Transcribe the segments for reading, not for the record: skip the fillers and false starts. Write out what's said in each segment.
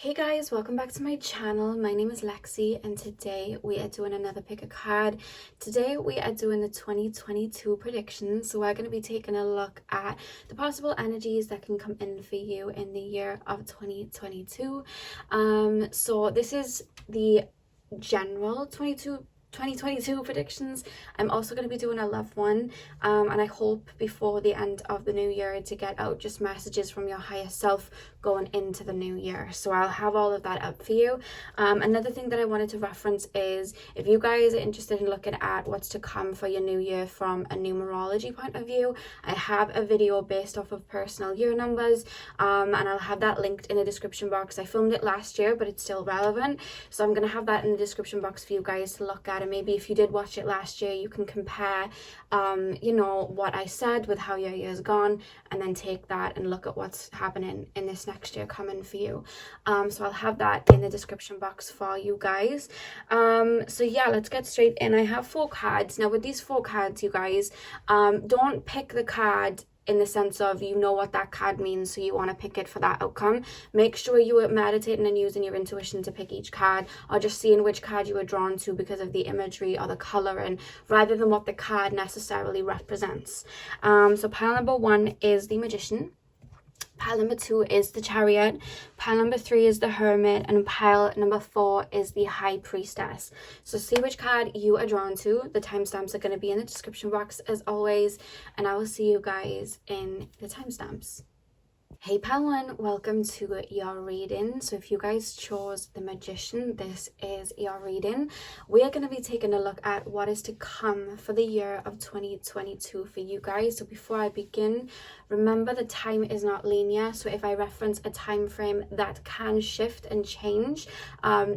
Hey guys, welcome back to my channel. My name is Lexi and today we are doing another pick a card. Today we are doing the 2022 predictions. So we're going to be taking a look at the possible energies that can come in for you in the year of 2022. So this is the general 2022 predictions. I'm also going to be doing a love one, and I hope before the end of the new year to get out just messages from your higher self going into the new year. So I'll have all of that up for you. Another thing that I wanted to reference is if you guys are interested in looking at what's to come for your new year from a numerology point of view, I have a video based off of personal year numbers, and I'll have that linked in the description box. I filmed it last year, but it's still relevant, so I'm going to have that in the description box for you guys to look at. And maybe if you did watch it last year, you can compare what I said with how your year's gone, and then take that and look at what's happening in this next year coming for you. So I'll have that in the description box for you guys. So yeah, let's get straight in. I have 4 cards. Now with these 4 cards, you guys, don't pick the card in the sense of you know what that card means, so you want to pick it for that outcome. Make sure you are meditating and using your intuition to pick each card, or just seeing which card you are drawn to because of the imagery or the coloring, rather than what the card necessarily represents. So pile number 1 is the Magician. Pile number 2 is the Chariot. Pile number 3 is the Hermit. And pile number 4 is the High Priestess. So see which card you are drawn to. The timestamps are going to be in the description box as always. And I will see you guys in the timestamps. Hey pile 1, welcome to your reading. So if you guys chose the Magician, this is your reading. We are going to be taking a look at what is to come for the year of 2022 for you guys. So before I begin, remember the time is not linear. So if I reference a time frame, that can shift and change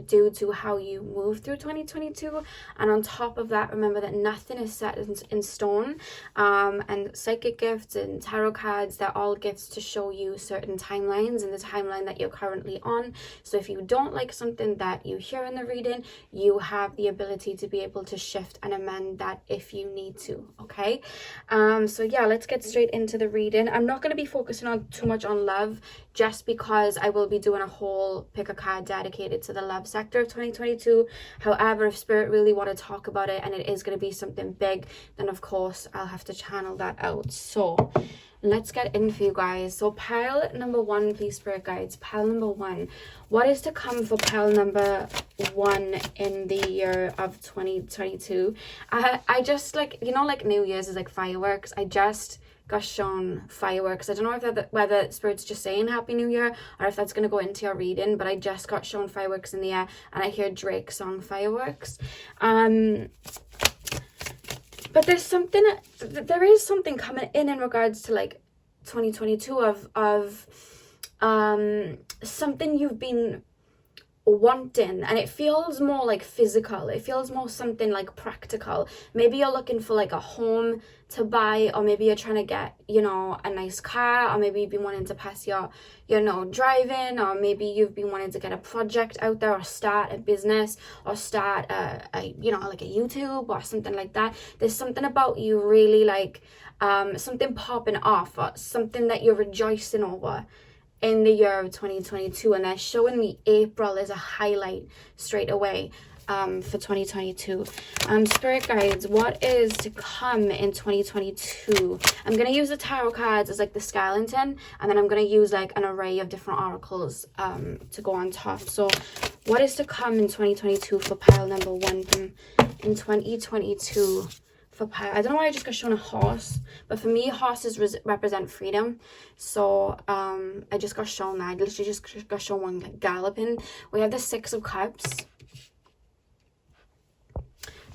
due to how you move through 2022. And on top of that, remember that nothing is set in stone. And psychic gifts and tarot cards, they're all gifts to show you certain timelines in the timeline that you're currently on. So if you don't like something that you hear in the reading, you have the ability to be able to shift and amend that if you need to. Okay, so yeah, let's get straight into the reading. I'm not going to be focusing on too much on love, just because I will be doing a whole pick a card dedicated to the love sector of 2022. However, if spirit really want to talk about it and it is going to be something big, then of course I'll have to channel that out. So let's get in for you guys. So pile number 1, please, spirit guides. Pile number 1. What is to come for pile number 1 in the year of 2022? I just, like, you know, like New Year's is like fireworks. I just got shown fireworks. I don't know if whether spirit's just saying Happy New Year or if that's going to go into your reading, but I just got shown fireworks in the air and I hear Drake's song Fireworks. But there is something coming in regards to like 2022 of something you've been wanting, and it feels more like physical. It feels more something like practical. Maybe you're looking for like a home to buy, or maybe you're trying to get, you know, a nice car, or maybe you've been wanting to pass your driving, or maybe you've been wanting to get a project out there, or start a business, or start a like a YouTube or something like that. There's something about you really like something popping off, or something that you're rejoicing over in the year of 2022, and they're showing me April as a highlight straight away for 2022. Spirit guides, what is to come in 2022? I'm going to use the tarot cards as like the skeleton, and then I'm going to use like an array of different oracles to go on top. So what is to come in 2022 for pile number 1 in 2022? For pile, I don't know why I just got shown a horse, but for me horses represent freedom. So I just got shown that. I literally just got shown one like galloping. We have the 6 of Cups.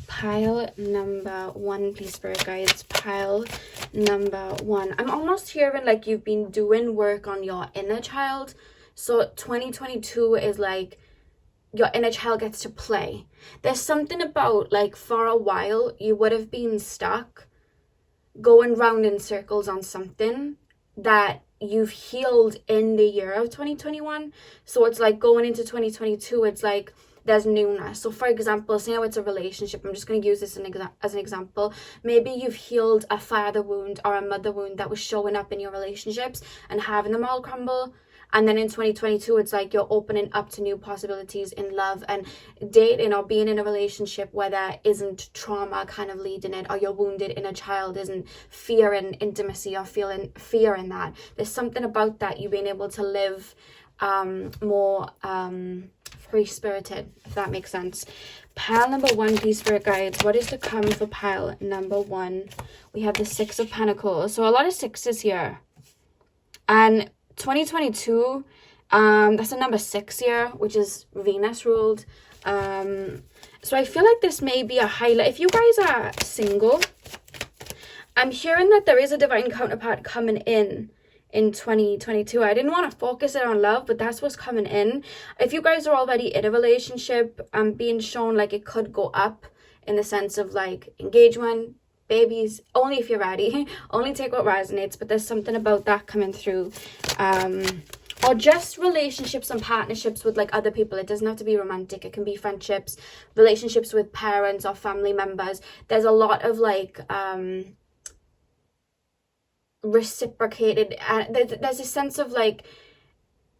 Pile number 1, please, spirit guides. Pile number 1. I'm almost hearing like you've been doing work on your inner child. So 2022 is like your inner child gets to play. There's something about like for a while you would have been stuck going round in circles on something that you've healed in the year of 2021. So it's like going into 2022, it's like there's newness. So for example, say now it's a relationship. I'm just going to use this as an example. Maybe you've healed a father wound or a mother wound that was showing up in your relationships and having them all crumble. And then in 2022, it's like you're opening up to new possibilities in love and dating, or being in a relationship where there isn't trauma kind of leading it, or your wounded inner child isn't fear in intimacy or feeling fear in that. There's something about that, you being able to live more free-spirited, if that makes sense. Pile number 1, please, spirit guides. What is to come for pile number 1? We have the 6 of Pentacles. So a lot of 6s here. And 2022, that's a number 6 year, which is Venus ruled. So I feel like this may be a highlight. If you guys are single, I'm hearing that there is a divine counterpart coming in 2022. I didn't want to focus it on love, but that's what's coming in. If you guys are already in a relationship, I'm being shown like it could go up in the sense of like engagement, babies, only if you're ready. Only take what resonates, but there's something about that coming through. Or just relationships and partnerships with like other people. It doesn't have to be romantic. It can be friendships, relationships with parents or family members. There's a lot of like reciprocated, there's a sense of like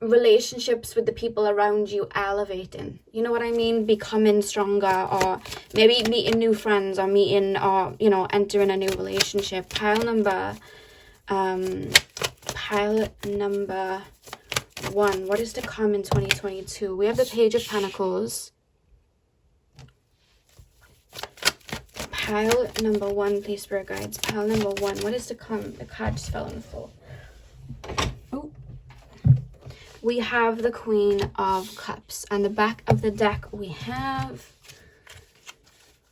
relationships with the people around you elevating, you know what I mean, becoming stronger, or maybe meeting new friends, or meeting, or you know, entering a new relationship. Pile number 1, what is to come in 2022? We have the Page of Pentacles. Pile number 1, please, spirit guides. Pile number 1, what is to come? The card just fell on the floor. Oh, we have the Queen of Cups, and the back of the deck we have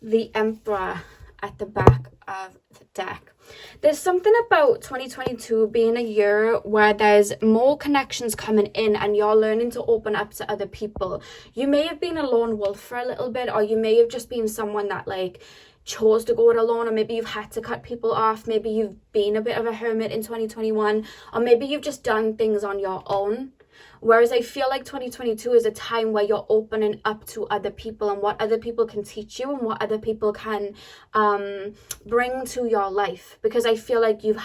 the Emperor at the back of the deck. There's something about 2022 being a year where there's more connections coming in, and you're learning to open up to other people. You may have been a lone wolf for a little bit, or you may have just been someone that like chose to go it alone, or maybe you've had to cut people off. Maybe you've been a bit of a hermit in 2021, or maybe you've just done things on your own. Whereas I feel like 2022 is a time where you're opening up to other people, and what other people can teach you, and what other people can bring to your life. Because I feel like it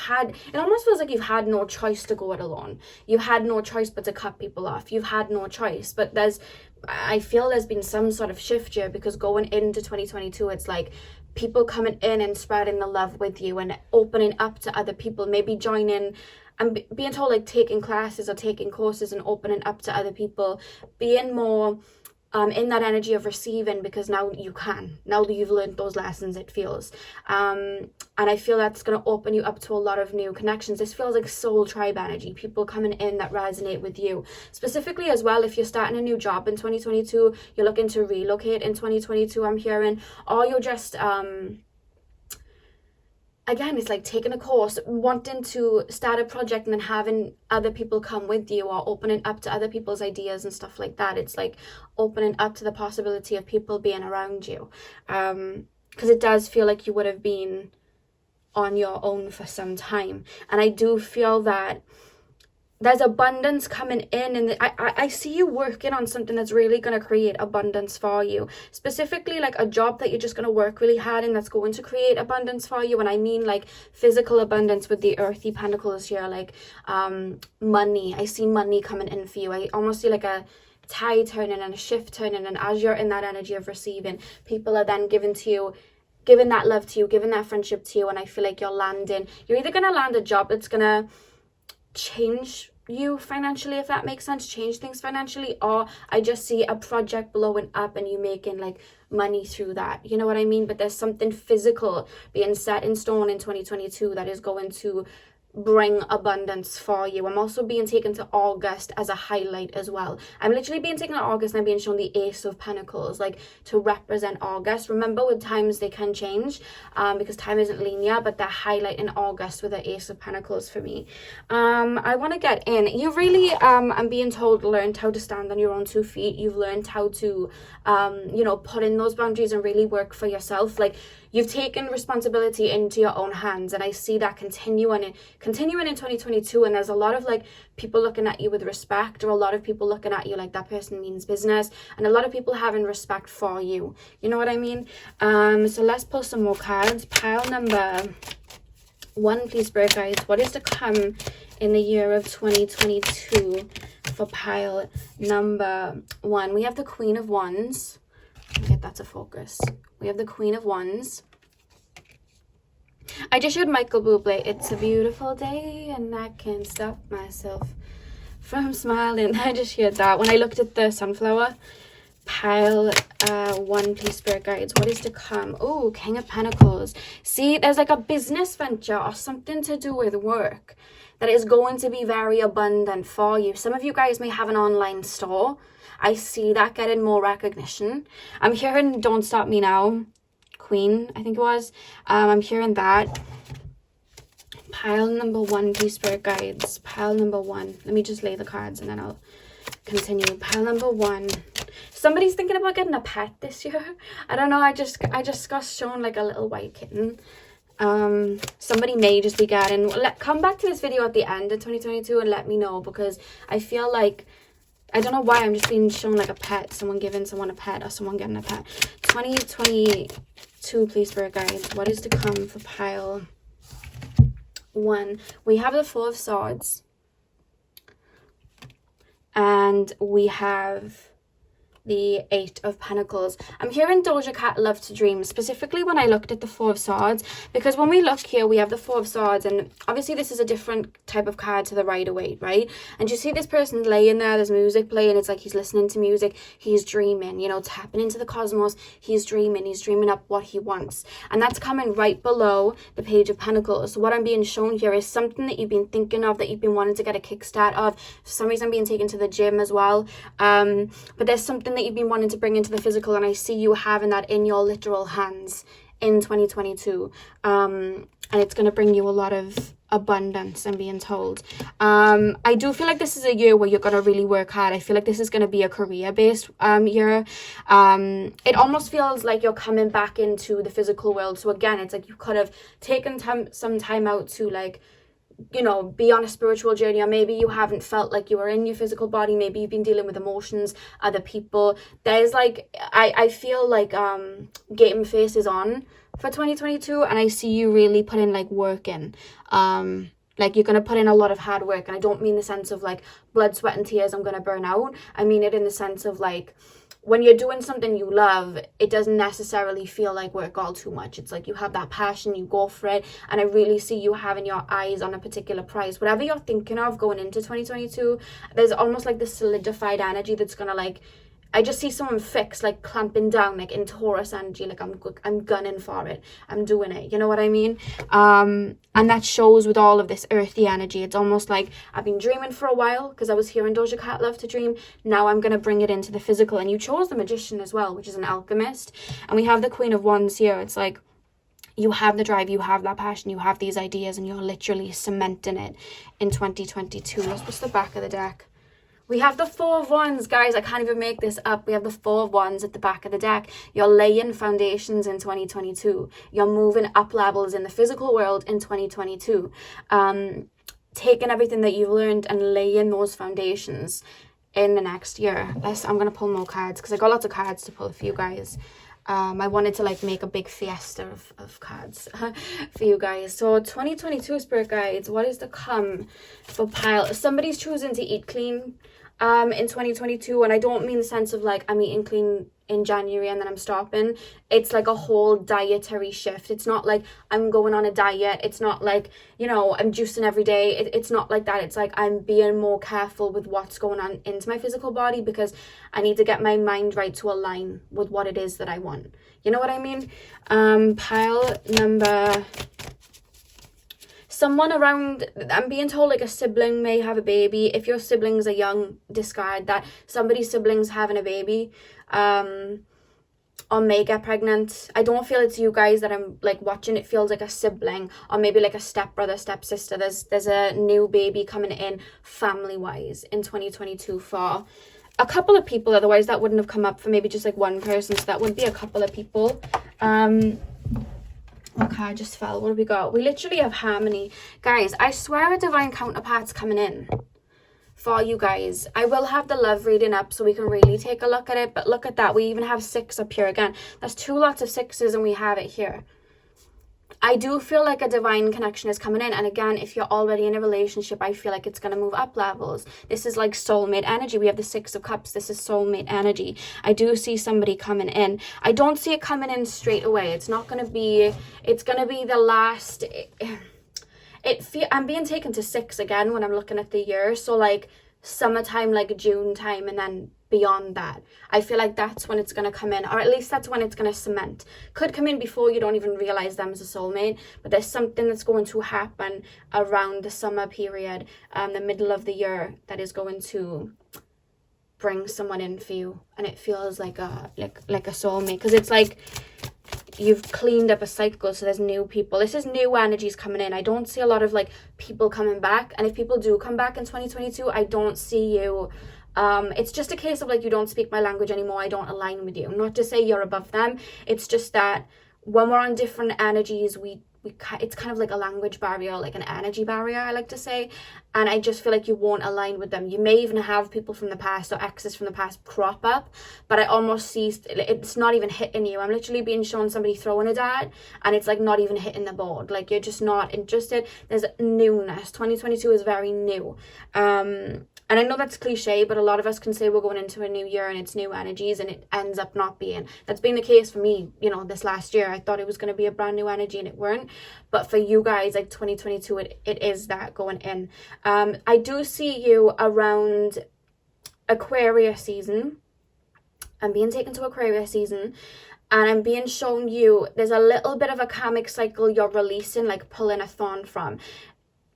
almost feels like you've had no choice to go it alone. You had no choice but to cut people off. You've had no choice. But I feel there's been some sort of shift here, because going into 2022, it's like people coming in and spreading the love with you and opening up to other people, maybe joining and being told like taking classes or taking courses and opening up to other people, being more in that energy of receiving, because now that you've learned those lessons, it feels and I feel that's going to open you up to a lot of new connections. This feels like soul tribe energy, people coming in that resonate with you. Specifically as well, if you're starting a new job in 2022, you're looking to relocate in 2022, I'm hearing, or you're just again, it's like taking a course, wanting to start a project, and then having other people come with you, or opening up to other people's ideas and stuff like that. It's like opening up to the possibility of people being around you. Because it does feel like you would have been on your own for some time. And I do feel that there's abundance coming in, and I see you working on something that's really going to create abundance for you. Specifically like a job that you're just going to work really hard in, that's going to create abundance for you. And I mean like physical abundance with the earthy pentacles here, like money. I see money coming in for you. I almost see like a tide turning and a shift turning, and as you're in that energy of receiving, people are then giving that love to you, giving that friendship to you. And I feel like you're either going to land a job that's going to change you financially, if that makes sense, change things financially, or I just see a project blowing up and you making like money through that, you know what I mean? But there's something physical being set in stone in 2022 that is going to bring abundance for you. I'm also being taken to August as a highlight as well. I'm literally being taken to August, and I'm being shown the Ace of Pentacles, like to represent August. Remember, with times they can change because time isn't linear, but that highlight in August with the Ace of Pentacles for me. I want to get in. You really, I'm being told, learned how to stand on your own 2 feet. You've learned how to, put in those boundaries and really work for yourself. Like, you've taken responsibility into your own hands, and I see that continuing in 2022. And there's a lot of like people looking at you with respect, or a lot of people looking at you like that person means business, and a lot of people having respect for you. You know what I mean? So let's pull some more cards. Pile number 1, please, spirit guides. What is to come in the year of 2022 for pile number 1. We have the Queen of Wands. Get that to focus. We have the Queen of Wands. I just showed Michael Bublé, "It's a beautiful day and I can't stop myself from smiling." I just heard that when I looked at the sunflower. Pile 1, please, spirit guides. What is to come? Oh, King of Pentacles. See, there's like a business venture or something to do with work that is going to be very abundant for you. Some of you guys may have an online store. I see that getting more recognition. I'm hearing Don't Stop Me Now, Queen, I think it was. I'm hearing that. Pile number 1, please, spirit guides. Pile number 1. Let me just lay the cards and then I'll continue. Pile number 1. Somebody's thinking about getting a pet this year. I don't know. I just got shown like a little white kitten. Somebody may just be getting. Come back to this video at the end of 2022 and let me know, because I feel like, I don't know why I'm just being shown like a pet. Someone giving someone a pet or someone getting a pet. 2022, please, spirit guides. What is to come for pile 1? We have the 4 of Swords. And we have the 8 of Pentacles. I'm hearing Doja Cat Love to Dream, specifically when I looked at the 4 of Swords, because when we look here, we have the 4 of Swords, and obviously this is a different type of card to the Rider-Waite, right? And you see this person laying there, there's music playing, it's like he's listening to music, he's dreaming, you know, tapping into the cosmos, he's dreaming up what he wants. And that's coming right below the Page of Pentacles. So what I'm being shown here is something that you've been thinking of, that you've been wanting to get a kickstart of. For some reason, I'm being taken to the gym as well. But there's something that you've been wanting to bring into the physical, and I see you having that in your literal hands in 2022, and it's going to bring you a lot of abundance, I'm being told. I do feel like this is a year where you're going to really work hard. I feel like this is going to be a career-based year. It almost feels like you're coming back into the physical world. So again, it's like you could have taken some time out to, like, you know, be on a spiritual journey, or maybe you haven't felt like you were in your physical body. Maybe you've been dealing with emotions, other people. There's like, I feel like game face is on for 2022, and I see you really putting like work in. Like you're going to put in a lot of hard work, and I don't mean the sense of like blood, sweat and tears, I'm going to burn out. I mean it in the sense of like, when you're doing something you love, it doesn't necessarily feel like work all too much. It's like you have that passion, you go for it. And I really see you having your eyes on a particular prize. Whatever you're thinking of going into 2022, there's almost like this solidified energy that's going to like, I just see someone fixed, like clamping down, like in Taurus energy, like I'm gunning for it, I'm doing it, you know what I mean? And that shows with all of this earthy energy. It's almost like I've been dreaming for a while, because I was hearing Doja Cat Love to Dream. Now I'm going to bring it into the physical. And you chose the Magician as well, which is an alchemist. And we have the Queen of Wands here. It's like, you have the drive, you have that passion, you have these ideas, and you're literally cementing it in 2022. What's the back of the deck? We have the 4 of Wands, guys. I can't even make this up. We have the 4 of Wands at the back of the deck. You're laying foundations in 2022. You're moving up levels in the physical world in 2022. Taking everything that you've learned and laying those foundations in the next year. I'm going to pull more cards, because I got lots of cards to pull for you guys. I wanted to like make a big fiesta of cards for you guys. So 2022 spirit guides, what is to come for pile? Somebody's choosing to eat clean in 2022, and I don't mean the sense of like I'm eating clean in January and then I'm stopping. It's like a whole dietary shift. It's not like I'm going on a diet. It's not like, you know, I'm juicing every day. It's not like that. It's like I'm being more careful with what's going on into my physical body, because I need to get my mind right to align with what it is that I want. You know what I mean? Pile number... Someone around, I'm being told like a sibling may have a baby. If your siblings are young, discard that. Somebody's siblings having a baby, or may get pregnant. I don't feel it's you guys that I'm like watching. It feels like a sibling, or maybe like a stepbrother, stepsister. There's a new baby coming in family wise in 2022 for a couple of people. Otherwise that wouldn't have come up for maybe just like one person. So that would be a couple of people. Okay, I just fell. What have we got? We literally have harmony. Guys, I swear a divine counterpart's coming in for you guys. I will have the love reading up so we can really take a look at it. But look at that. We even have 6 up here again. That's 2 lots of 6s and we have it here. I do feel like a divine connection is coming in. And again, if you're already in a relationship, I feel like it's going to move up levels. This is like soulmate energy. We have the Six of Cups. This is soulmate energy. I do see somebody coming in. I don't see it coming in straight away. It's not going to be, it's going to be the last, I'm being taken to 6 again when I'm looking at the year. So like summertime, like June time, and then beyond that, I feel like that's when it's going to come in, or at least that's when it's going to cement. Could come in before you don't even realize them as a soulmate, but there's something that's going to happen around the summer period, the middle of the year, that is going to bring someone in for you, and it feels like a soulmate, because it's like you've cleaned up a cycle, so there's new people. This is new energies coming in. I don't see a lot of like people coming back, and if people do come back in 2022, I don't see you. It's just a case of like, you don't speak my language anymore, I don't align with you. Not to say you're above them, it's just that when we're on different energies, it's kind of like a language barrier, like an energy barrier, I like to say, and I just feel like you won't align with them. You may even have people from the past or exes from the past crop up, but I almost see it's not even hitting you. I'm literally being shown somebody throwing a dart, and it's like not even hitting the board. Like, you're just not interested. There's newness. 2022 is very new. And I know that's cliche, but a lot of us can say we're going into a new year and it's new energies, and it ends up not being. That's been the case for me, you know, this last year. I thought it was going to be a brand new energy and it weren't. But for you guys, like 2022, it is that going in. I do see you around Aquarius season. I'm being taken to Aquarius season, and I'm being shown you, there's a little bit of a karmic cycle you're releasing, like pulling a thorn from.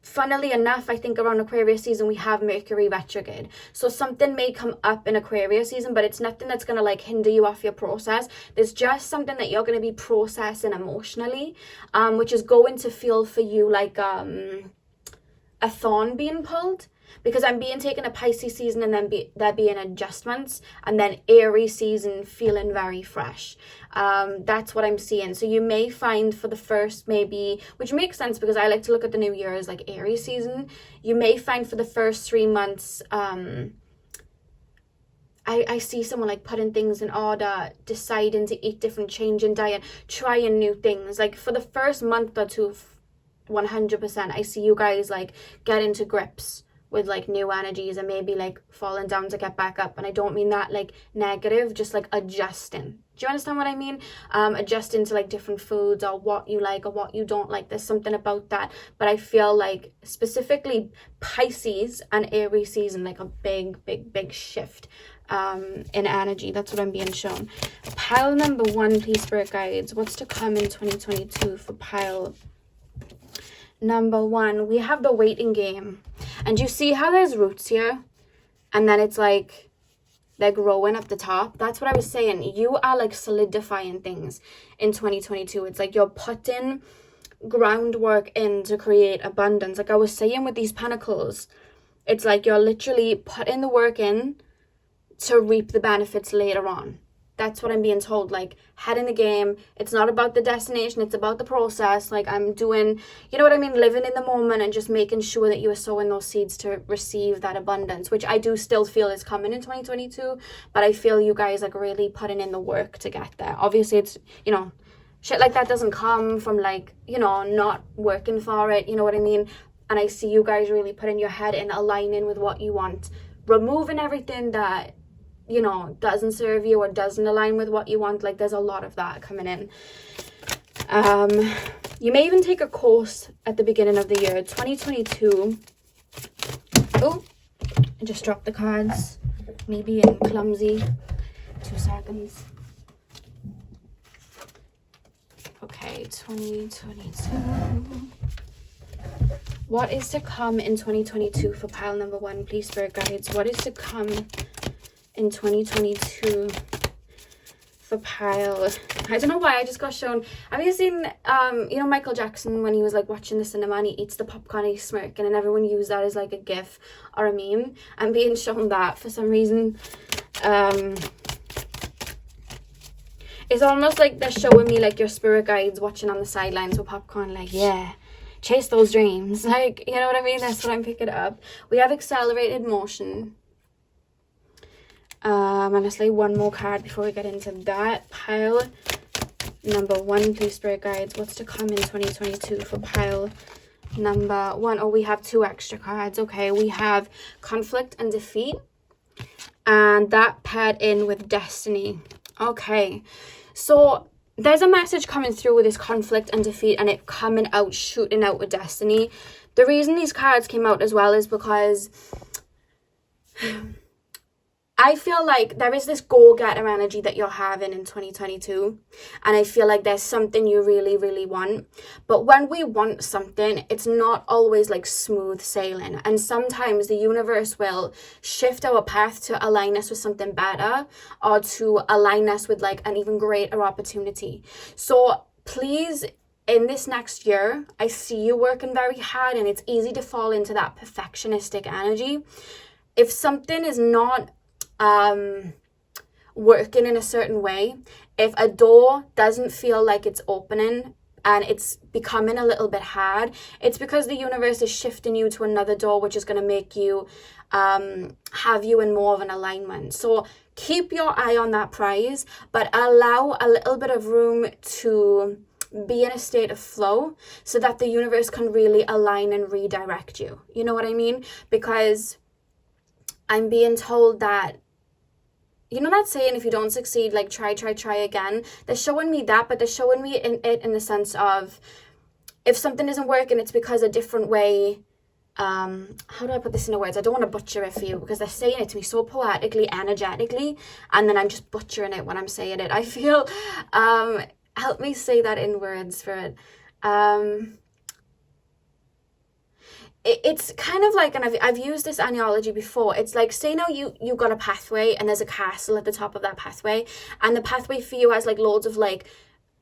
Funnily enough, I think around Aquarius season, we have Mercury retrograde. So something may come up in Aquarius season, but it's nothing that's going to like hinder you off your process. There's just something that you're going to be processing emotionally, which is going to feel for you like a thorn being pulled. Because I'm being taken a Pisces season, and then there being adjustments, and then Aries season feeling very fresh. That's what I'm seeing. So you may find for the first, maybe, which makes sense because I like to look at the new year as like Aries season. You may find for the first 3 months, I see someone like putting things in order, deciding to eat different, changing diet, trying new things. Like for the first month or two, 100%, I see you guys like getting to grips with like new energies, and maybe like falling down to get back up. And I don't mean that like negative, just like adjusting. Do you understand what I mean? Adjusting to like different foods, or what you like or what you don't like. There's something about that. But I feel like specifically Pisces and Aries season, like a big shift in energy. That's what I'm being shown. Pile number 1, please, spirit guides. What's to come in 2022 for pile number 1? We have the waiting game. And you see how there's roots here, and then it's like they're growing up the top. That's what I was saying. You are like solidifying things in 2022. It's like you're putting groundwork in to create abundance. Like I was saying with these pentacles, it's like you're literally putting the work in to reap the benefits later on. That's what I'm being told. Like, head in the game. It's not about the destination, it's about the process. Like, I'm doing, you know what I mean, living in the moment and just making sure that you are sowing those seeds to receive that abundance, which I do still feel is coming in 2022. But I feel you guys like really putting in the work to get there. Obviously, it's, you know, shit like that doesn't come from like, you know, not working for it. You know what I mean? And I see you guys really putting your head in, aligning with what you want, removing everything that, you know, doesn't serve you or doesn't align with what you want. Like, there's a lot of that coming in. You may even take a course at the beginning of the year 2022. Oh, I just dropped the cards, me being clumsy. 2 seconds. Okay, 2022. What is to come in 2022 for pile number 1, please, spirit guides? What is to come in 2022 for pile? I don't know why I just got shown. Have you seen you know, Michael Jackson when he was like watching the cinema and he eats the popcorn, he's smirking, and everyone used that as like a gif or a meme? I'm being shown that for some reason. It's almost like they're showing me like your spirit guides watching on the sidelines with popcorn, like, yeah, chase those dreams. Like, you know what I mean? That's what I'm picking up. We have accelerated motion. And let's lay one more card before we get into that. Pile number 1, please, Spirit Guides. What's to come in 2022 for pile number 1? Oh, we have 2 extra cards. Okay, we have conflict and defeat, and that paired in with destiny. Okay, so there's a message coming through with this conflict and defeat, and it coming out, shooting out with destiny. The reason these cards came out as well is because I feel like there is this go-getter energy that you're having in 2022, and I feel like there's something you really, really want. But when we want something, it's not always like smooth sailing, and sometimes the universe will shift our path to align us with something better, or to align us with like an even greater opportunity. So please, in this next year, I see you working very hard, and it's easy to fall into that perfectionistic energy. If something is not working in a certain way, if a door doesn't feel like it's opening and it's becoming a little bit hard, it's because the universe is shifting you to another door, which is going to make you have you in more of an alignment. So keep your eye on that prize, but allow a little bit of room to be in a state of flow so that the universe can really align and redirect you. You know what I mean? Because I'm being told that, you know that saying, if you don't succeed, like try again. They're showing me that, but they're showing me in the sense of, if something isn't working, it's because a different way, how do I put this into words? I don't want to butcher it for you, because they're saying it to me so poetically, energetically, and then I'm just butchering it when I'm saying it. I feel, help me say that in words for it. It's kind of like, and I've used this analogy before, it's like, say now you got a pathway and there's a castle at the top of that pathway, and the pathway for you has like loads of like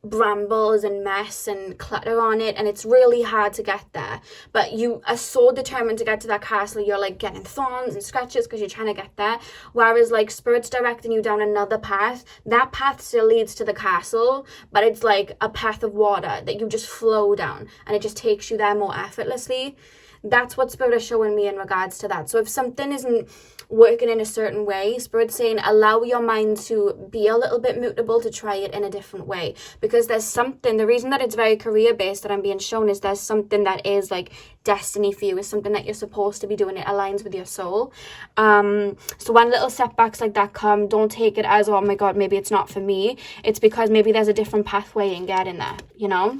brambles and mess and clutter on it, and it's really hard to get there, but you are so determined to get to that castle, you're like getting thorns and scratches because you're trying to get there. Whereas like Spirit's directing you down another path, that path still leads to the castle, but it's like a path of water that you just flow down, and it just takes you there more effortlessly. That's what Spirit is showing me in regards to that. So if something isn't working in a certain way, Spirit's saying allow your mind to be a little bit mutable, to try it in a different way. Because there's something, the reason that it's very career-based that I'm being shown is there's something that is like destiny for you, is something that you're supposed to be doing. It aligns with your soul. So when little setbacks like that come, don't take it as, oh my God, maybe it's not for me. It's because maybe there's a different pathway in getting there, you know?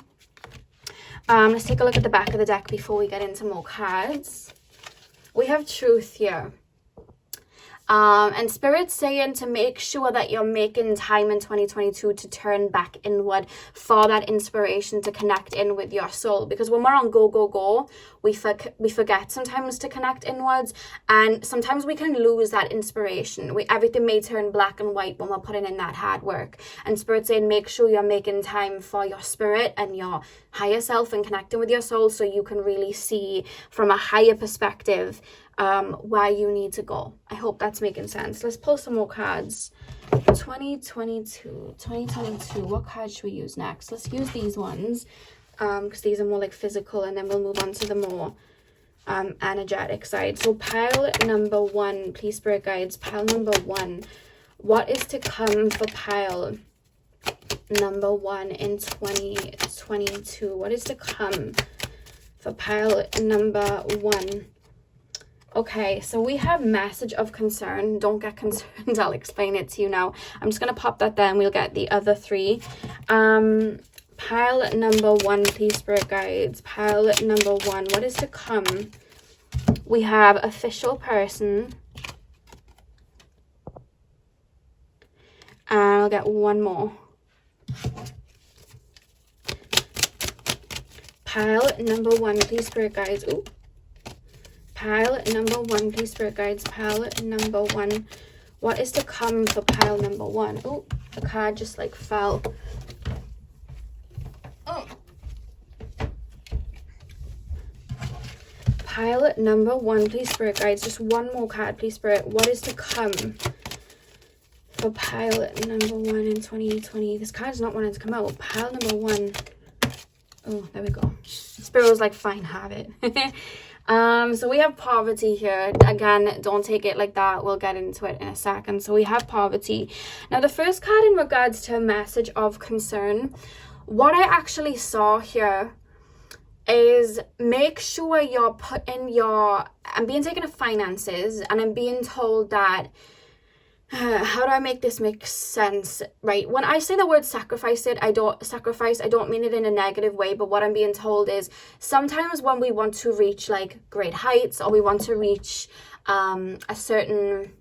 Let's take a look at the back of the deck before we get into more cards. We have truth here. And Spirit's saying to make sure that you're making time in 2022 to turn back inward for that inspiration, to connect in with your soul. Because when we're on go, we forget sometimes to connect inwards, and sometimes we can lose that inspiration. Everything may turn black and white when we're putting in that hard work. And Spirit's saying make sure you're making time for your spirit and your higher self and connecting with your soul, so you can really see from a higher perspective where you need to go. I hope that's making sense. Let's pull some more cards. 2022, what cards should we use next? Let's use these ones, because these are more like physical, and then we'll move on to the more energetic side. So pile number 1, please, Spirit Guides. Pile number 1, what is to come for pile number 1 in 2022? What is to come for pile number 1? Okay, so we have message of concern. Don't get concerned. I'll explain it to you now. I'm just going to pop that there, and we'll get the other 3. Pile number 1, please, Spirit Guides. Pile number 1, what is to come? We have official person. And I'll get one more. Pile number 1, please, Spirit Guides. Ooh. Pile number 1, please, Spirit Guides. Pile number 1. What is to come for pile number 1? Oh, the card just like fell. Oh. Pile number 1, please, Spirit Guides. Just one more card, please, Spirit. What is to come for pile number 1 in 2020? This card's not wanting to come out. Pile number 1. Oh, there we go. Spirit was like, fine, have it. So we have poverty here. Again, don't take it like that. We'll get into it in a second. So we have poverty. Now, the first card in regards to a message of concern, what I actually saw here is make sure you're putting your, I'm being taken of finances, and I'm being told that, how do I make this make sense, right? When I say the word sacrifice, I don't mean it in a negative way, but what I'm being told is sometimes when we want to reach like great heights, or we want to reach a certain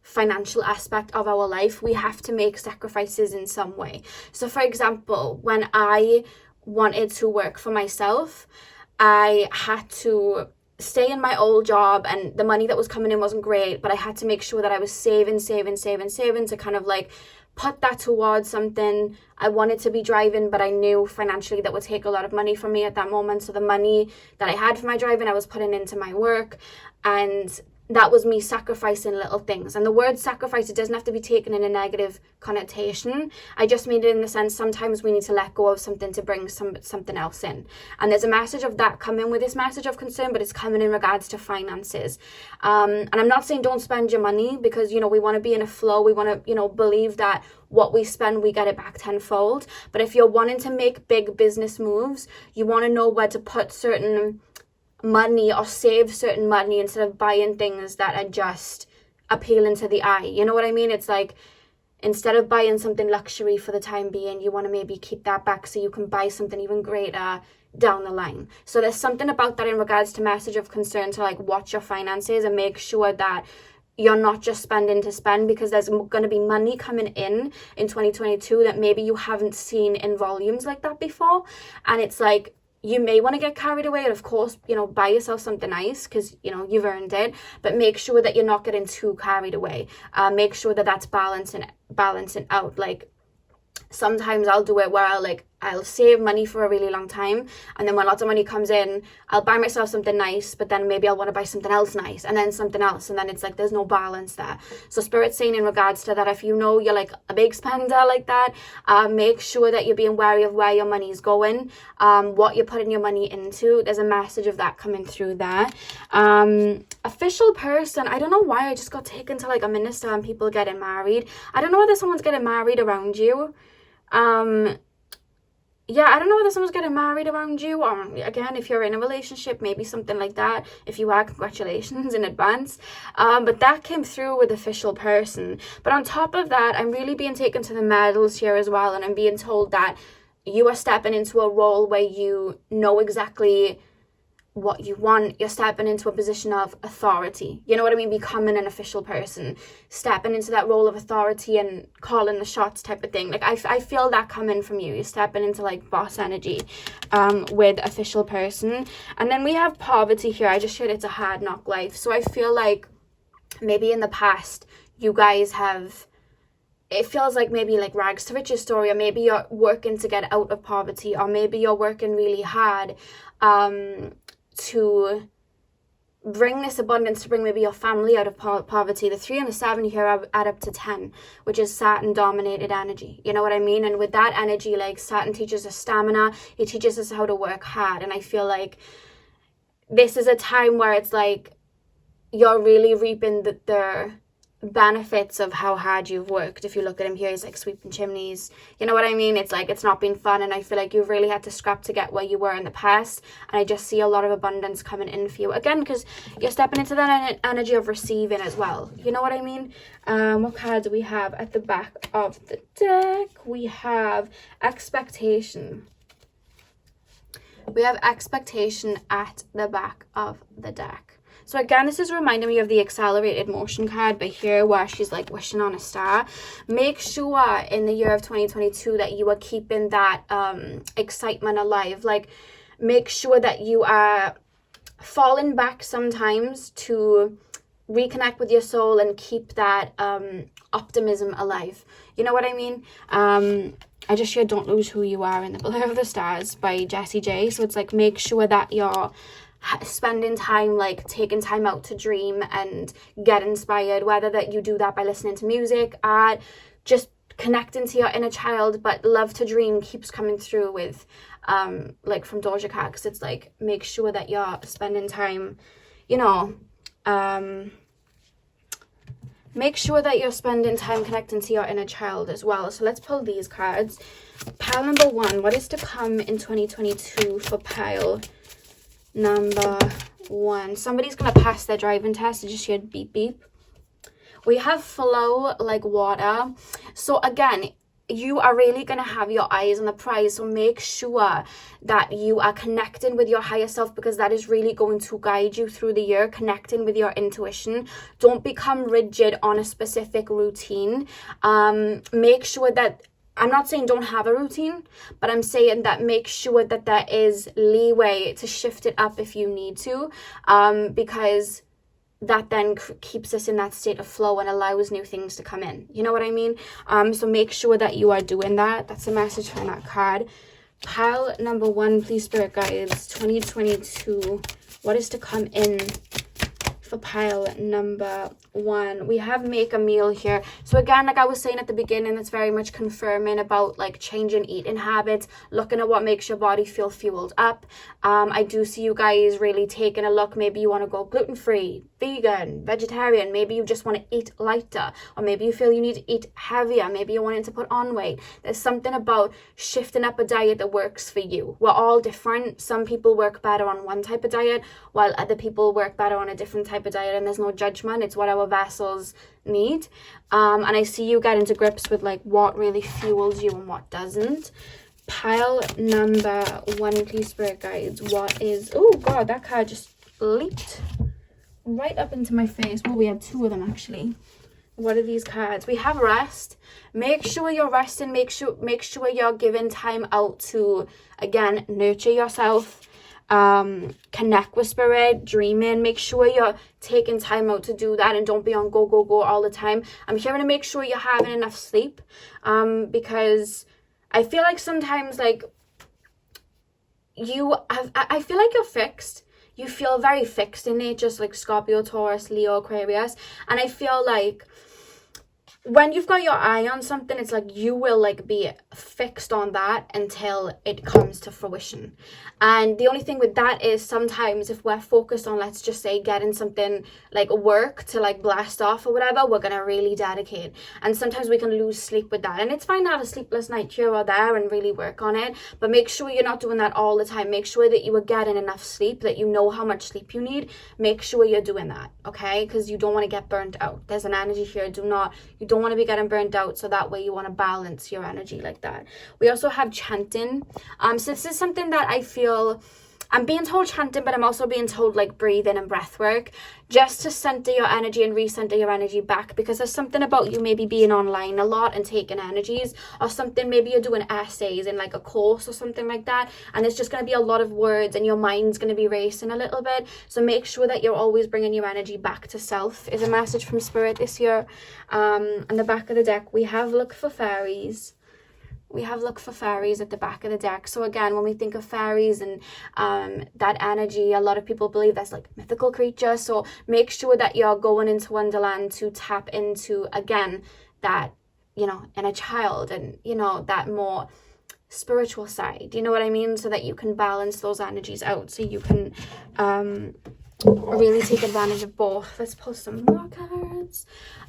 financial aspect of our life, we have to make sacrifices in some way. So for example, when I wanted to work for myself, I had to stay in my old job, and the money that was coming in wasn't great, but I had to make sure that I was saving to kind of like put that towards something. I wanted to be driving, but I knew financially that would take a lot of money from me at that moment. So the money that I had for my driving, I was putting into my work, and that was me sacrificing little things. And the word sacrifice, it doesn't have to be taken in a negative connotation. I just mean it in the sense sometimes we need to let go of something to bring something else in. And there's a message of that coming with this message of concern, but it's coming in regards to finances. And I'm not saying don't spend your money, because, you know, we want to be in a flow. We want to, you know, believe that what we spend, we get it back tenfold. But if you're wanting to make big business moves, you want to know where to put certain money or save certain money instead of buying things that are just appealing to the eye. You know what I mean? It's like, instead of buying something luxury for the time being, you want to maybe keep that back so you can buy something even greater down the line. So there's something about that in regards to message of concern, to like watch your finances and make sure that you're not just spending to spend, because there's going to be money coming in 2022 that maybe you haven't seen in volumes like that before. And it's like, you may want to get carried away, and of course, you know, buy yourself something nice because, you know, you've earned it, but make sure that you're not getting too carried away. Make sure that that's balancing out. Like, sometimes I'll do it where I'll save money for a really long time, and then when lots of money comes in, I'll buy myself something nice, but then maybe I'll want to buy something else nice, and then something else, and then it's like there's no balance there. So Spirit's saying in regards to that, if you know you're like a big spender like that, make sure that you're being wary of where your money's going, what you're putting your money into. There's a message of that coming through there. Official person, I don't know why I just got taken to like a minister and people getting married. I don't know whether someone's getting married around you. Yeah, I don't know whether someone's getting married around you, or again, if you're in a relationship, maybe something like that. If you are, congratulations in advance. But that came through with official person. But on top of that, I'm really being taken to the medals here as well, and I'm being told that you are stepping into a role where you know exactly what you want. You're stepping into a position of authority. You know what I mean? Becoming an official person, stepping into that role of authority and calling the shots type of thing. Like, I feel that coming from you. You're stepping into like boss energy with official person. And then we have poverty here. I just shared it's a hard knock life. So I feel like maybe in the past you guys have, it feels like maybe like rags to riches story, or maybe you're working to get out of poverty, or maybe you're working really hard to bring this abundance, to bring maybe your family out of poverty. The 3 and the 7 here add up to 10, which is Saturn dominated energy. You know what I mean? And with that energy, like, Saturn teaches us stamina. He teaches us how to work hard. And I feel like this is a time where it's like you're really reaping the benefits of how hard you've worked. If you look at him here, he's like sweeping chimneys. You know what I mean? It's like, it's not been fun, and I feel like you've really had to scrap to get where you were in the past. And I just see a lot of abundance coming in for you again, because you're stepping into that energy of receiving as well. You know what I mean? What card do we have at the back of the deck? We have expectation. We have expectation at the back of the deck. So again, this is reminding me of the accelerated motion card, but here where she's like wishing on a star. Make sure in the year of 2022 that you are keeping that excitement alive. Like, make sure that you are falling back sometimes to reconnect with your soul and keep that optimism alive. You know what I mean? I just shared Don't Lose Who You Are in the Blur of the Stars by Jessie J. So it's like, make sure that you're spending time, like taking time out to dream and get inspired, whether that you do that by listening to music, art, just connecting to your inner child, but love to dream keeps coming through with like from Doja Cat, because it's like, make sure that you're spending time, you know, make sure that you're spending time connecting to your inner child as well. So let's pull these cards. Pile number 1, what is to come in 2022 for pile number 1? Somebody's gonna pass their driving test. I just heard beep beep. We have flow like water. So again, you are really going to have your eyes on the prize. So make sure that you are connecting with your higher self, because that is really going to guide you through the year, connecting with your intuition. Don't become rigid on a specific routine. Make sure that, I'm not saying don't have a routine, but I'm saying that make sure that there is leeway to shift it up if you need to, because that then keeps us in that state of flow and allows new things to come in. You know what I mean? So make sure that you are doing that. That's a message from that card. Pile number 1, please, Spirit Guides, 2022. What is to come in for pile number 1? We have make a meal here. So again, like I was saying at the beginning, it's very much confirming about like changing eating habits, looking at what makes your body feel fueled up. I do see you guys really taking a look. Maybe you want to go gluten-free, vegan, vegetarian. Maybe you just want to eat lighter, or maybe you feel you need to eat heavier. Maybe you're wanting to put on weight. There's something about shifting up a diet that works for you. We're all different. Some people work better on one type of diet, while other people work better on a different type of diet, and there's no judgment. It's what our vessels need. And I see you get into grips with like what really fuels you and what doesn't. Pile number 1, please, Spirit Guides. What is, oh god, that card just leaped right up into my face. Well, we had 2 of them actually. What are these cards? We have rest. Make sure you're resting. Make sure you're giving time out to, again, nurture yourself, connect with spirit, dreaming. Make sure you're taking time out to do that, and don't be on go all the time. I'm here to make sure you're having enough sleep, because I feel like sometimes like I feel like you're fixed. You feel very fixed in nature, just like Scorpio, Taurus, Leo, Aquarius. And I feel like when you've got your eye on something, it's like you will like be fixed on that until it comes to fruition. And the only thing with that is sometimes if we're focused on, let's just say, getting something like work to like blast off or whatever, we're going to really dedicate. And sometimes we can lose sleep with that. And it's fine to have a sleepless night here or there and really work on it. But make sure you're not doing that all the time. Make sure that you are getting enough sleep, that you know how much sleep you need. Make sure you're doing that, okay? Because you don't want to get burnt out. There's an energy here. You don't want to be getting burnt out, so that way you want to balance your energy like that. We also have chanting. So this is something that I feel I'm being told chanting, but I'm also being told like breathing and breath work, just to center your energy and recenter your energy back, because there's something about you maybe being online a lot and taking energies, or something, maybe you're doing essays in like a course or something like that, and it's just going to be a lot of words and your mind's going to be racing a little bit. So make sure that you're always bringing your energy back to self, is a message from spirit this year. On the back of the deck we have look for fairies. We have look for fairies at the back of the deck. So again, when we think of fairies and that energy, a lot of people believe that's like mythical creatures. So make sure that you're going into Wonderland to tap into, again, that, you know, inner child and, you know, that more spiritual side. You know what I mean? So that you can balance those energies out. So you can really take advantage of both. Let's pull some more cards.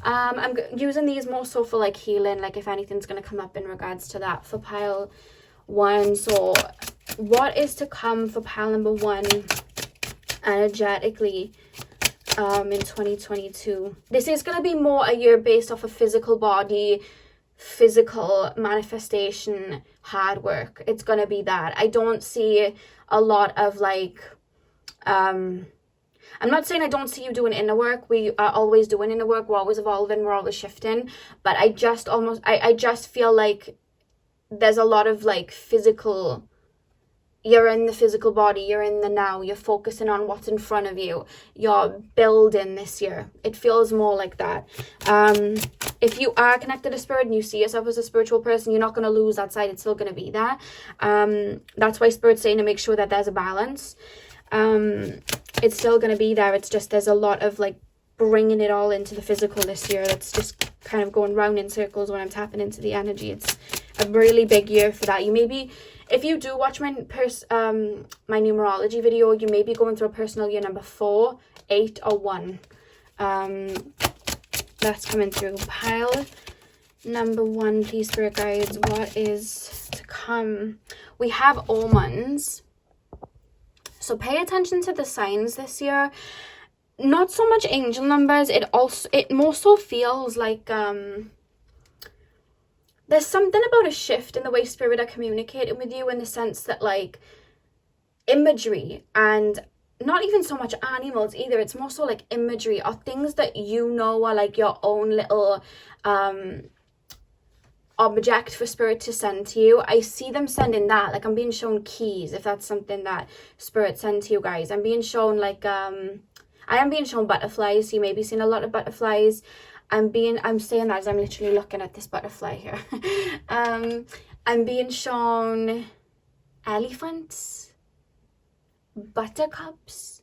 I'm using these more so for like healing, like if anything's going to come up in regards to that for pile 1. So what is to come for pile number 1 energetically in 2022? This is going to be more a year based off a physical body, physical manifestation, hard work. It's going to be that. I don't see a lot of like I'm not saying I don't see you doing inner work. We are always doing inner work. We're always evolving. We're always shifting. But I just feel like there's a lot of like physical, you're in the physical body, you're in the now, you're focusing on what's in front of you, you're building this year. It feels more like that. If you are connected to spirit and you see yourself as a spiritual person, you're not going to lose that side. It's still going to be there. That's why spirit's saying to make sure that there's a balance. It's still going to be there. It's just there's a lot of like bringing it all into the physical this year. That's just kind of going round in circles when I'm tapping into the energy. It's a really big year for that. You may be, if you do watch my numerology video, you may be going through a personal year number 4, 8, or 1. That's coming through. Pile number 1, please, spirit guides, what is to come? We have almonds. So pay attention to the signs this year. Not so much angel numbers. It more so feels like there's something about a shift in the way spirit are communicating with you, in the sense that like imagery, and not even so much animals either, it's more so like imagery or things that you know are like your own little object for spirit to send to you. I see them sending that. Like I'm being shown keys, if that's something that spirit send to you guys. I'm being shown like I am being shown butterflies. You may be seeing a lot of butterflies. I'm saying that as I'm literally looking at this butterfly here. I'm being shown elephants, buttercups.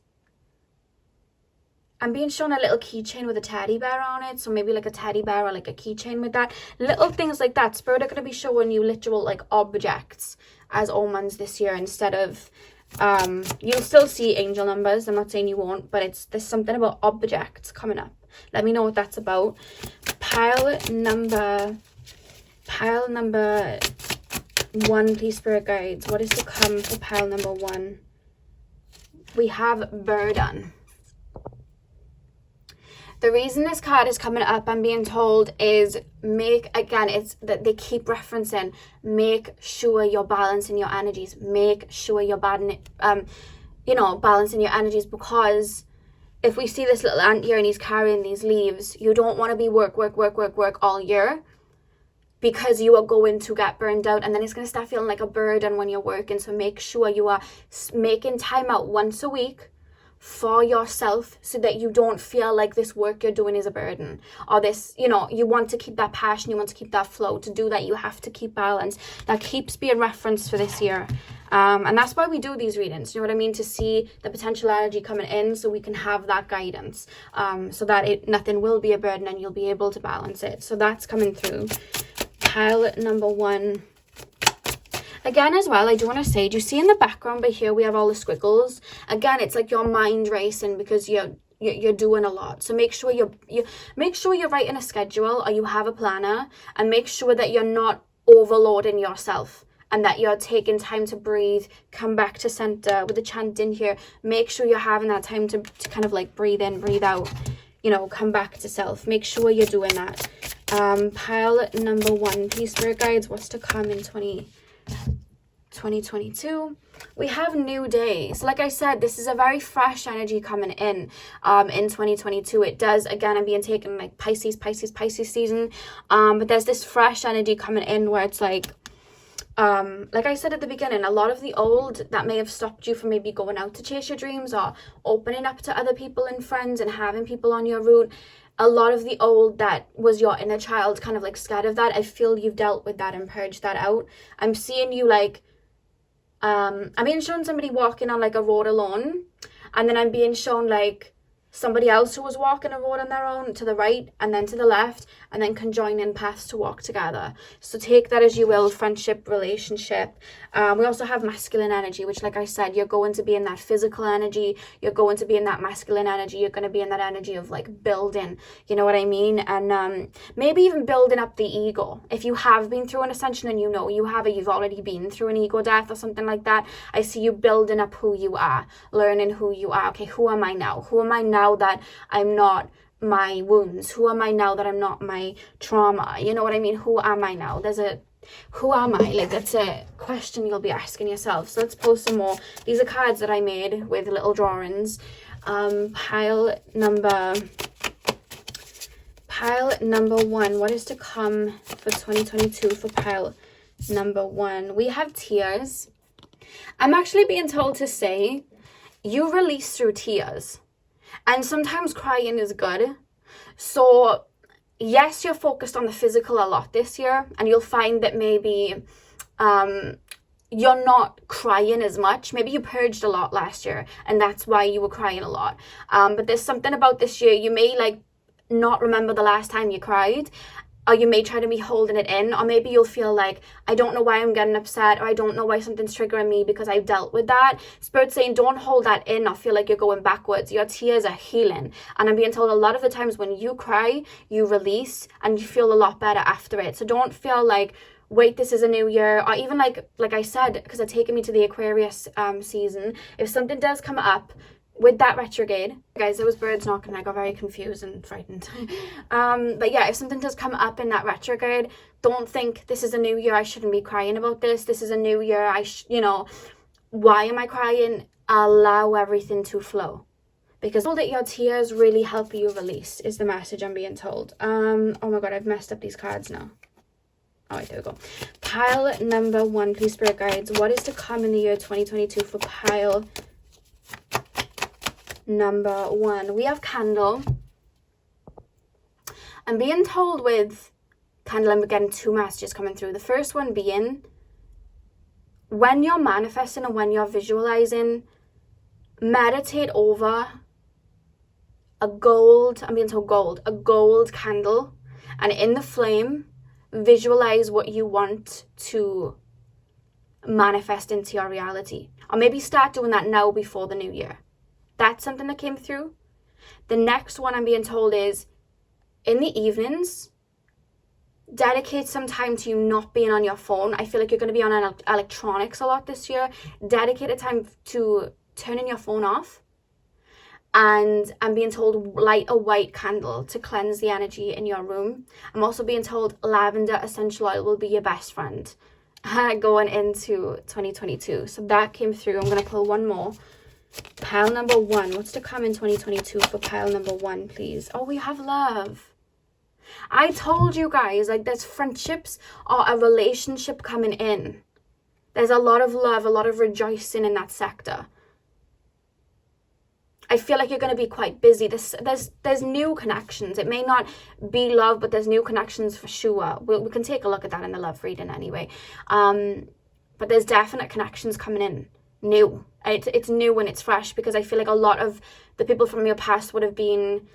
I'm being shown a little keychain with a teddy bear on it. So maybe like a teddy bear or like a keychain with that. Little things like that. Spirit are going to be showing you literal like objects as omens this year, instead of you'll still see angel numbers. I'm not saying you won't, but there's something about objects coming up. Let me know what that's about. Pile number 1, please, spirit guides, what is to come for pile number 1? We have burden. The reason this card is coming up, I'm being told, is it's that they keep referencing, make sure you're balancing your energies. Make sure you're balancing your energies, because if we see this little ant here and he's carrying these leaves, you don't want to be work all year, because you are going to get burned out, and then it's going to start feeling like a burden when you're working. So make sure you are making time out once a week for yourself, so that you don't feel like this work you're doing is a burden, or this, you want to keep that passion, you want to keep that flow. To do that, you have to keep balance. That keeps being referenced for this year. And that's why we do these readings, you know what I mean? To see the potential energy coming in, so we can have that guidance, so that nothing will be a burden and you'll be able to balance it. So that's coming through. Pile number 1. Again, as well, I do want to say, do you see in the background by here, we have all the squiggles? Again, it's like your mind racing, because you're doing a lot. So make sure make sure you're writing a schedule, or you have a planner, and make sure that you're not overloading yourself, and that you're taking time to breathe, come back to center with the chant in here. Make sure you're having that time to kind of like breathe in, breathe out, come back to self. Make sure you're doing that. Pile number 1, please, spirit guides, what's to come in 2022. We have new days. Like I said, this is a very fresh energy coming in 2022. It does, again, I'm being taken like Pisces season, but there's this fresh energy coming in where it's like I said at the beginning, a lot of the old that may have stopped you from maybe going out to chase your dreams, or opening up to other people and friends and having people on your route. A lot of the old that was your inner child, kind of like scared of that, I feel you've dealt with that and purged that out. I'm seeing you like, I'm being shown somebody walking on like a road alone, and then I'm being shown like somebody else who was walking a road on their own to the right and then to the left, and then conjoin in paths to walk together. So take that as you will, friendship, relationship. We also have masculine energy, which, like I said, you're going to be in that physical energy, you're going to be in that masculine energy, you're going to be in that energy of like building, you know what I mean? And maybe even building up the ego. If you have been through an ascension and you've already been through an ego death or something like that, I see you building up who you are, learning who you are. Okay, who am I now? Who am I now that I'm not my wounds? Who am I now that I'm not my trauma? You know what I mean? Who am I now? Who am I? Like, that's a question you'll be asking yourself. So let's post some more. These are cards that I made with little drawings. Pile number 1. What is to come for 2022 for pile number 1? We have tears. I'm actually being told to say you release through tears. And sometimes crying is good. So yes, you're focused on the physical a lot this year, and you'll find that maybe you're not crying as much. Maybe you purged a lot last year, and that's why you were crying a lot. But there's something about this year, you may like not remember the last time you cried, or you may try to be holding it in, or maybe you'll feel like, I don't know why I'm getting upset, or I don't know why something's triggering me because I've dealt with that. Spirit's saying don't hold that in or feel like you're going backwards. Your tears are healing. And I'm being told a lot of the times when you cry, you release and you feel a lot better after it. So don't feel like, wait, this is a new year, or even like I said, because it's taken me to the Aquarius season, if something does come up with that retrograde, guys, there was birds knocking, I got very confused and frightened. But yeah, if something does come up in that retrograde, don't think this is a new year, I shouldn't be crying about this. This is a new year, why am I crying? Allow everything to flow. Because all that your tears really help you release is the message I'm being told. Oh my god, I've messed up these cards now. All right, there we go. Pile number 1, please, spirit guides. What is to come in the year 2022 for pile number 1? We have candle. I'm being told with candle, I'm getting 2 messages coming through. The first one being, when you're manifesting and when you're visualizing, meditate over a gold, I'm being told gold, a gold candle, and in the flame, visualize what you want to manifest into your reality. Or maybe start doing that now before the new year. That's something that came through. The next one I'm being told is, in the evenings, dedicate some time to you not being on your phone. I feel like you're going to be on electronics a lot this year. Dedicate a time to turning your phone off. And I'm being told light a white candle to cleanse the energy in your room. I'm also being told lavender essential oil will be your best friend going into 2022. So that came through. I'm going to pull one more. Pile number 1. What's to come in 2022 for pile number 1, please? Oh, we have love. I told you guys, like, there's friendships or a relationship coming in. There's a lot of love, a lot of rejoicing in that sector. I feel like you're going to be quite busy. There's new connections. It may not be love, but there's new connections for sure. We can take a look at that in the love reading anyway. But there's definite connections coming in. New. It's new and it's fresh, because I feel like a lot of the people from your past would have been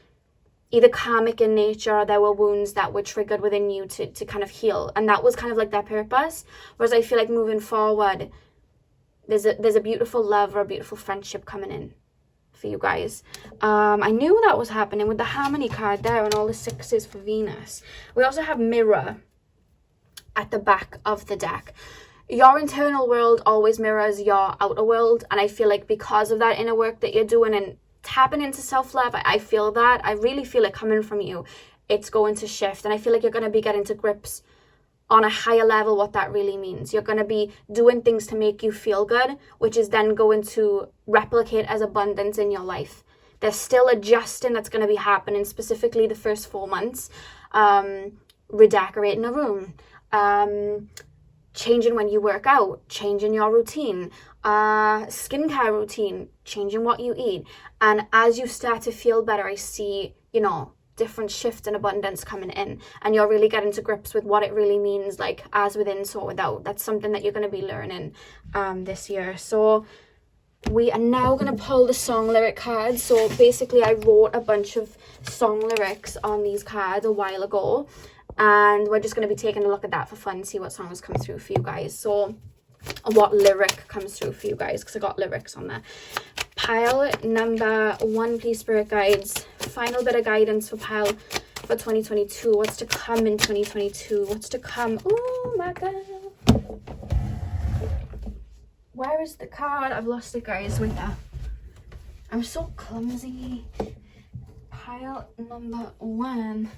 either karmic in nature, or there were wounds that were triggered within you to kind of heal. And that was kind of like their purpose. Whereas I feel like moving forward, there's a beautiful love or a beautiful friendship coming in for you guys. I knew that was happening with the harmony card there and all the 6s for Venus. We also have mirror at the back of the deck. Your internal world always mirrors your outer world, and I feel like because of that inner work that you're doing and tapping into self-love, I feel that. I really feel it coming from you. It's going to shift, and I feel like you're going to be getting to grips on a higher level what that really means. You're going to be doing things to make you feel good, which is then going to replicate as abundance in your life. There's still adjusting that's going to be happening, specifically the first 4 months. Redecorating a room, changing when you work out, changing your routine, skincare routine, changing what you eat. And as you start to feel better, I see, different shift and abundance coming in, and you're really getting to grips with what it really means, like as within, so without. That's something that you're going to be learning this year. So we are now going to pull the song lyric cards. So basically I wrote a bunch of song lyrics on these cards a while ago, and we're just going to be taking a look at that for fun, see what songs come through for you guys. So what lyric comes through for you guys, because I got lyrics on there. Pile number 1, please, spirit guides. Final bit of guidance for pile for 2022. What's to come in 2022? What's to come? Oh my god. Where is the card? I've lost it, guys. Wait there. I'm so clumsy. Pile number 1.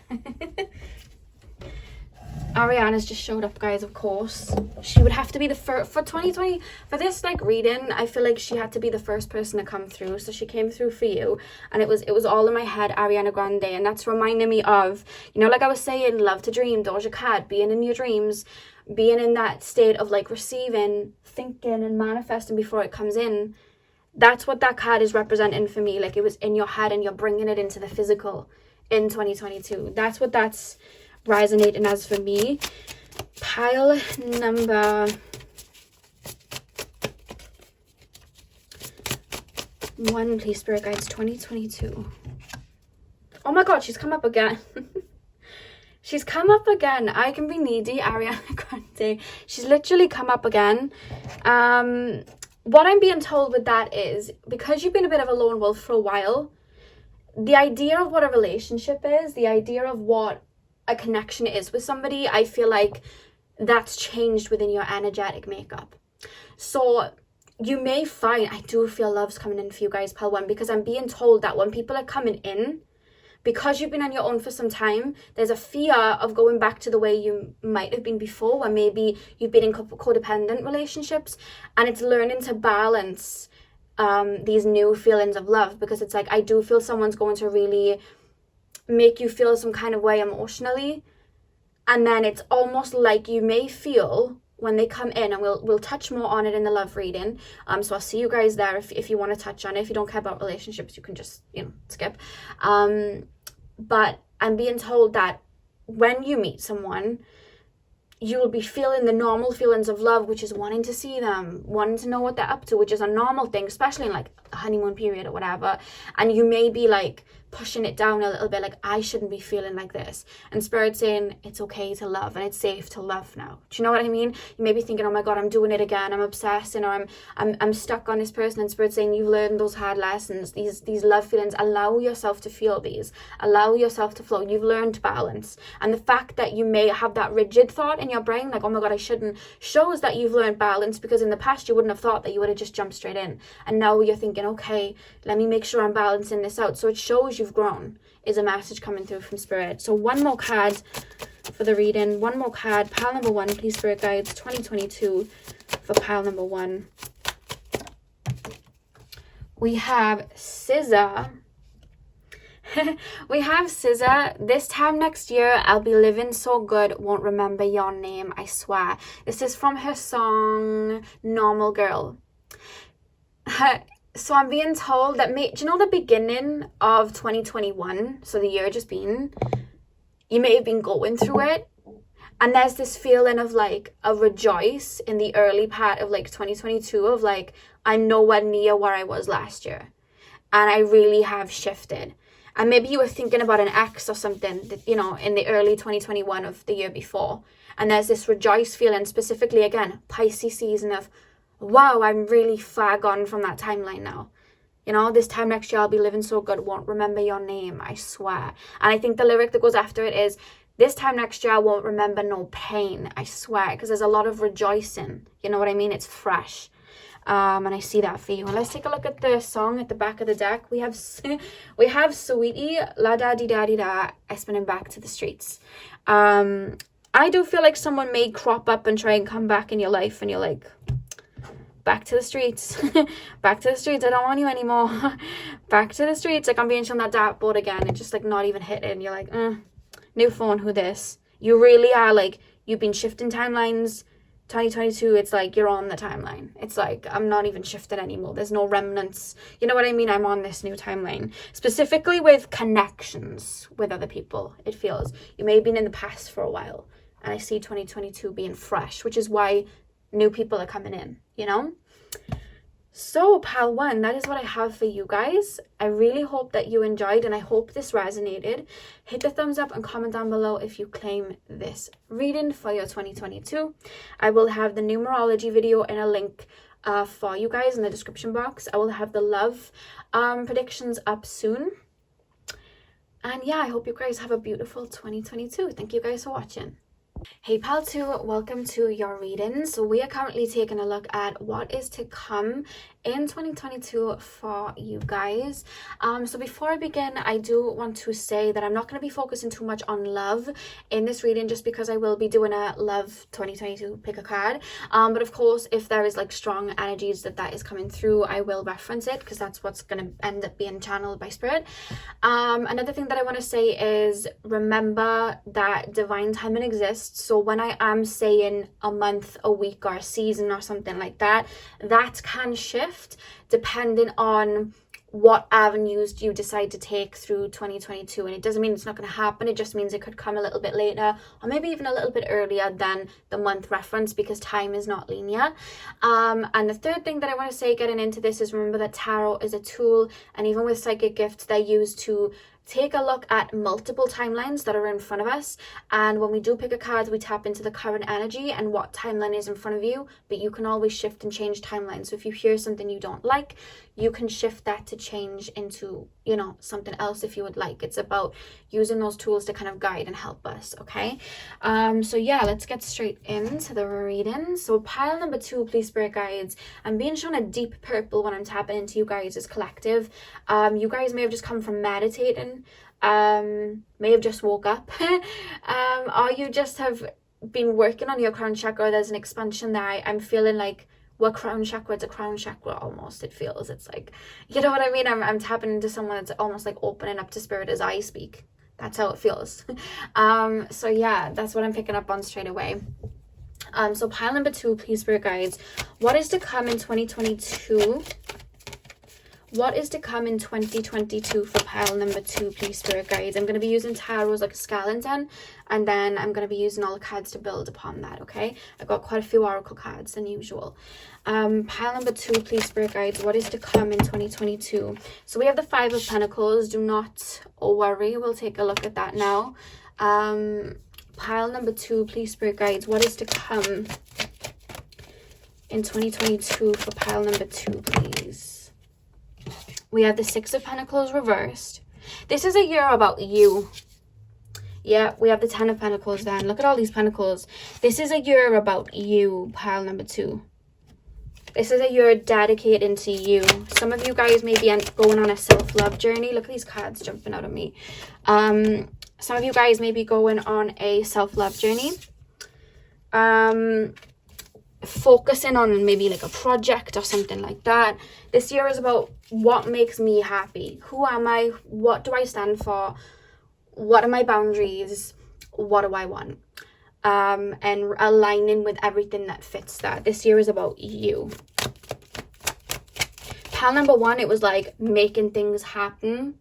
Ariana's just showed up, guys, of course. She would have to be the first for 2020 for this reading. I feel like she had to be the first person to come through, so she came through for you, and it was all in my head, Ariana Grande. And that's reminding me of, like I was saying, love to dream, Doja Cat, being in your dreams, being in that state of receiving, thinking and manifesting before it comes in. That's what that card is representing for me. Like, it was in your head and you're bringing it into the physical in 2022. That's what that's resonating as for me. Pile number 1, please, spirit guides, 2022. Oh my god, she's come up again. She's come up again. I can be needy, Ariana Grande. She's literally come up again. What I'm being told with that is, because you've been a bit of a lone wolf for a while, the idea of what a relationship is, the idea of what a connection is with somebody, I feel like that's changed within your energetic makeup. So you may find, I do feel love's coming in for you guys, Pal 1, because I'm being told that when people are coming in, because you've been on your own for some time, there's a fear of going back to the way you might have been before, where maybe you've been in codependent relationships, and it's learning to balance these new feelings of love, because it's like, I do feel someone's going to really make you feel some kind of way emotionally, and then it's almost like you may feel when they come in, and we'll touch more on it in the love reading, so I'll see you guys there if you want to touch on it. If you don't care about relationships, you can just, skip. But I'm being told that when you meet someone, you will be feeling the normal feelings of love, which is wanting to see them, wanting to know what they're up to, which is a normal thing, especially in like a honeymoon period or whatever. And you may be like pushing it down a little bit, like, I shouldn't be feeling like this. And Spirit's saying it's okay to love and it's safe to love now. Do you know what I mean? You may be thinking, oh my God, I'm doing it again, I'm obsessing, or I'm stuck on this person. And Spirit's saying, you've learned those hard lessons, these love feelings. Allow yourself to feel these. Allow yourself to flow. You've learned balance. And the fact that you may have that rigid thought in your brain, like, oh my God, I shouldn't, shows that you've learned balance, because in the past you wouldn't have thought that. You would have just jumped straight in. And now you're thinking, okay, let me make sure I'm balancing this out. So it shows you've grown, is a message coming through from Spirit. So one more card for the reading. One more card. Pile number 1, please, Spirit Guides, 2022 for pile number 1. We have Scissor. We have Scissor. This time next year, I'll be living so good, won't remember your name, I swear. This is from her song, Normal Girl. So I'm being told that, do you know the beginning of 2021, so the year just been, you may have been going through it, and there's this feeling of like a rejoice in the early part of like 2022 of like, I'm nowhere near where I was last year, and I really have shifted. And maybe you were thinking about an ex or something that, in the early 2021 of the year before, and there's this rejoice feeling, specifically again, Pisces season of, wow, I'm really far gone from that timeline now. This time next year I'll be living so good, won't remember your name, I swear. And I think the lyric that goes after it is, this time next year I won't remember no pain, I swear. Because there's a lot of rejoicing. You know what I mean? It's fresh. And I see that for you. And let's take a look at the song at the back of the deck. We have Sweetie, La Da Di Da Di Da, Espinning Back to the Streets. I do feel like someone may crop up and try and come back in your life, and you're like, back to the streets. Back to the streets. I don't want you anymore. Back to the streets. Like, I'm being shown that dartboard again. It's just like not even hitting. You're like, new phone, who this? You really are like, you've been shifting timelines. 2022, it's like you're on the timeline. It's like, I'm not even shifted anymore. There's no remnants. You know what I mean? I'm on this new timeline. Specifically with connections with other people, it feels. You may have been in the past for a while. And I see 2022 being fresh, which is why new people are coming in, So, pile 1, that is what I have for you guys. I really hope that you enjoyed, and I hope this resonated. Hit the thumbs up and comment down below if you claim this reading for your 2022. I will have the numerology video in a link for you guys in the description box. I will have the love predictions up soon. And yeah, I hope you guys have a beautiful 2022. Thank you guys for watching. Hey pal 2, welcome to your reading. So we are currently taking a look at what is to come in 2022 for you guys. So before I begin, I do want to say that I'm not going to be focusing too much on love in this reading, just because I will be doing a love 2022 pick a card. But of course, if there is like strong energies that is coming through, I will reference it, because that's what's going to end up being channeled by Spirit. Another thing that I want to say is, remember that divine timing exists. So when I am saying a month, a week, or a season or something like that, that can shift depending on what avenues you decide to take through 2022. And it doesn't mean it's not going to happen. It just means it could come a little bit later, or maybe even a little bit earlier than the month reference, because time is not linear. And the third thing that I want to say getting into this is, remember that tarot is a tool, and even with psychic gifts, they're used to take a look at multiple timelines that are in front of us, and when we do pick a card, we tap into the current energy and what timeline is in front of you, but you can always shift and change timelines. So if you hear something you don't like, you can shift that to change into, you know, something else if you would like. It's about using those tools to kind of guide and help us, okay? So yeah, let's get straight into the reading. So pile number 2, please, spirit guides. I'm being shown a deep purple when I'm tapping into you guys as collective. You guys may have just come from meditating, may have just woke up, or you just have been working on your crown chakra. There's an expansion there. I'm feeling like we're crown chakra to crown chakra almost. It feels, it's like, you know what I mean? I'm tapping into someone that's almost like opening up to spirit as I speak. That's how it feels. So yeah, that's what I'm picking up on straight away. So pile number 2, please, spirit guides. What is to come in 2022? What is to come in 2022 for pile number 2, please, spirit guides? I'm going to be using tarots like a skeleton, and then I'm going to be using all the cards to build upon that, okay? I've got quite a few oracle cards than usual. Pile number 2, please, spirit guides. What is to come in 2022? So we have the 5 of Pentacles. Do not worry. We'll take a look at that now. Pile number 2, please, spirit guides. What is to come in 2022 for pile number 2, please? We have the 6 of Pentacles reversed. This is a year about you. Yeah, we have the 10 of Pentacles then. Look at all these Pentacles. This is a year about you, pile number 2. This is a year dedicated to you. Some of you guys may be going on a self-love journey. Look at these cards jumping out of me. Some of you guys may be going on a self-love journey. Focusing on maybe like a project or something like that. This year is about what makes me happy. Who am I? What do I stand for? What are my boundaries? What do I want? And aligning with everything that fits that. This year is about you. Pile number 1, it was like making things happen.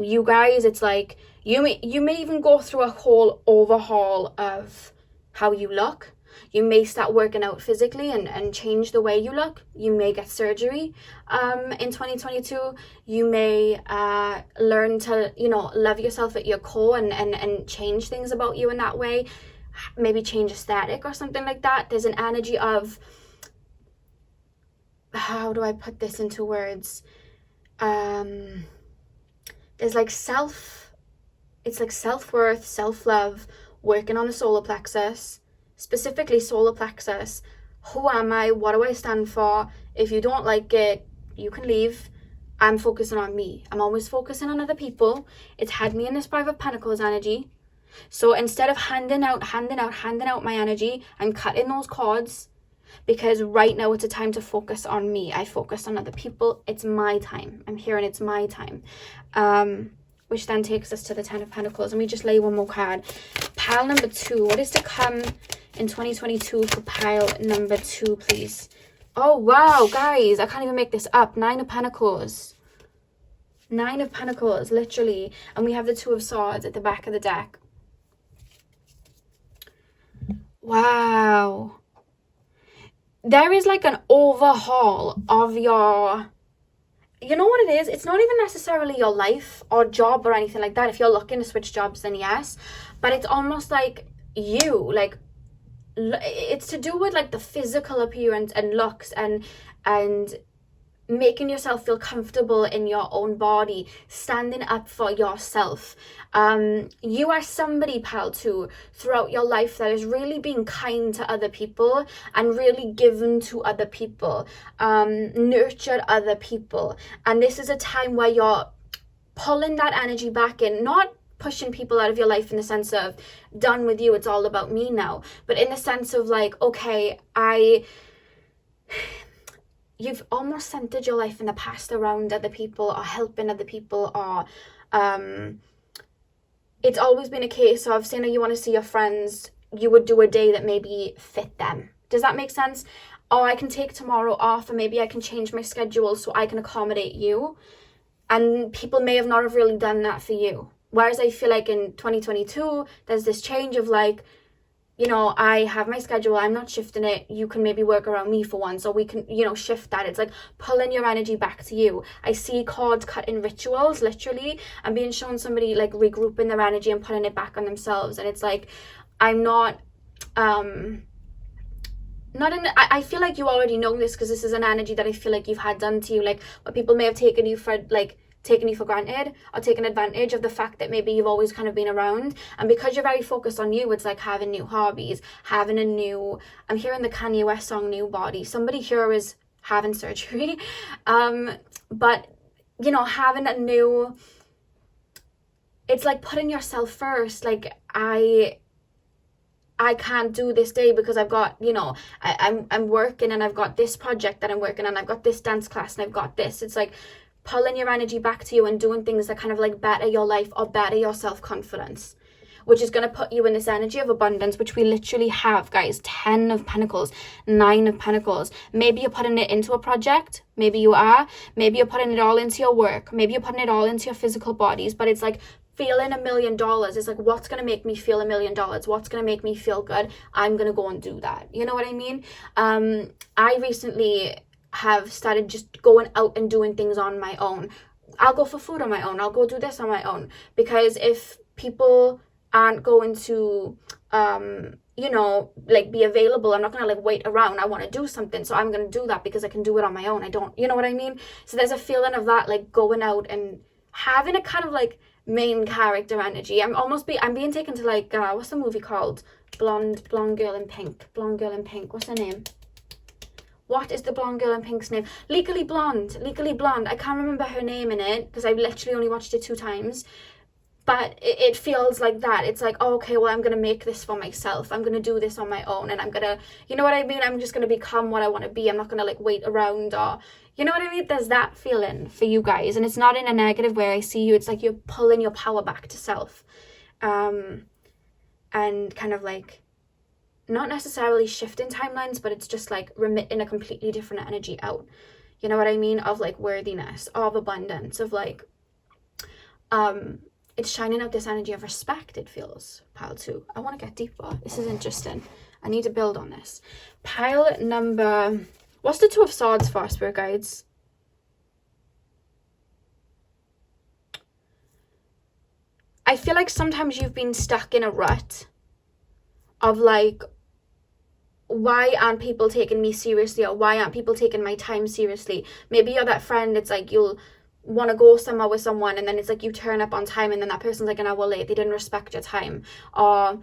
You guys, it's like you may even go through a whole overhaul of how you look. You may start working out physically and change the way you look. You may get surgery in 2022. You may learn to, you know, love yourself at your core and change things about you in that way. Maybe change aesthetic or something like that. There's an energy of, how do I put this into words? There's like it's like self-worth, self-love, working on the solar plexus. Specifically solar plexus. Who am I? What do I stand for? If you don't like it, you can leave. I'm focusing on me. I'm always focusing on other people. It's had me in this 5 of Pentacles energy. So instead of handing out my energy, I'm cutting those cords, because right now it's a time to focus on me. I focus on other people. It's my time. I'm here and it's my time. Which then takes us to the 10 of Pentacles. And we just lay one more card. Pile number 2. What is to come in 2022 for pile number 2, please? Oh, wow, guys. I can't even make this up. 9 of Pentacles. 9 of Pentacles, literally. And we have the 2 of Swords at the back of the deck. Wow. There is like an overhaul of your... You know what it is? It's not even necessarily your life or job or anything like that. If you're looking to switch jobs, then yes. But it's almost like you, like, it's to do with like the physical appearance and looks and making yourself feel comfortable in your own body, standing up for yourself. You are somebody, pal, too, throughout your life that is really being kind to other people and really given to other people, nurtured other people. And this is a time where you're pulling that energy back in, not pushing people out of your life in the sense of done with you, it's all about me now, but in the sense of like, okay, you've almost centered your life in the past around other people or helping other people, or it's always been a case of saying, oh, you want to see your friends, you would do a day that maybe fit them. Does that make sense? Oh, I can take tomorrow off, or maybe I can change my schedule so I can accommodate you. And people may not have really done that for you. Whereas I feel like in 2022, there's this change of like, you know, I have my schedule, I'm not shifting it, you can maybe work around me for once, or we can, you know, shift that. It's like pulling your energy back to you. I see cards cut in rituals, literally. I'm being shown somebody like regrouping their energy and putting it back on themselves, and it's like, I'm not I feel like you already know this, because this is an energy that I feel like you've had done to you, like what people may have taken you for granted, or taken advantage of the fact that maybe you've always kind of been around. And because you're very focused on you, it's like having new hobbies, having a new, I'm hearing the Kanye West song New Body. Somebody here is having surgery, but you know, having a new, it's like putting yourself first. Like I can't do this day because I've got, you know, I'm working, and I've got this project that I'm working on, I've got this dance class, and I've got this. It's like pulling your energy back to you and doing things that kind of like better your life or better your self-confidence, which is going to put you in this energy of abundance, which we literally have, guys. 10 of Pentacles, 9 of Pentacles. Maybe you're putting it into a project, maybe you are, maybe you're putting it all into your work, maybe you're putting it all into your physical bodies, but it's like feeling $1 million. It's like, what's going to make me feel $1 million? What's going to make me feel good? I'm going to go and do that. You know what I mean? I recently have started just going out and doing things on my own. I'll go for food on my own. I'll go do this on my own. Because if people aren't going to, you know, like be available, I'm not going to like wait around. I want to do something. So I'm going to do that because I can do it on my own. I don't, you know what I mean? So there's a feeling of that, like going out and having a kind of like main character energy. I'm being taken to like, what's the movie called? Blonde girl in pink. What's her name? What is the blonde girl in pink's name? Legally Blonde. I can't remember her name in it because I literally only watched it 2 times. But it feels like that. It's like, oh, okay, well, I'm going to make this for myself. I'm going to do this on my own. And I'm going to, you know what I mean? I'm just going to become what I want to be. I'm not going to like wait around, or, you know what I mean? There's that feeling for you guys. And it's not in a negative way. I see you. It's like you're pulling your power back to self. And kind of like, not necessarily shifting timelines, but it's just like remitting a completely different energy out. You know what I mean? Of like worthiness, of abundance, of like, it's shining out this energy of respect, it feels. Pile 2. I want to get deeper. This is interesting. I need to build on this. Pile number, what's the 2 of Swords for, Spirit Guides? I feel like sometimes you've been stuck in a rut of like, why aren't people taking me seriously, or why aren't people taking my time seriously? Maybe you're that friend, it's like you'll want to go somewhere with someone, and then it's like you turn up on time, and then that person's like an hour late. They didn't respect your time, or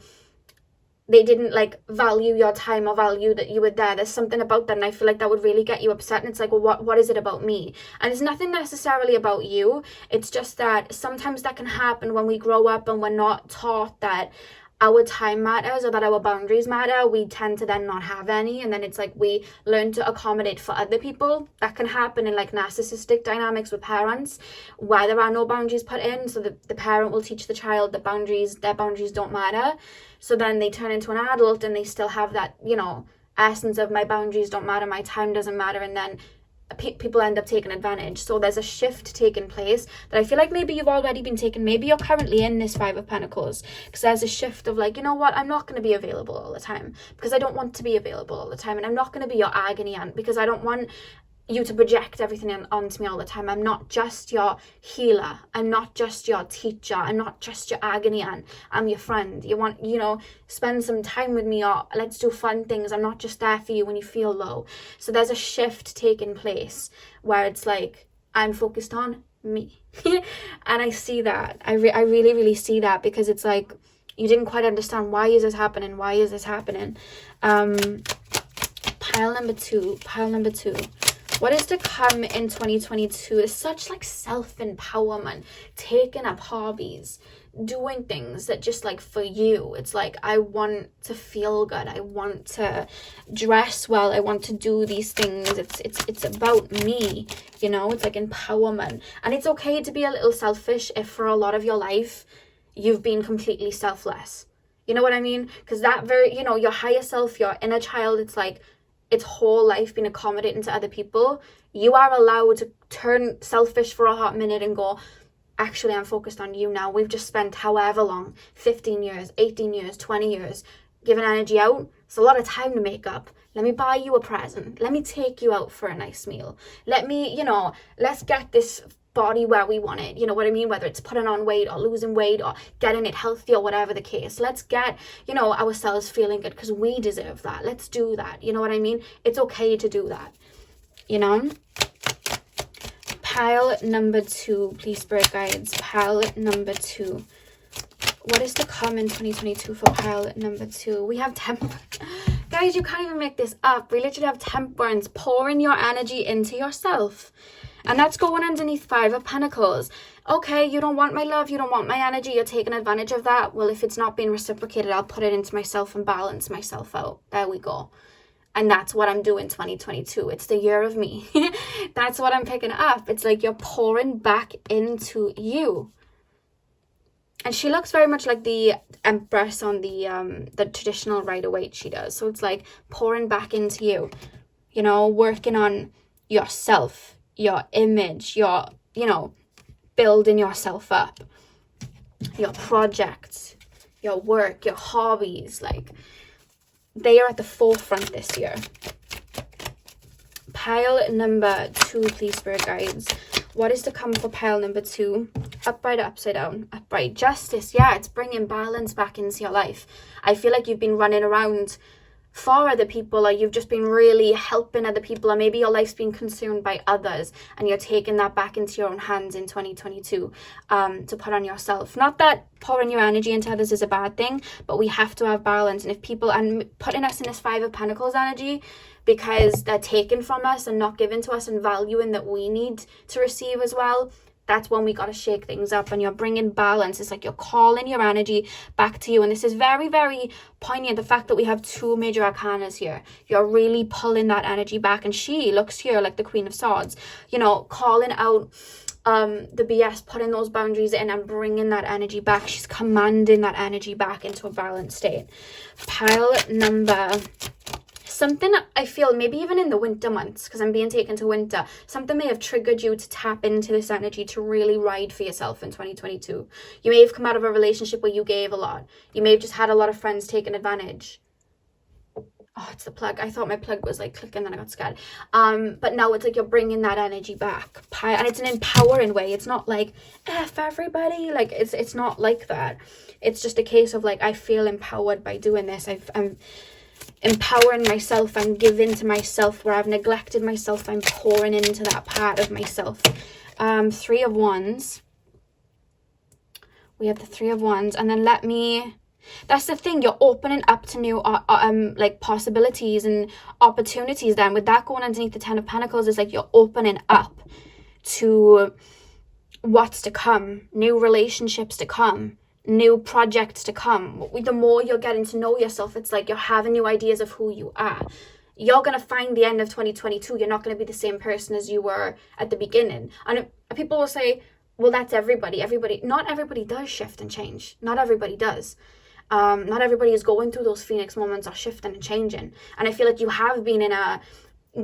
they didn't like value your time or value that you were there. There's something about that, and I feel like that would really get you upset. And it's like, well, what is it about me? And it's nothing necessarily about you. It's just that sometimes that can happen when we grow up and we're not taught that our time matters, or that our boundaries matter. We tend to then not have any, and then it's like we learn to accommodate for other people. That can happen in like narcissistic dynamics with parents, where there are no boundaries put in. So the parent will teach the child that their boundaries don't matter. So then they turn into an adult and they still have that, you know, essence of my boundaries don't matter, my time doesn't matter, and then people end up taking advantage. So there's a shift taking place that I feel like maybe you've already been taken. Maybe you're currently in this 5 of Pentacles, because there's a shift of like, you know what, I'm not going to be available all the time because I don't want to be available all the time, and I'm not going to be your agony aunt because I don't want you to project everything onto me all the time. I'm not just your healer, I'm not just your teacher, I'm not just your agony aunt, I'm your friend. You want, you know, spend some time with me, or let's do fun things. I'm not just there for you when you feel low. So there's a shift taking place where it's like, I'm focused on me. And I see that, I really see that, because it's like you didn't quite understand, why is this happening, pile number two. What is to come in 2022 is such like self-empowerment, taking up hobbies, doing things that just like for you. It's like, I want to feel good, I want to dress well, I want to do these things. It's about me, you know. It's like empowerment. And it's okay to be a little selfish if for a lot of your life you've been completely selfless. You know what I mean? Because that very, you know, your higher self, your inner child, it's like its whole life been accommodating to other people. You are allowed to turn selfish for a hot minute and go, actually, I'm focused on you now. We've just spent however long, 15 years, 18 years, 20 years, giving energy out. It's a lot of time to make up. Let me buy you a present. Let me take you out for a nice meal. Let me, let's get this body where we want it. You know what I mean? Whether it's putting on weight or losing weight or getting it healthy or whatever the case. Let's get, ourselves feeling good because we deserve that. Let's do that. You know what I mean? It's okay to do that. Pile number 2, please, spirit guides. Pile number 2. What is to come in 2022 for pile number 2? We have temperance. Guys, you can't even make this up. We literally have temperance, pouring your energy into yourself. And that's going underneath 5 of Pentacles. Okay, you don't want my love, you don't want my energy, you're taking advantage of that. Well, if it's not being reciprocated, I'll put it into myself and balance myself out. There we go. And that's what I'm doing 2022. It's the year of me. That's what I'm picking up. It's like you're pouring back into you. And she looks very much like the Empress on the traditional Rider-Waite she does. So it's like pouring back into you, working on yourself, your image, your, building yourself up, your projects, your work, your hobbies. Like, they are at the forefront this year. Pile number 2, please, spirit guides. What is to come for pile number 2? Upright, upside down, upright. Justice. Yeah, it's bringing balance back into your life. I feel like you've been running around for other people, or you've just been really helping other people, or maybe your life's been consumed by others and you're taking that back into your own hands in 2022 to put on yourself. Not that pouring your energy into others is a bad thing, but we have to have balance. And if people are putting us in this 5 of Pentacles energy because they're taken from us and not given to us and valuing that we need to receive as well, that's when we got to shake things up. And you're bringing balance. It's like you're calling your energy back to you. And this is very, very poignant, the fact that we have 2 major arcanas here. You're really pulling that energy back. And she looks here like the Queen of Swords, calling out the BS, putting those boundaries in and bringing that energy back. She's commanding that energy back into a balanced state. Pile number... Something I feel maybe even in the winter months, because I'm being taken to winter, something may have triggered you to tap into this energy to really ride for yourself in 2022. You may have come out of a relationship where you gave a lot. You may have just had a lot of friends taking advantage. Oh, it's the plug. I thought my plug was like clicking, then I got scared. But now it's like you're bringing that energy back. And it's an empowering way. It's not like, F everybody. Like, it's not like that. It's just a case of like, I feel empowered by doing this. I'm empowering myself. I'm giving to myself where I've neglected myself. I'm pouring into that part of myself. 3 of Wands. We have the 3 of Wands. And then that's the thing, you're opening up to new like possibilities and opportunities. Then with that going underneath the 10 of Pentacles, is like you're opening up to what's to come, new relationships to come, new projects to come. The more you're getting to know yourself, it's like you're having new ideas of who you are. You're going to find the end of 2022, you're not going to be the same person as you were at the beginning. And people will say, well, that's everybody. Not everybody does shift and change. Not everybody does. Not everybody is going through those phoenix moments or shifting and changing. And I feel like you have been in a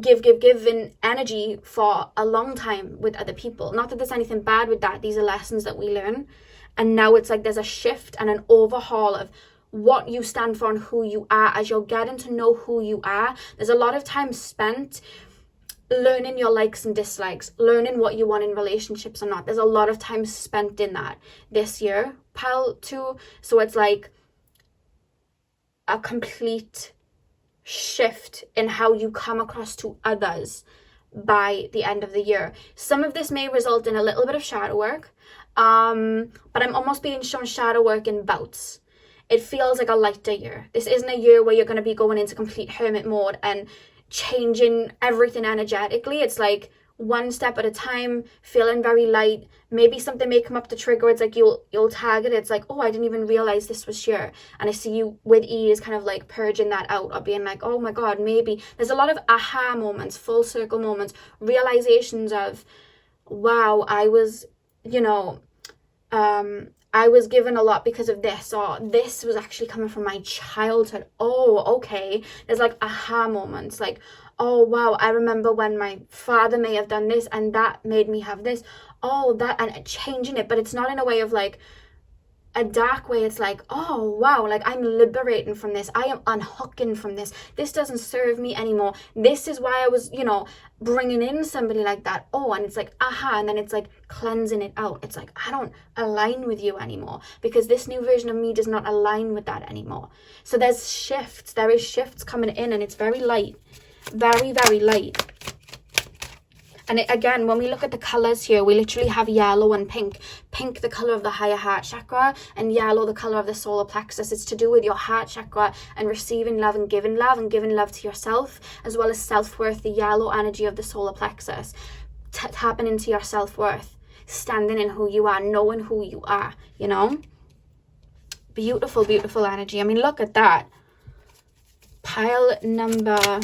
giving energy for a long time with other people. Not that there's anything bad with that. These are lessons that we learn. And now it's like there's a shift and an overhaul of what you stand for and who you are. As you're getting to know who you are, there's a lot of time spent learning your likes and dislikes, learning what you want in relationships or not. There's a lot of time spent in that this year, pile 2. So it's like a complete shift in how you come across to others by the end of the year. Some of this may result in a little bit of shadow work, but I'm almost being shown shadow work in bouts. It feels like a lighter year. This isn't a year where you're going to be going into complete hermit mode and changing everything energetically. It's like one step at a time, feeling very light. Maybe something may come up to trigger. It's like you'll tag it. It's like, oh, I didn't even realize this was here. And I see you with ease kind of like purging that out, or being like, oh my God, maybe. There's a lot of aha moments, full circle moments, realizations of, wow, I was given a lot because of this, or this was actually coming from my childhood. Oh, okay. There's like aha moments, like, oh wow, I remember when my father may have done this and that made me have this. Oh, that, and changing it, but it's not in a way of like, a dark way. It's like, oh wow, like I'm liberating from this, I am unhooking from this doesn't serve me anymore, this is why I was, you know, bringing in somebody like that. Oh, and it's like, aha, and then it's like cleansing it out. It's like, I don't align with you anymore because this new version of me does not align with that anymore. So there is shifts coming in, and it's very light, very, very light. And again, when we look at the colors here, we literally have yellow and pink. Pink, the color of the higher heart chakra, and yellow, the color of the solar plexus. It's to do with your heart chakra and receiving love and giving love to yourself, as well as self-worth, the yellow energy of the solar plexus. Tapping into your self-worth, standing in who you are, knowing who you are, you know? Beautiful, beautiful energy. I mean, look at that. Pile number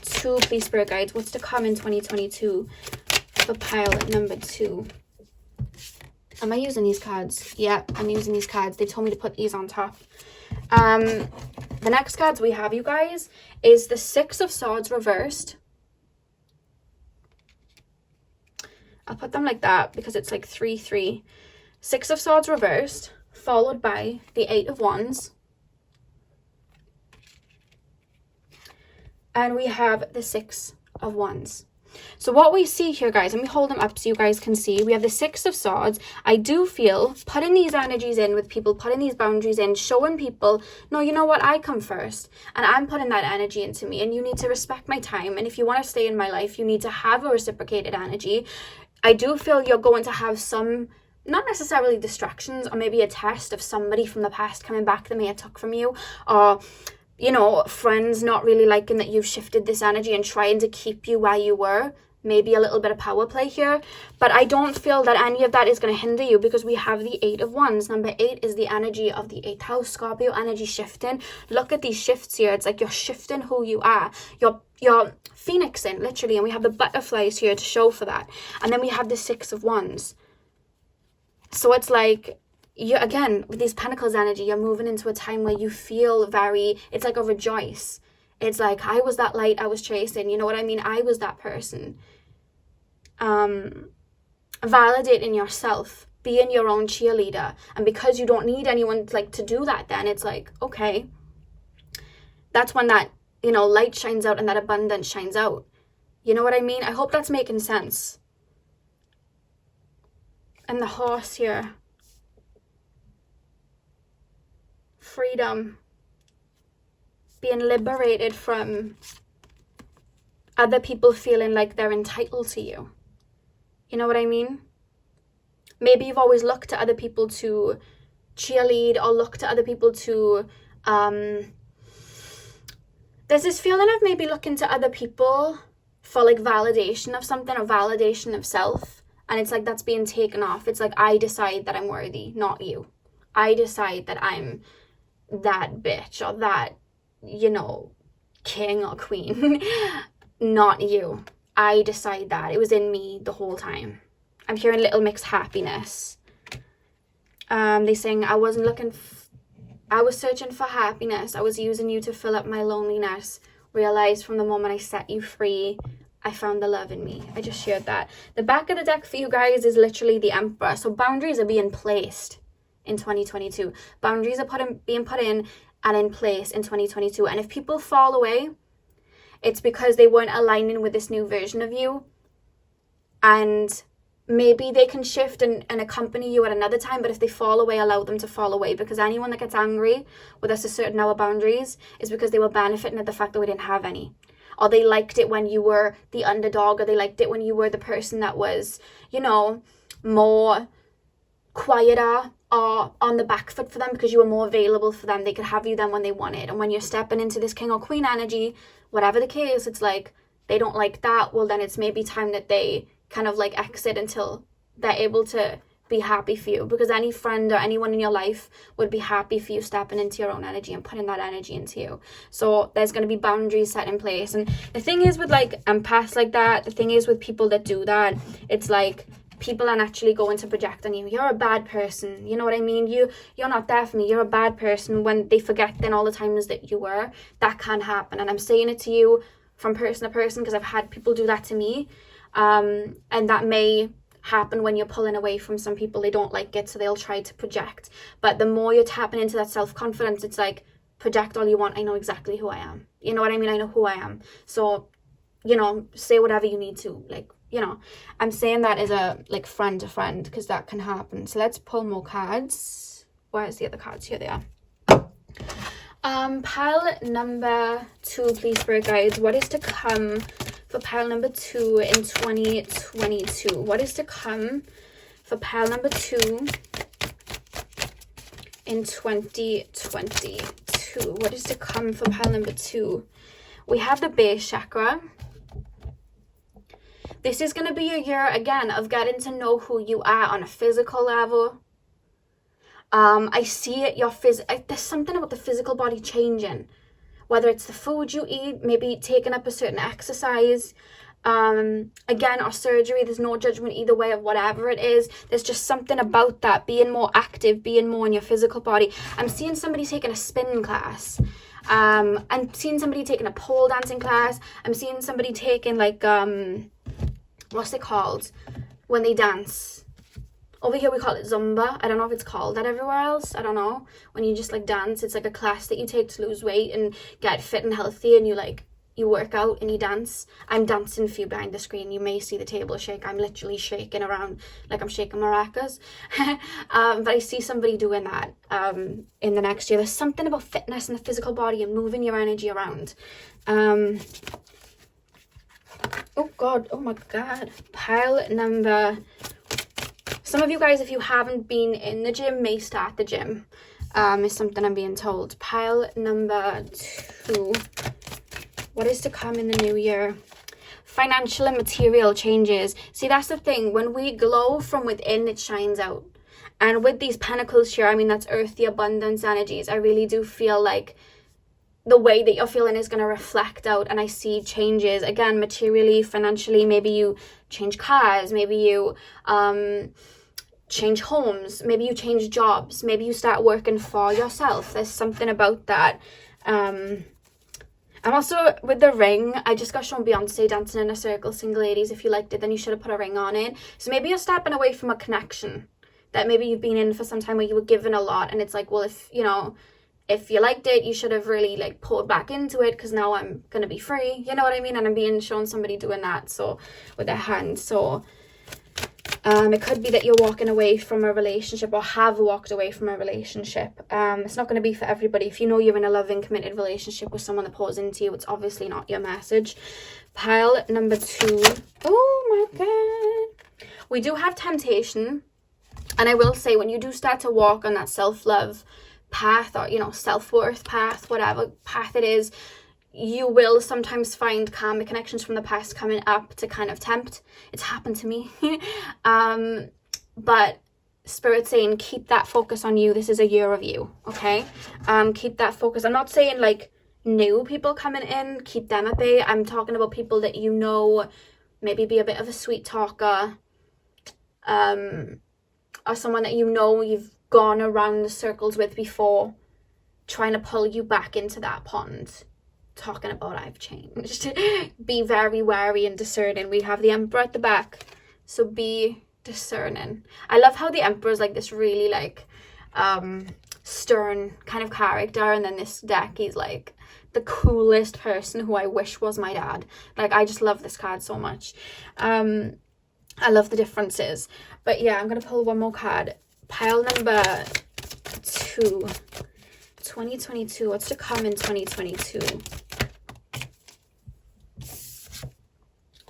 2, please, spirit guides. What's to come in 2022 for pile number 2? Am I using these cards? Yeah, I'm using these cards. They told me to put these on top. The next cards we have, you guys, is the 6 of Swords reversed. I'll put them like that because it's like 3-3. 6 of Swords reversed, followed by the 8 of Wands. And we have the 6 of Wands. So what we see here, guys, let me hold them up so you guys can see. We have the 6 of Swords. I do feel putting these energies in with people, putting these boundaries in, showing people, no, you know what, I come first. And I'm putting that energy into me. And you need to respect my time. And if you want to stay in my life, you need to have a reciprocated energy. I do feel you're going to have some, not necessarily distractions, or maybe a test of somebody from the past coming back that may have took from you, or, you know, friends not really liking that you've shifted this energy and trying to keep you where you were. Maybe a little bit of power play here. But I don't feel that any of that is going to hinder you, because we have the 8 of Wands. Number 8 is the energy of the 8th house, Scorpio energy shifting. Look at these shifts here. It's like you're shifting who you are. You're phoenixing, literally. And we have the butterflies here to show for that. And then we have the 6 of Wands. So it's like, you, again, with these Pentacles energy, you're moving into a time where you feel very, it's like a rejoice. It's like, I was that light I was chasing. You know what I mean? I was that person. Validating yourself, being your own cheerleader. And because you don't need anyone like to do that, then it's like, okay, that's when that, you know, light shines out and that abundance shines out. You know what I mean? I hope that's making sense. And the horse here. Freedom. Being liberated from other people feeling like they're entitled to you. You know what I mean? Maybe you've always looked to other people to cheerlead, or looked to other people to... there's this feeling of maybe looking to other people for like validation of something, or validation of self. And it's like that's being taken off. It's like, I decide that I'm worthy, not you. I decide that I'm that bitch, or that, you know, king or queen, not you. I decide that. It was in me the whole time. I'm hearing little mixed happiness. They sing, I wasn't looking, I was searching for happiness. I was using you to fill up my loneliness. Realized from the moment I set you free, I found the love in me. I just shared that. The back of the deck for you guys is literally the Emperor. So boundaries are being placed in 2022. Boundaries are being put in and in place in 2022. And if people fall away, it's because they weren't aligning with this new version of you. And maybe they can shift and accompany you at another time. But if they fall away, allow them to fall away. Because anyone that gets angry with us asserting our boundaries is because they were benefiting at the fact that we didn't have any. Or they liked it when you were the underdog, or they liked it when you were the person that was, you know, more quieter or on the back foot for them, because you were more available for them. They could have you then when they wanted. And when you're stepping into this king or queen energy, whatever the case, it's like they don't like that. Well, then it's maybe time that they kind of like exit until they're able to be happy for you, because any friend or anyone in your life would be happy for you stepping into your own energy and putting that energy into you. So there's going to be boundaries set in place. And the thing is with like empaths like that, the thing is with people that do that, it's like people are naturally going to project on you. You're a bad person. You know what I mean? You're not there for me. You're a bad person, when they forget then all the times that you were. That can happen. And I'm saying it to you from person to person, because I've had people do that to me. And that may happen when you're pulling away from some people. They don't like it, so they'll try to project. But the more you're tapping into that self-confidence, it's like, project all you want. I know exactly who I am. You know what I mean? I know who I am. So, you know, say whatever you need to. Like, you know, I'm saying that as a, like, friend to friend, because that can happen. So let's pull more cards. Where's the other cards? Here they are. Pile number 2, please, Spirit Guides. What is to come for pile number 2 in 2022? What is to come for pile number 2 in 2022? What is to come for pile number 2? We have the base chakra. This is going to be a year, again, of getting to know who you are on a physical level. I see it, there's something about the physical body changing. Whether it's the food you eat, maybe taking up a certain exercise, again, or surgery, there's no judgment either way of whatever it is. There's just something about that, being more active, being more in your physical body. I'm seeing somebody taking a spin class. I'm seeing somebody taking a pole dancing class. I'm seeing somebody taking, like, what's it called when they dance? Over here we call it Zumba. I don't know if it's called that everywhere else. I don't know. When you just, like, dance, it's like a class that you take to lose weight and get fit and healthy, and you work out and you dance. I'm dancing for you behind the screen. You may see the table shake. I'm literally shaking around like I'm shaking maracas. But I see somebody doing that in the next year. There's something about fitness and the physical body and moving your energy around. Oh God, oh my God. Pile number... Some of you guys, if you haven't been in the gym, may start the gym, is something I'm being told. Pile number 2. What is to come in the new year? Financial and material changes. See, that's the thing. When we glow from within, it shines out. And with these pentacles here, I mean, that's earthy abundance energies. I really do feel like the way that you're feeling is going to reflect out, and I see changes, again, materially, financially. Maybe you change cars, maybe you change homes, maybe you change jobs, maybe you start working for yourself. There's something about that. I'm also, with the ring, I just got shown Beyonce dancing in a circle. Single ladies, if you liked it, then you should have put a ring on it. So maybe you're stepping away from a connection that maybe you've been in for some time where you were given a lot, and it's like, well, if you liked it, you should have really, like, pulled back into it, because now I'm gonna be free. You know what I mean? And I'm being shown somebody doing that, so, with their hand. So it could be that you're walking away from a relationship, or have walked away from a relationship. It's not going to be for everybody. If you know you're in a loving, committed relationship with someone that pours into you, it's obviously not your message. Pile number 2. Oh my God. We do have temptation. And I will say, when you do start to walk on that self-love path, or, self-worth path, whatever path it is, you will sometimes find karmic connections from the past coming up to kind of tempt. It's happened to me. But Spirit's saying, keep that focus on you. This is a year of you, okay? Keep that focus. I'm not saying, like, new people coming in, keep them at bay. I'm talking about people that maybe be a bit of a sweet talker, or someone that you've gone around the circles with before, trying to pull you back into that pond. Talking about I've changed. Be very wary and discerning. We have the Emperor at the back, so be discerning. I love how the Emperor is like this really, like, stern kind of character, and then this deck, he's like the coolest person who I wish was my dad. Like, I just love this card so much. I love the differences. But yeah, I'm gonna pull one more card. Pile number 2. 2022. What's to come in 2022?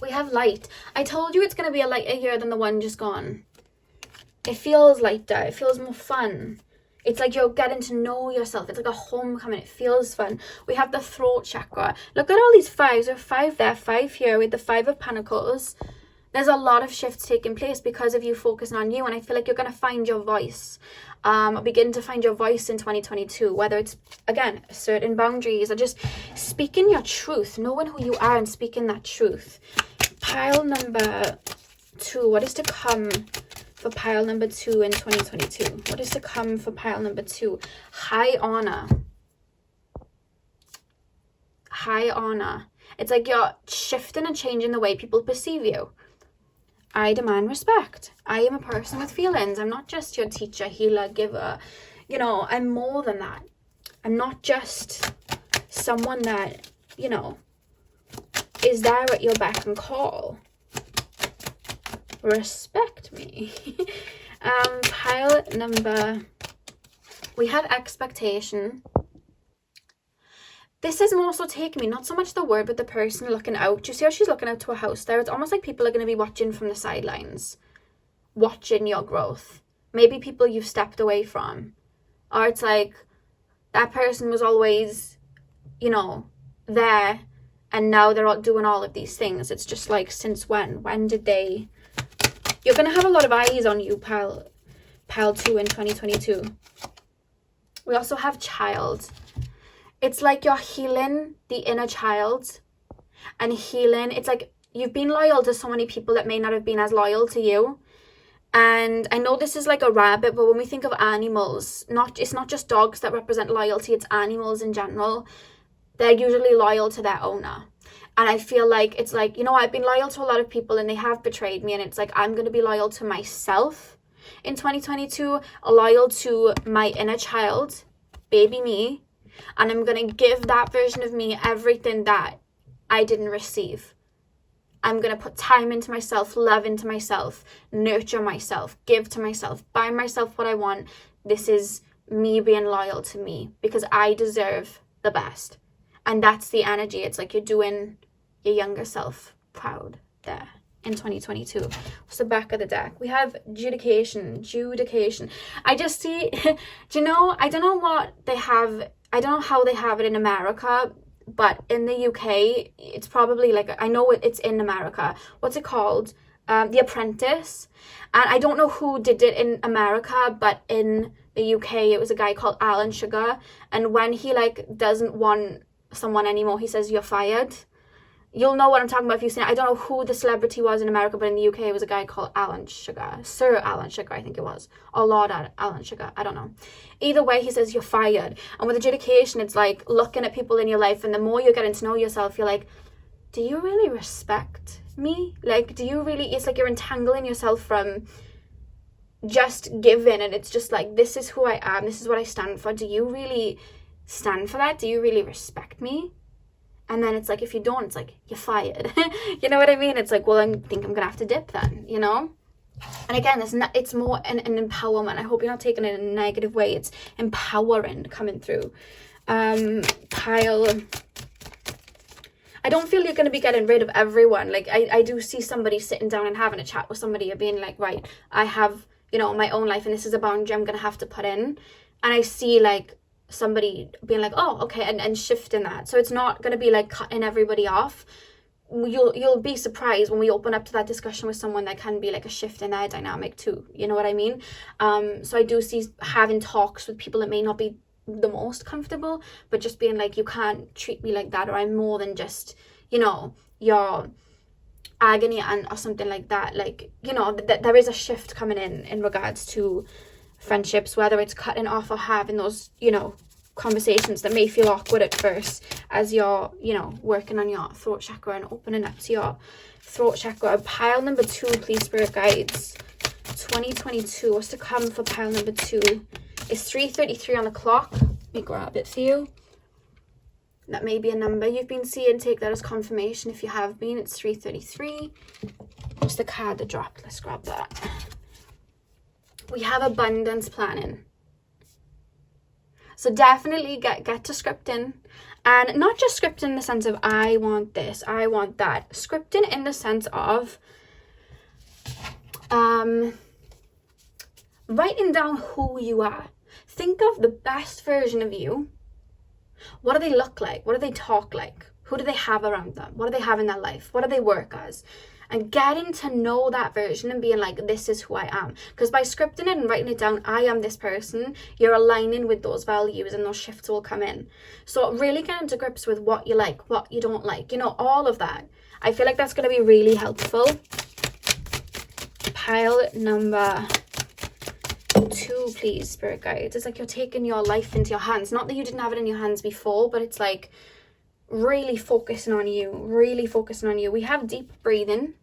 We have light. I told you it's going to be a lighter year than the one just gone. It feels lighter. It feels more fun. It's like you're getting to know yourself. It's like a homecoming. It feels fun. We have the throat chakra. Look at all these 5s. There are 5 there, 5 here with the 5 of Pentacles. There's a lot of shifts taking place because of you focusing on you, and I feel like you're going to find your voice. Begin to find your voice in 2022, whether it's, again, certain boundaries or just speaking your truth, knowing who you are and speaking that truth. Pile number 2. What is to come for pile number 2 in 2022? What is to come for pile number 2? High honor. High honor. It's like you're shifting and changing the way people perceive you. I demand respect. I am a person with feelings. I'm not just your teacher, healer, giver. You know, I'm more than that. I'm not just someone that, you know, is there at your beck and call. Respect me. Pile number, we have expectation. This is more so taking me, not so much the word, but the person looking out. Do you see how she's looking out to a house there? It's almost like people are going to be watching from the sidelines, watching your growth. Maybe people you've stepped away from. Or it's like that person was always, you know, there, and now they're all doing all of these things. It's just like, since when? When did they? You're going to have a lot of eyes on you, pile 2 in 2022. We also have child. It's like you're healing the inner child and healing. It's like you've been loyal to so many people that may not have been as loyal to you. And I know this is like a rabbit, but when we think of animals, it's not just dogs that represent loyalty, it's animals in general. They're usually loyal to their owner. And I feel like it's like, you know, I've been loyal to a lot of people and they have betrayed me. And it's like, I'm going to be loyal to myself in 2022, loyal to my inner child, baby me. And I'm going to give that version of me everything that I didn't receive. I'm going to put time into myself, love into myself, nurture myself, give to myself, buy myself what I want. This is me being loyal to me because I deserve the best. And that's the energy. It's like you're doing your younger self proud there in 2022. What's the back of the deck? We have judication. I just see, do you know, I don't know what they have. I don't know how they have it in America, but in the UK, it's probably like, I know it's in America. What's it called? The Apprentice. And I don't know who did it in America, but in the UK, it was a guy called Alan Sugar. And when he like doesn't want someone anymore, he says, "You're fired." You'll know what I'm talking about if you've seen it. I don't know who the celebrity was in America, but in the UK, it was a guy called Alan Sugar. Sir Alan Sugar, I think it was. Or Lord Alan Sugar. I don't know. Either way, he says, "You're fired." And with adjudication, it's like looking at people in your life. And the more you're getting to know yourself, you're like, do you really respect me? Like, do you really? It's like you're entangling yourself from just giving. And it's just like, this is who I am. This is what I stand for. Do you really stand for that? Do you really respect me? And then it's like, if you don't, it's like, you're fired. You know what I mean? It's like, well, I think I'm going to have to dip then, you know? And again, it's more an empowerment. I hope you're not taking it in a negative way. It's empowering coming through. Pile. I don't feel you're going to be getting rid of everyone. Like, I do see somebody sitting down and having a chat with somebody and being like, right, I have, you know, my own life and this is a boundary I'm going to have to put in. And I see like, somebody being like, oh, okay, and shifting that. So it's not going to be like cutting everybody off. You'll be surprised when we open up to that discussion with someone. That can be like a shift in their dynamic too, you know what I mean? So I do see having talks with people that may not be the most comfortable, but just being like, you can't treat me like that, or I'm more than just, you know, your agony and or something like that. Like, you know, there is a shift coming in regards to friendships, whether it's cutting off or having those, you know, conversations that may feel awkward at first as you're, you know, working on your throat chakra and opening up to your throat chakra. Pile number 2, please, spirit guides. 2022, what's to come for pile number 2? It's 3:33 on the clock. Let me grab it for you. That may be a number you've been seeing. Take that as confirmation if you have been. It's 3:33. What's the card that dropped? Let's grab that. We have abundance planning. So definitely get to scripting. And not just scripting in the sense of, I want this, I want that. Scripting in the sense of writing down who you are. Think of the best version of you. What do they look like? What do they talk like? Who do they have around them? What do they have in their life? What do they work as? And getting to know that version and being like, this is who I am. Because by scripting it and writing it down, I am this person, you're aligning with those values and those shifts will come in. So really getting to grips with what you like, what you don't like, you know, all of that. I feel like that's going to be really helpful. Pile number 2, please, spirit guides. It's like you're taking your life into your hands. Not that you didn't have it in your hands before, but it's like really focusing on you, really focusing on you. We have deep breathing.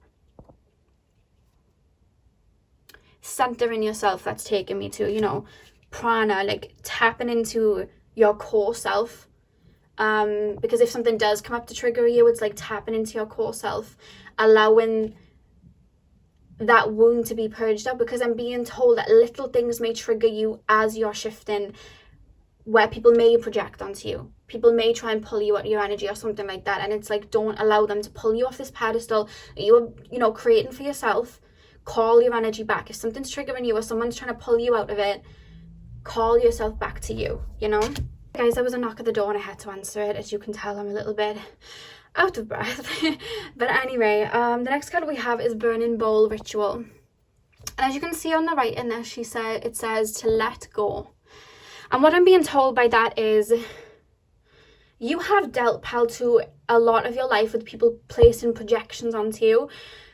centering yourself that's taken me to, you know, prana, like tapping into your core self. Because if something does come up to trigger you, it's like tapping into your core self, allowing that wound to be purged out, because I'm being told that little things may trigger you as you're shifting, where people may project onto you. People may try and pull you out of your energy or something like that. And it's like, don't allow them to pull you off this pedestal that you are, you know, creating for yourself. Call your energy back. If something's triggering you or someone's trying to pull you out of it, call yourself back to you, you know? Guys, there was a knock at the door and I had to answer it. As you can tell, I'm a little bit out of breath. But anyway, the next card we have is Burning Bowl Ritual. And as you can see on the right in there, it says to let go. And what I'm being told by that is you have dealt, pal, to a lot of your life with people placing projections onto you,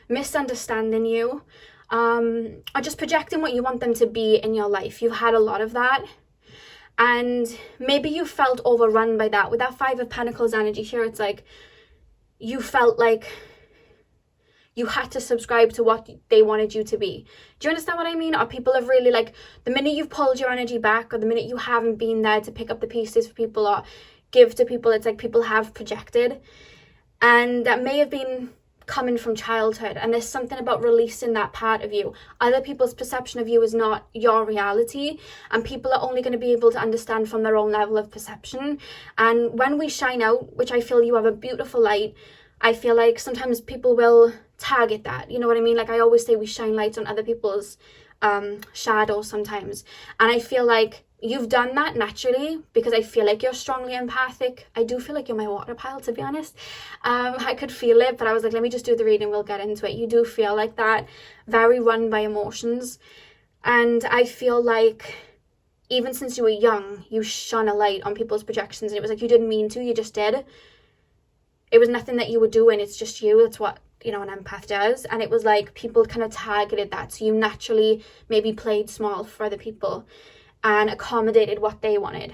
misunderstanding you, or just projecting what you want them to be in your life. You've had a lot of that. And maybe you felt overrun by that. With that Five of Pentacles energy here, it's like you felt like you had to subscribe to what they wanted you to be. Do you understand what I mean? Or people have really, like, the minute you've pulled your energy back, or the minute you haven't been there to pick up the pieces for people or give to people, it's like people have projected. And that may have been coming from childhood, and there's something about releasing that part of you. Other people's perception of you is not your reality, and people are only going to be able to understand from their own level of perception. And when we shine out, which I feel you have a beautiful light, I feel like sometimes people will target that, you know what I mean? Like I always say, we shine lights on other people's shadows sometimes, and I feel like you've done that naturally, because I feel like you're strongly empathic. I do feel like you're my water pile, to be honest. I could feel it, but I was like, let me just do the reading, we'll get into it. You do feel like that, very run by emotions. And I feel like even since you were young, you shone a light on people's projections, and it was like you didn't mean to, you just did. It was nothing that you were doing, it's just you. That's what, you know, an empath does. And it was like people kind of targeted that, so you naturally maybe played small for other people and accommodated what they wanted,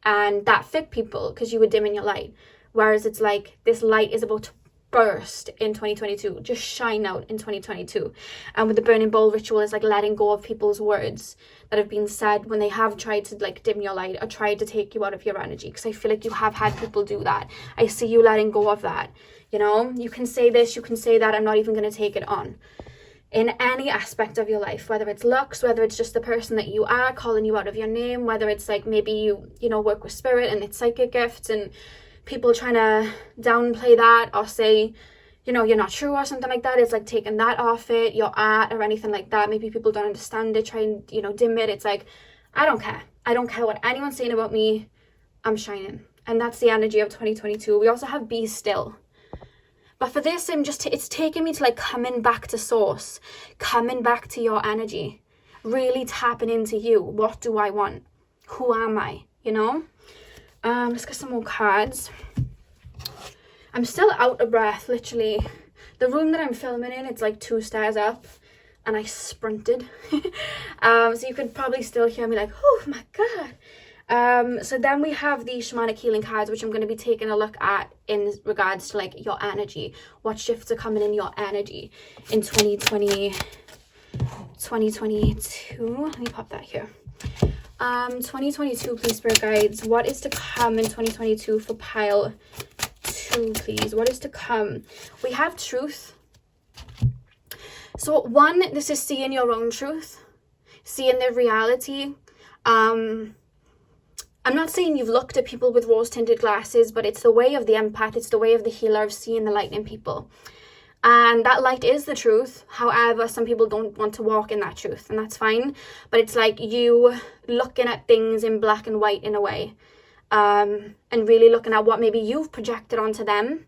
and that fit people because you were dimming your light. Whereas it's like this light is about to burst in 2022, just shine out in 2022. And with the Burning Bowl Ritual, is like letting go of people's words that have been said when they have tried to like dim your light or tried to take you out of your energy, because I feel like you have had people do that. I see you letting go of that. You know, you can say this, you can say that, I'm not even going to take it on. In any aspect of your life, whether it's looks, whether it's just the person that you are calling you out of your name, whether it's like maybe you know, work with spirit and it's psychic gifts and people trying to downplay that or say, you know, you're not true or something like that. It's like taking that off it, your art or anything like that. Maybe people don't understand it, try and, you know, dim it. It's like, I don't care. I don't care what anyone's saying about me. I'm shining. And that's the energy of 2022. We also have Be Still. But for this, it's taking me to like coming back to source, coming back to your energy, really tapping into you. What do I want? Who am I? You know? Let's get some more cards. I'm still out of breath, literally. The room that I'm filming in, it's like 2 stairs up, and I sprinted. So you could probably still hear me like, oh my God. So then we have the shamanic healing cards, which I'm going to be taking a look at in regards to like your energy. What shifts are coming in your energy in 2022. Let me pop that here. 2022, please, spirit guides. What is to come in 2022 for pile 2, please? What is to come? We have truth. So 1, this is seeing your own truth, seeing the reality. I'm not saying you've looked at people with rose-tinted glasses, but it's the way of the empath, it's the way of the healer, of seeing the light in people. And that light is the truth. However, some people don't want to walk in that truth, and that's fine. But it's like you looking at things in black and white in a way, and really looking at what maybe you've projected onto them,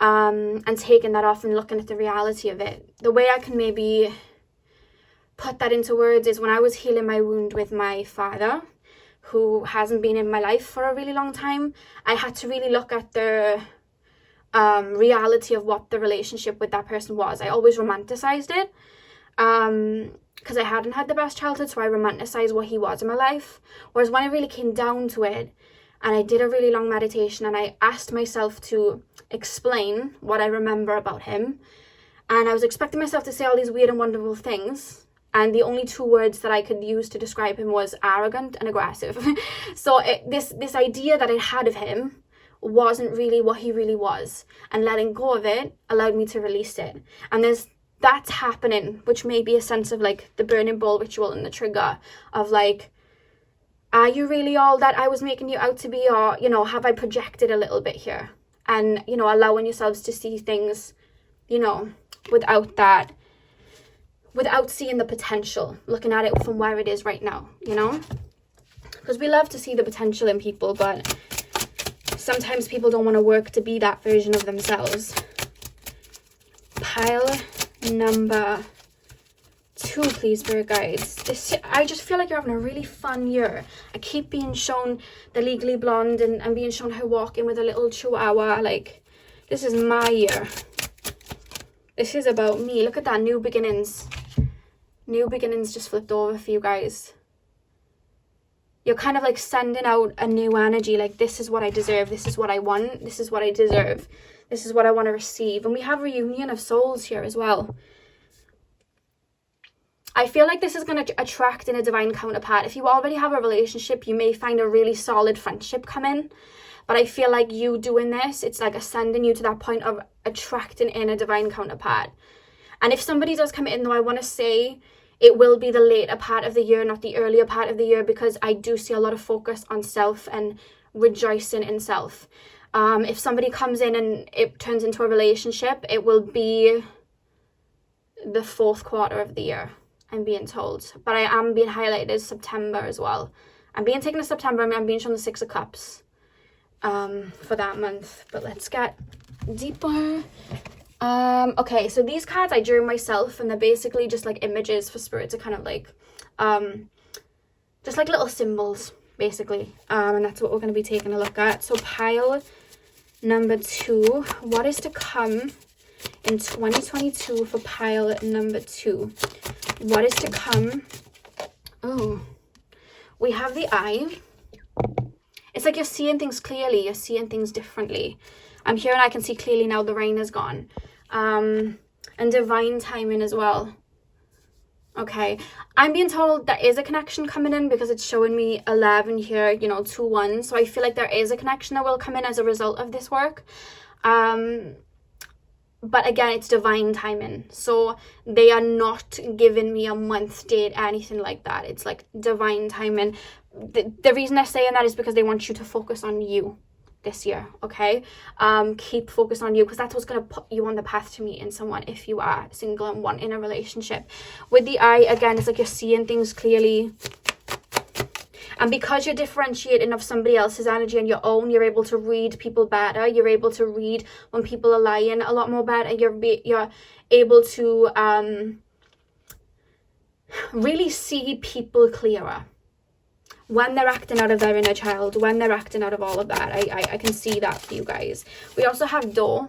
and taking that off and looking at the reality of it. The way I can maybe put that into words is when I was healing my wound with my father, who hasn't been in my life for a really long time, I had to really look at the reality of what the relationship with that person was. I always romanticized it because I hadn't had the best childhood, so I romanticized what he was in my life. Whereas when it really came down to it, and I did a really long meditation and I asked myself to explain what I remember about him, and I was expecting myself to say all these weird and wonderful things, And the only two words that I could use to describe him was arrogant and aggressive. So this idea that I had of him wasn't really what he really was. And letting go of it allowed me to release it. And that's happening, which may be a sense of like the burning bowl ritual and the trigger of like, are you really all that I was making you out to be? Or, you know, have I projected a little bit here? And, you know, allowing yourselves to see things, you know, without seeing the potential, looking at it from where it is right now, you know? Because we love to see the potential in people, but sometimes people don't want to work to be that version of themselves. Pile number 2, please, Spirit Guides. I just feel like you're having a really fun year. I keep being shown the Legally Blonde and being shown her walking with a little chihuahua. Like, this is my year. This is about me. Look at that, new beginnings. New beginnings just flipped over for you guys. You're kind of like sending out a new energy. Like, this is what I deserve. This is what I want. This is what I deserve. This is what I want to receive. And we have reunion of souls here as well. I feel like this is going to attract in a divine counterpart. If you already have a relationship, you may find a really solid friendship come in. But I feel like you doing this, it's like ascending you to that point of attracting in a divine counterpart. And if somebody does come in, though, I want to say it will be the later part of the year, not the earlier part of the year, because I do see a lot of focus on self and rejoicing in self. If somebody comes in and it turns into a relationship, it will be the 4th quarter of the year, I'm being told. But I am being highlighted as September as well. I'm being taken to September, and I'm being shown the 6 of Cups for that month. But let's get deeper. Okay, so these cards I drew myself, and they're basically just like images for Spirit to kind of like just like little symbols basically, and that's what we're going to be taking a look at. So pile number 2, what is to come in 2022 for pile number 2? What is to come? Oh, we have the Eye. It's like you're seeing things clearly, you're seeing things differently. I'm here and I can see clearly now the rain is gone. And divine timing as well. Okay, I'm being told there is a connection coming in because it's showing me 11 here, you know, 2 1. So I feel like there is a connection that will come in as a result of this work. But again, it's divine timing. So they are not giving me a month date, anything like that. It's like divine timing. The reason they're saying that is because they want you to focus on you this year, okay? Keep focused on you, because that's what's going to put you on the path to meeting someone if you are single and wanting a relationship. With the Eye, again, it's like you're seeing things clearly. And because you're differentiating of somebody else's energy and your own, you're able to read people better. You're able to read when people are lying a lot more better. You're able to really see people clearer when they're acting out of their inner child, when they're acting out of all of that. I can see that for you guys. We also have Door.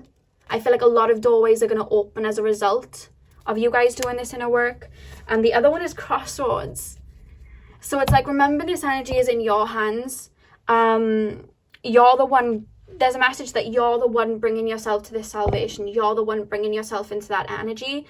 I feel like a lot of doorways are going to open as a result of you guys doing this inner work. And the other one is Crossroads. So it's like, remember, this energy is in your hands. You're the one, there's a message that you're the one bringing yourself to this salvation. You're the one bringing yourself into that energy.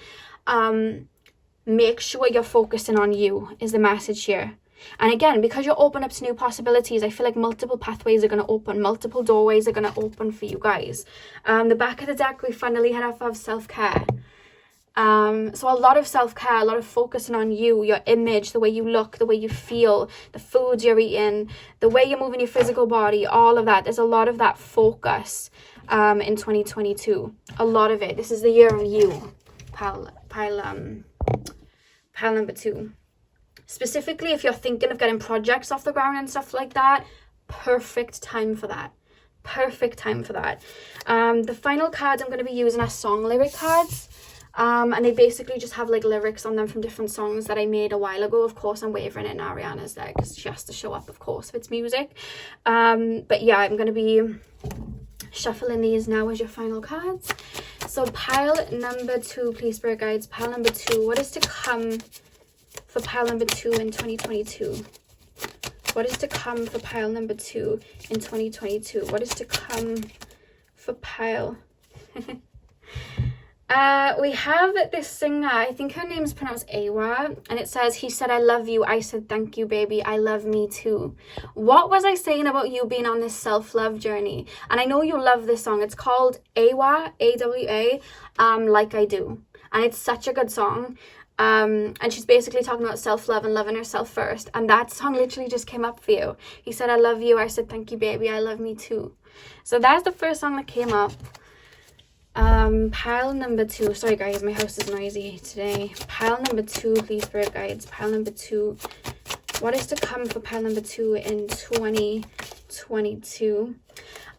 Make sure you're focusing on you is the message here. And again, because you're open up to new possibilities, I feel like multiple pathways are going to open. Multiple doorways are going to open for you guys. The back of the deck, we finally had off of self-care. So a lot of self-care, a lot of focusing on you, your image, the way you look, the way you feel, the foods you're eating, the way you're moving your physical body, all of that. There's a lot of that focus in 2022. A lot of it. This is the year of you. Pile number 2. Specifically, if you're thinking of getting projects off the ground and stuff like that, perfect time for that. Perfect time for that. The final cards I'm going to be using are song lyric cards. And they basically just have like lyrics on them from different songs that I made a while ago. Of course, I'm wavering in Ariana's there because she has to show up, of course, if it's music. But yeah, I'm going to be shuffling these now as your final cards. So pile number 2, please, Spirit Guides. Pile number 2. What is to come for pile number 2 in 2022? What is to come for pile number 2 in 2022? What is to come for pile... We have this singer, I think her name's pronounced Awa, and it says, he said, I love you. I said, thank you, baby. I love me too. What was I saying about you being on this self-love journey? And I know you love this song. It's called Awa, A-W-A, Like I Do. And it's such a good song. And she's basically talking about self-love and loving herself first. And that song literally just came up for you. He said, I love you. I said, thank you, baby. I love me too. So that's the first song that came up. Pile number 2. Sorry guys, my house is noisy today. Pile number 2, please, spirit guides. Pile number 2. What is to come for pile number 2 in 2022?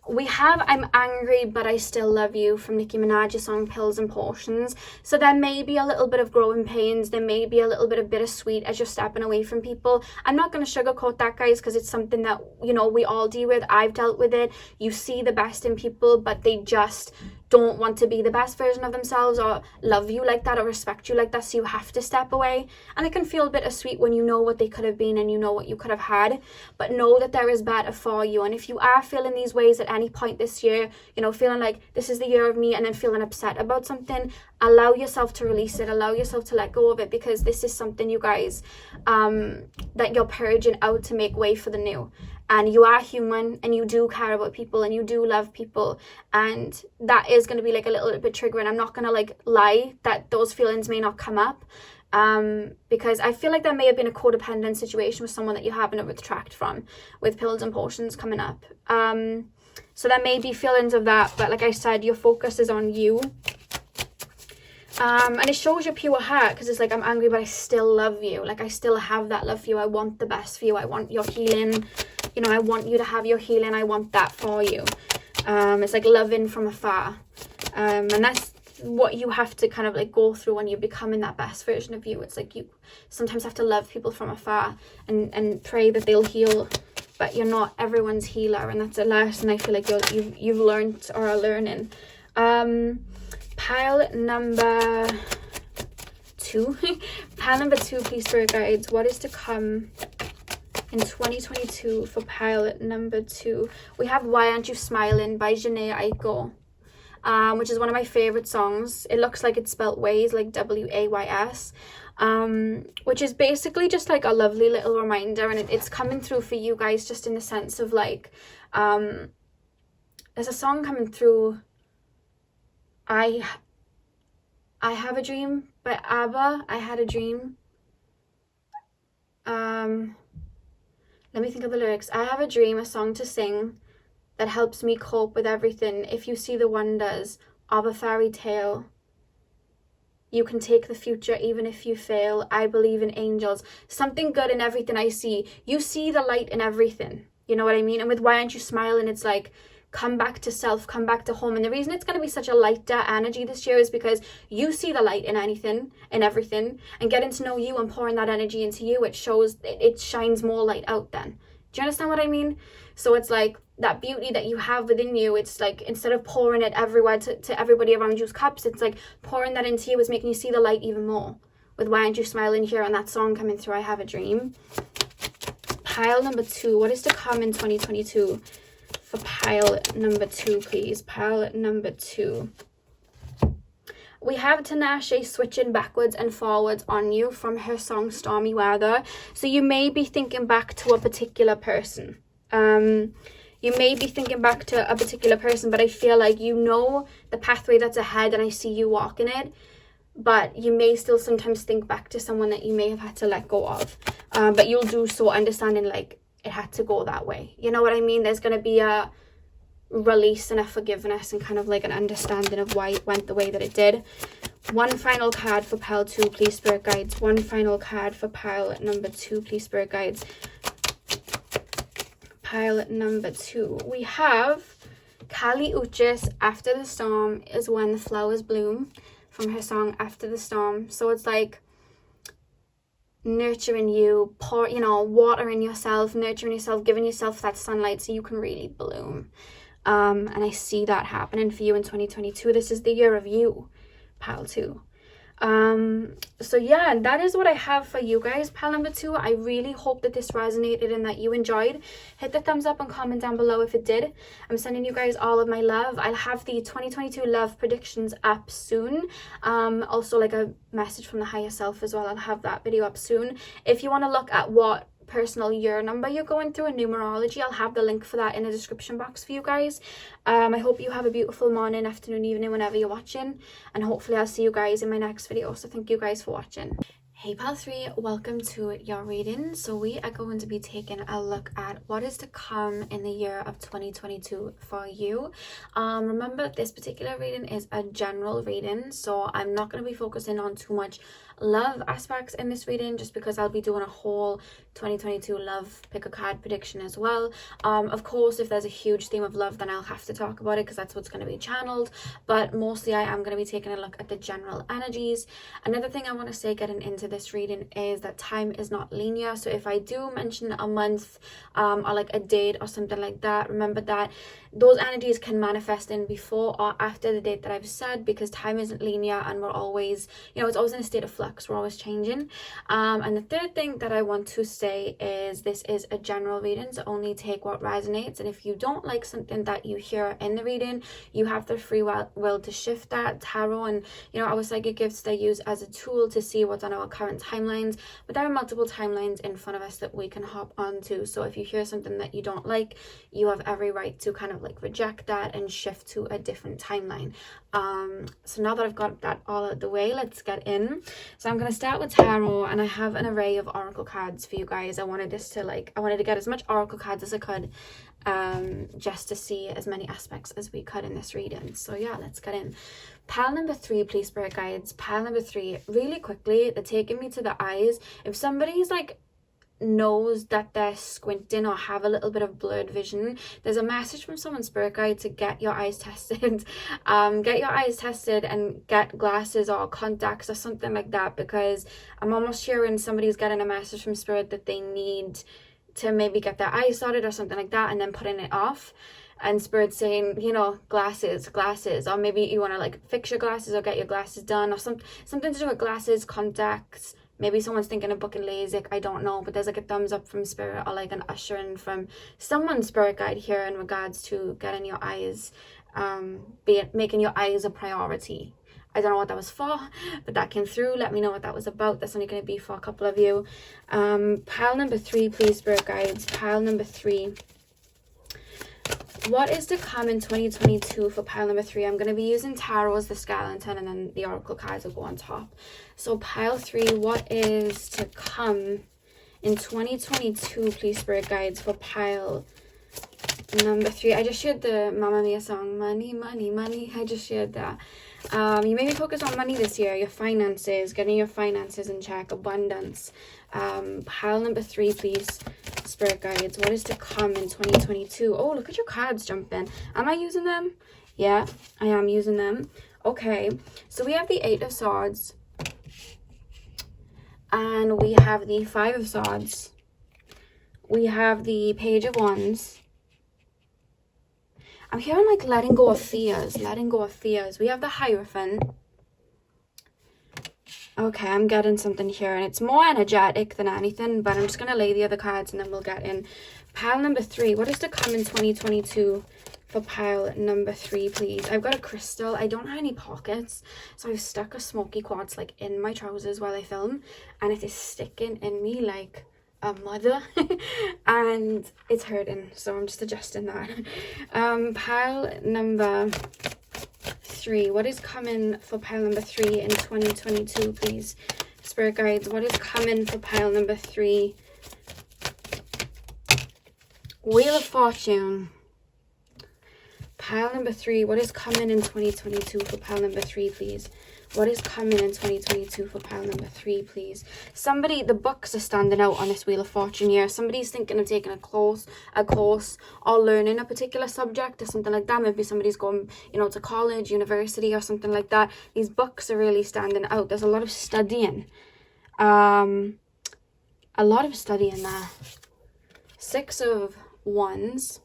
We have I'm Angry But I Still Love You from Nicki Minaj's song Pills and Portions. So there may be a little bit of growing pains. There may be a little bit of bittersweet as you're stepping away from people. I'm not going to sugarcoat that, guys, because it's something that, you know, we all deal with. I've dealt with it. You see the best in people, but they just don't want to be the best version of themselves or love you like that or respect you like that, so you have to step away. And it can feel bittersweet when you know what they could have been and you know what you could have had, but know that there is better for you. And if you are feeling these ways at any point this year, you know, feeling like this is the year of me, and then feeling upset about something, allow yourself to release it, allow yourself to let go of it, because this is something, you guys, that you're purging out to make way for the new. And you are human, and you do care about people, and you do love people, and that is going to be like a little bit triggering. I'm not going to like lie that those feelings may not come up, because I feel like there may have been a codependent situation with someone that you haven't retract from, with Pills and Portions coming up. So there may be feelings of that, but like I said, your focus is on you. And it shows your pure heart, because it's like, I'm angry, but I still love you. Like, I still have that love for you. I want the best for you. I want your healing. You know, I want you to have your healing. I want that for you. It's like loving from afar. And that's what you have to kind of like go through when you're becoming that best version of you. It's like you sometimes have to love people from afar and pray that they'll heal. But you're not everyone's healer. And that's a lesson I feel like you've learned or are learning. Pile number 2. Pile number 2, please, spirit guides. What is to come in 2022 for pile number 2? We have Why Aren't You Smiling by Jhené Aiko, which is one of my favorite songs. It looks like it's spelt ways, like W-A-Y-S, which is basically just like a lovely little reminder, and it's coming through for you guys just in the sense of like, there's a song coming through, I Have a Dream by ABBA. I Had a Dream. Let me think of the lyrics. I have a dream, a song to sing that helps me cope with everything. If you see the wonders of a fairy tale, you can take the future even if you fail. I believe in angels. Something good in everything I see. You see the light in everything. You know what I mean? And with Why Aren't You Smiling, it's like, come back to self, come back to home. And the reason it's going to be such a lighter energy this year is because you see the light in anything, in everything, and getting to know you and pouring that energy into you, it shows, it shines more light out then. Do you understand what I mean? So it's like that beauty that you have within you, it's like, instead of pouring it everywhere to everybody around you's cups, it's like pouring that into you is making you see the light even more. With Why Aren't You Smiling here and that song coming through, I Have a Dream. Pile number 2, what is to come in 2022? For pile number 2, please. Pile number 2. We have Tinashe switching backwards and forwards on you from her song Stormy Weather. So you may be thinking back to a particular person. You may be thinking back to a particular person, but I feel like you know the pathway that's ahead and I see you walking it. But you may still sometimes think back to someone that you may have had to let go of. But you'll do so understanding like, it had to go that way. You know what I mean? There's going to be a release and a forgiveness and kind of like an understanding of why it went the way that it did. One final card for pile 2, please, spirit guides. One final card for pile number 2, please, spirit guides. Pile number 2. We have Kali Uchis, After the Storm is When the Flowers Bloom, from her song After the Storm. So it's like nurturing you, watering yourself, nurturing yourself, giving yourself that sunlight so you can really bloom. And I see that happening for you in 2022. This is the year of you, pile 2. So yeah, that is what I have for you guys, pile number 2. I really hope that this resonated and that you enjoyed. Hit the thumbs up and comment down below if it did. I'm sending you guys all of my love. I'll have the 2022 love predictions up soon. Also like a message from the higher self as well. I'll have that video up soon. If you want to look at what personal year number you're going through in numerology, I'll have the link for that in the description box for you guys. I hope you have a beautiful morning, afternoon, evening, whenever you're watching, and hopefully I'll see you guys in my next video. So thank you guys for watching. Hey pile 3, welcome to your reading. So we are going to be taking a look at what is to come in the year of 2022 for you. Remember, this particular reading is a general reading, so I'm not going to be focusing on too much love aspects in this reading, just because I'll be doing a whole 2022 love pick a card prediction as well. Of course, if there's a huge theme of love, then I'll have to talk about it because that's what's going to be channeled, but mostly I am going to be taking a look at the general energies. Another thing I want to say getting into this reading is that time is not linear, so if I do mention a month or like a date or something like that, remember that those energies can manifest in before or after the date that I've said, because time isn't linear and we're always, you know, it's always in a state of flux. We're always changing. And the third thing that I want to say is this is a general reading, so only take what resonates, and if you don't like something that you hear in the reading, you have the free will to shift that. Tarot and, you know, our psychic gifts, they use as a tool to see what's on our current timelines, but there are multiple timelines in front of us that we can hop onto. So if you hear something that you don't like, you have every right to kind of like reject that and shift to a different timeline. So now that I've got that all out the way, let's get in. So I'm going to start with tarot, and I have an array of oracle cards for you guys. I wanted to get as much oracle cards as I could, just to see as many aspects as we could in this reading. So yeah, let's get in. Pile number 3, please, spirit guides. Pile number 3, really quickly, they're taking me to the eyes. If somebody's like knows that they're squinting or have a little bit of blurred vision, there's a message from someone's spirit guide to get your eyes tested. Get your eyes tested and get glasses or contacts or something like that, because I'm almost hearing somebody's getting a message from spirit that they need to maybe get their eyes sorted or something like that, and then putting it off. And spirit saying, you know, glasses, or maybe you want to like fix your glasses or get your glasses done, or something to do with glasses, contacts. Maybe someone's thinking of booking LASIK, I don't know, but there's like a thumbs up from spirit or like an ushering from someone's spirit guide here in regards to getting your eyes, making your eyes a priority. I don't know what that was for, but that came through. Let me know what that was about. That's only going to be for a couple of you. Pile number 3, please, spirit guides. Pile number 3. What is to come in 2022 for pile number 3? I'm going to be using tarot as the skeleton, and then the oracle cards will go on top. So pile 3, what is to come in 2022, please, spirit guides, for pile number 3? I just shared the Mamma Mia song, Money, Money, Money. I just shared that. You may be focused on money this year, your finances, getting your finances in check, abundance. Pile number 3, please, spirit guides. What is to come in 2022? Oh, look at your cards jumping. Am I using them? Yeah, I am using them. Okay, so we have the 8 of Swords, and we have the 5 of Swords. We have the Page of Wands. I'm hearing like letting go of fears, letting go of fears. We have the Hierophant. Okay, I'm getting something here, and it's more energetic than anything, but I'm just going to lay the other cards and then we'll get in. Pile number 3, what is to come in 2022 for pile number 3, please? I've got a crystal. I don't have any pockets, so I've stuck a smoky quartz like in my trousers while I film, and it is sticking in me like a mother and it's hurting, so I'm just adjusting that. Pile number 3, what is coming for pile number 3 in 2022, please, spirit guides? What is coming for pile number 3? Wheel of Fortune. Pile number 3, what is coming in 2022 for pile number 3, please? What is coming in 2022 for pile number 3, please? Somebody, the books are standing out on this Wheel of Fortune here. Somebody's thinking of taking a course, or learning a particular subject or something like that. Maybe somebody's going, you know, to college, university or something like that. These books are really standing out. There's a lot of studying. A lot of studying there. 6 of Wands.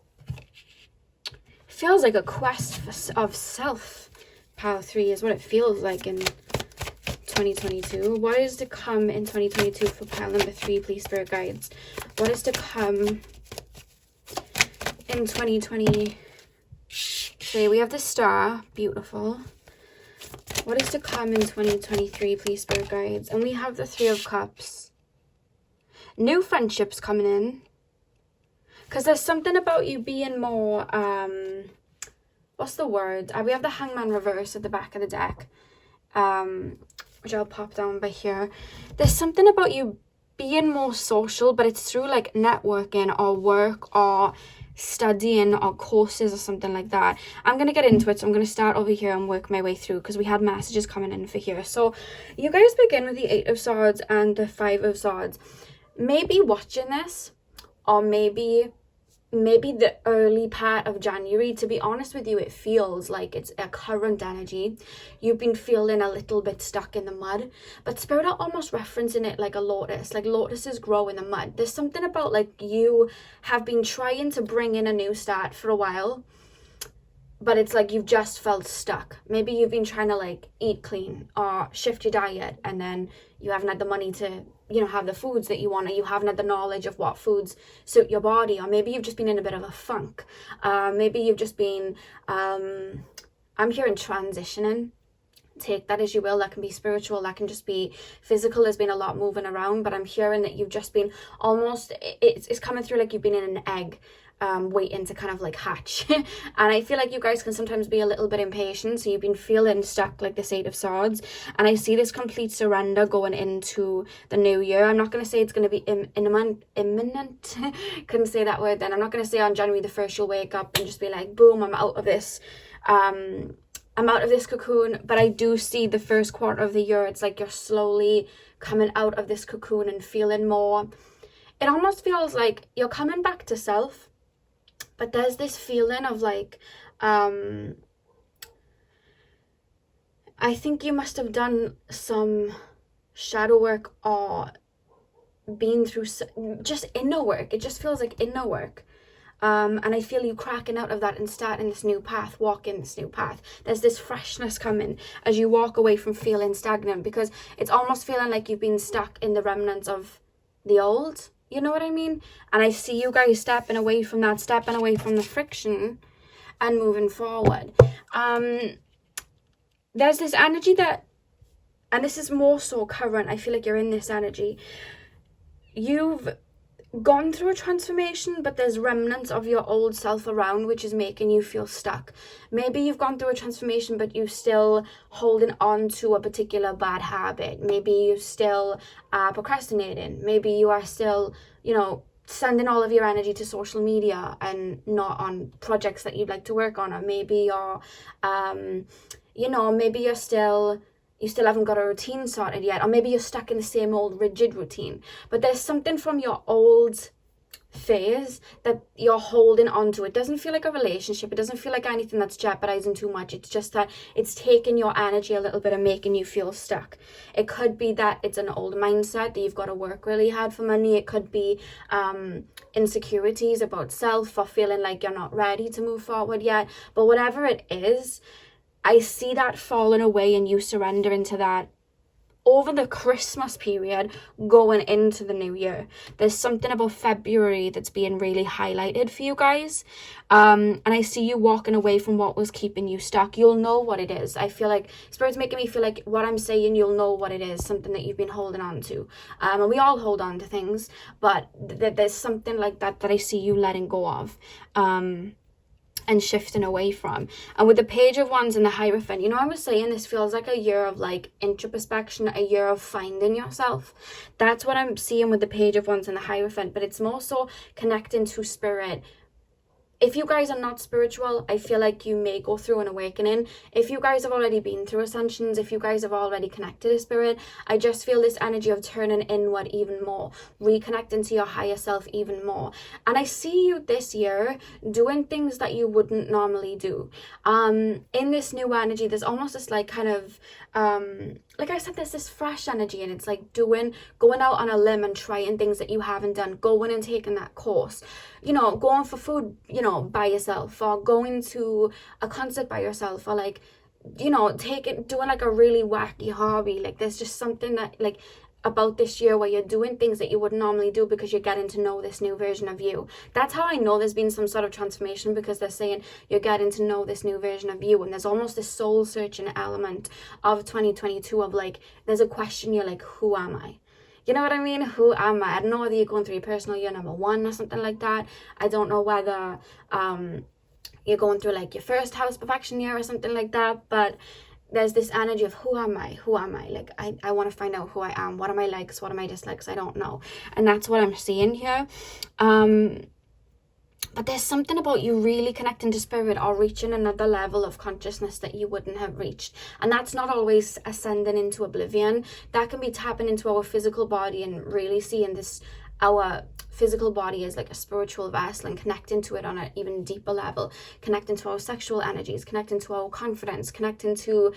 Feels like a quest of self. Pile 3 is what it feels like in 2022? What is to come in 2022 for pile number 3, please, Spirit Guides? What is to come in 2020? Okay, we have the Star. Beautiful. What is to come in 2023, please, Spirit Guides? And we have the 3 of Cups. New friendships coming in. Because there's something about you being more, what's the word? We have the Hangman reverse at the back of the deck, which I'll pop down by here. There's something about you being more social, but it's through like networking or work or studying or courses or something like that. I'm going to get into it, so I'm going to start over here and work my way through because we had messages coming in for here. So you guys begin with the 8 of Swords and the 5 of Swords. Maybe watching this, or maybe the early part of January. To be honest with you, it feels like it's a current energy. You've been feeling a little bit stuck in the mud, but Spirit are almost referencing it like a lotus, like lotuses grow in the mud. There's something about like you have been trying to bring in a new start for a while, but it's like you've just felt stuck. Maybe you've been trying to like eat clean or shift your diet, and then you haven't had the money to, you know, have the foods that you want, or you haven't had the knowledge of what foods suit your body, or maybe you've just been in a bit of a funk. Maybe you've just been, I'm hearing transitioning. Take that as you will. That can be spiritual, that can just be physical. There's been a lot moving around, but I'm hearing that you've just been almost, it's coming through like you've been in an egg, waiting to kind of like hatch. And I feel like you guys can sometimes be a little bit impatient, so you've been feeling stuck like this 8 of Swords, and I see this complete surrender going into the new year. I'm not going to say it's going to be imminent. Couldn't say that word then. I'm not going to say on January the 1st you'll wake up and just be like, boom, I'm out of this cocoon. But I do see the first quarter of the year, it's like you're slowly coming out of this cocoon and feeling more. It almost feels like you're coming back to self. But there's this feeling of like, I think you must have done some shadow work or been through just inner work. It just feels like inner work. And I feel you cracking out of that and starting this new path, walking this new path. There's this freshness coming as you walk away from feeling stagnant, because it's almost feeling like you've been stuck in the remnants of the old. You know what I mean? And I see you guys stepping away from that, stepping away from the friction and moving forward. There's this energy that, and this is more so current, I feel like you're in this energy. You've gone through a transformation, but there's remnants of your old self around, which is making you feel stuck. Maybe you've gone through a transformation, but you're still holding on to a particular bad habit. Maybe you're still procrastinating. Maybe you are still, you know, sending all of your energy to social media and not on projects that you'd like to work on. Or maybe you're, you know, maybe you still haven't got a routine sorted yet, or maybe you're stuck in the same old rigid routine. But there's something from your old phase that you're holding on to. It doesn't feel like a relationship. It doesn't feel like anything that's jeopardizing too much. It's just that it's taking your energy a little bit and making you feel stuck. It could be that it's an old mindset that you've got to work really hard for money. It could be insecurities about self, or feeling like you're not ready to move forward yet. But whatever it is, I see that falling away and you surrendering to that over the Christmas period going into the new year. There's something about February that's being really highlighted for you guys. And I see you walking away from what was keeping you stuck. You'll know what it is. I feel like Spirit's making me feel like what I'm saying, you'll know what it is, something that you've been holding on to. And we all hold on to things, but there's something like that that I see you letting go of. And shifting away from. And with the Page of Wands and the Hierophant, you know, I was saying this feels like a year of like introspection, a year of finding yourself. That's what I'm seeing with the Page of Wands and the Hierophant, but it's more so connecting to spirit. If you guys are not spiritual, I feel like you may go through an awakening. If you guys have already been through ascensions, if you guys have already connected to spirit, I just feel this energy of turning inward even more, reconnecting to your higher self even more. And I see you this year doing things that you wouldn't normally do. In this new energy, there's almost this like kind of, like I said, there's this fresh energy, and it's like going out on a limb and trying things that you haven't done, going and taking that course, you know, going for food, you know, by yourself, or going to a concert by yourself, or like you know, doing like a really wacky hobby. Like there's just something that like about this year where you're doing things that you wouldn't normally do because you're getting to know this new version of you. That's how I know there's been some sort of transformation, because they're saying you're getting to know this new version of you, and there's almost this soul searching element of 2022 of like, there's a question, you're like, who am I? You know what I mean? Who am I? I don't know whether you're going through your personal year number 1 or something like that. I don't know whether you're going through like your first house perfection year or something like that, but there's this energy of who am I? Like I want to find out who I am. What are my likes? What are my dislikes? I don't know. And that's what I'm seeing here. But there's something about you really connecting to spirit or reaching another level of consciousness that you wouldn't have reached. And that's not always ascending into oblivion. That can be tapping into our physical body and really seeing this, our physical body is like a spiritual vessel, and connecting to it on an even deeper level, connecting to our sexual energies, connecting to our confidence, connecting to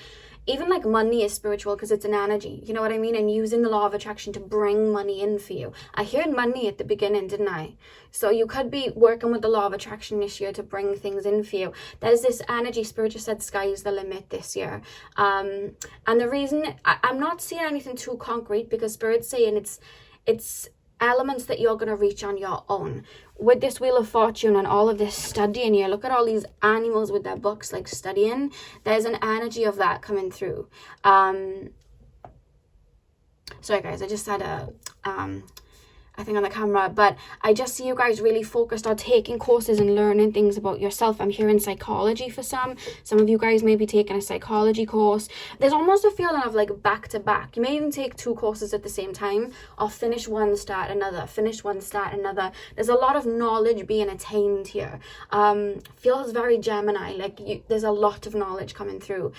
even like money is spiritual because it's an energy, you know what I mean? And using the law of attraction to bring money in for you. I heard money at the beginning, didn't I? So you could be working with the law of attraction this year to bring things in for you. There's this energy, spirit just said sky is the limit this year. And the reason I'm not seeing anything too concrete, because spirit's saying it's elements that you're going to reach on your own. With this Wheel of Fortune and all of this studying here, look at all these animals with their books like studying. There's an energy of that coming through. Sorry guys, I just had a I think on the camera, but I just see you guys really focused on taking courses and learning things about yourself. I'm hearing psychology for some of you guys may be taking a psychology course. There's almost a feeling of like back to back. You may even take 2 courses at the same time, or finish one, start another, finish one, start another. There's a lot of knowledge being attained here. Feels very Gemini, like there's a lot of knowledge coming through.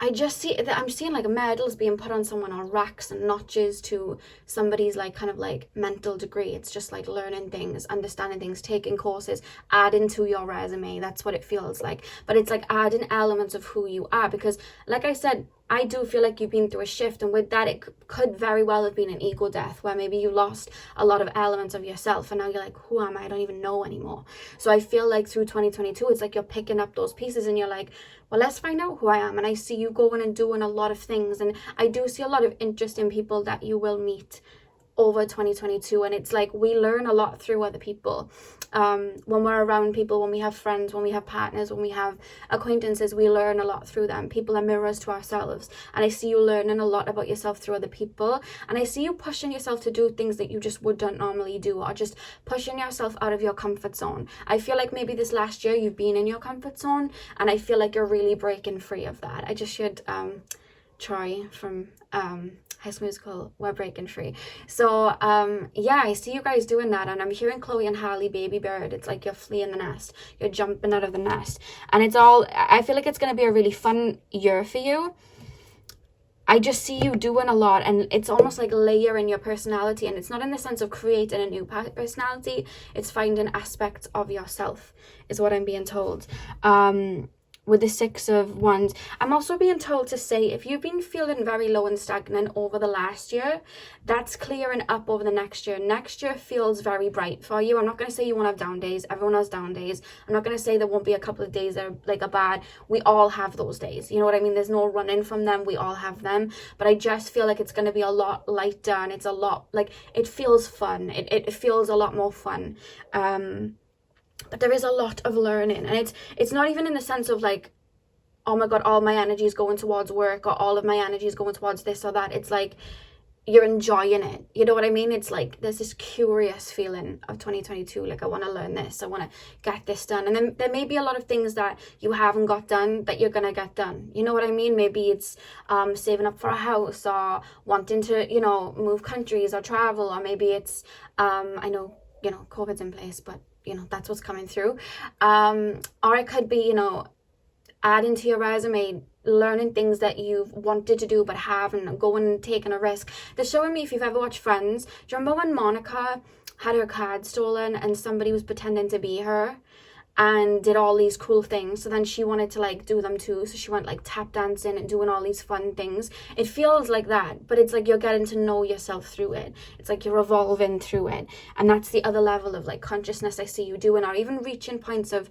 I just see that I'm seeing like medals being put on someone, or racks and notches to somebody's like kind of like mental degree. It's just like learning things, understanding things, taking courses, adding to your resume. That's what it feels like. But it's like adding elements of who you are, because like I said, I do feel like you've been through a shift, and with that it could very well have been an ego death, where maybe you lost a lot of elements of yourself and now you're like, who am I? I don't even know anymore. So I feel like through 2022 it's like you're picking up those pieces and you're like, well, let's find out who I am. And I see you going and doing a lot of things, and I do see a lot of interesting people that you will meet over 2022. And it's like we learn a lot through other people. When we're around people, when we have friends, when we have partners, when we have acquaintances, we learn a lot through them. People are mirrors to ourselves, and I see you learning a lot about yourself through other people. And I see you pushing yourself to do things that you just wouldn't normally do, or just pushing yourself out of your comfort zone. I feel like maybe this last year you've been in your comfort zone, and I feel like you're really breaking free of that. I just shared Troy from High School Musical, we're breaking free. So yeah, I see you guys doing that, and I'm hearing Chloe and Harley baby bird. It's like you're fleeing the nest, you're jumping out of the nest, and it's all, I feel like it's going to be a really fun year for you. I just see you doing a lot, and it's almost like layering your personality, and it's not in the sense of creating a new personality, it's finding aspects of yourself is what I'm being told. With the 6 of Wands, I'm also being told to say, if you've been feeling very low and stagnant over the last year, that's clearing up over the next year. Next year feels very bright for you. I'm not going to say you won't have down days. Everyone has down days. I'm not going to say there won't be a couple of days that are like a bad. We all have those days. You know what I mean? There's no running from them. We all have them. But I just feel like it's going to be a lot lighter, and it's a lot, like, it feels fun. It feels a lot more fun. But there is a lot of learning, and it's not even in the sense of like, oh my god, all my energy is going towards work, or all of my energy is going towards this or that. It's like you're enjoying it, you know what I mean? It's like there's this curious feeling of 2022, like I want to learn this, I want to get this done. And then there may be a lot of things that you haven't got done that you're gonna get done, you know what I mean? Maybe it's saving up for a house, or wanting to, you know, move countries or travel, or maybe it's I know, you know, COVID's in place, but you know, that's what's coming through. Or it could be, you know, adding to your resume, learning things that you've wanted to do but haven't, going and taking a risk. They're showing me, if you've ever watched Friends, do you remember when Monica had her card stolen and somebody was pretending to be her and did all these cool things? So then she wanted to like do them too, so she went like tap dancing and doing all these fun things. It feels like that, but it's like you're getting to know yourself through it. It's like you're evolving through it, and that's the other level of like consciousness I see you doing, or even reaching points of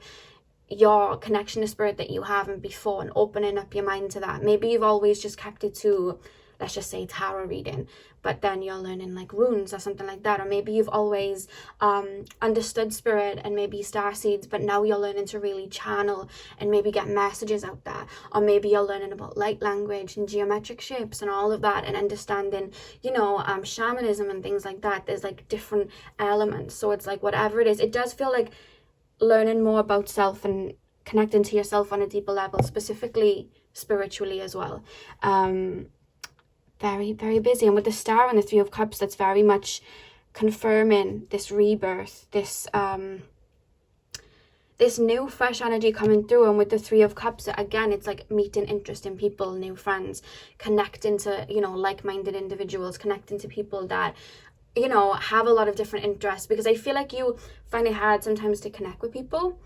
your connection to spirit that you haven't before, and opening up your mind to that. Maybe you've always just kept it to, let's just say, tarot reading, but then you're learning like runes or something like that. Or maybe you've always understood spirit and maybe starseeds, but now you're learning to really channel and maybe get messages out there. Or maybe you're learning about light language and geometric shapes and all of that, and understanding, you know, shamanism and things like that. There's like different elements. So it's like, whatever it is, it does feel like learning more about self and connecting to yourself on a deeper level, specifically spiritually as well. Very, very busy. And with the star and the Three of Cups, that's very much confirming this rebirth, this this new fresh energy coming through. And with the Three of Cups, again, it's like meeting interesting people, new friends, connecting to, you know, like-minded individuals, connecting to people that, you know, have a lot of different interests. Because I feel like you find it hard sometimes to connect with people,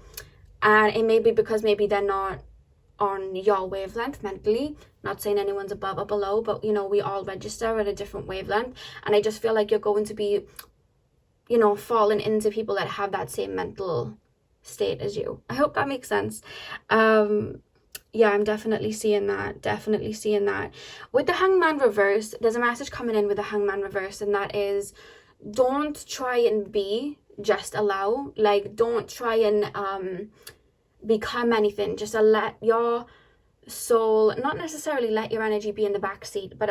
and it may be because maybe they're not on your wavelength mentally. Not saying anyone's above or below, but, you know, we all register at a different wavelength, and I just feel like you're going to be, you know, falling into people that have that same mental state as you. I hope that makes sense. Yeah, I'm definitely seeing that. With the Hangman reverse, there's a message coming in with the Hangman reverse, and that is, don't try and be, just allow. Like, don't try and become anything. Just let your soul, not necessarily let your energy be in the backseat, but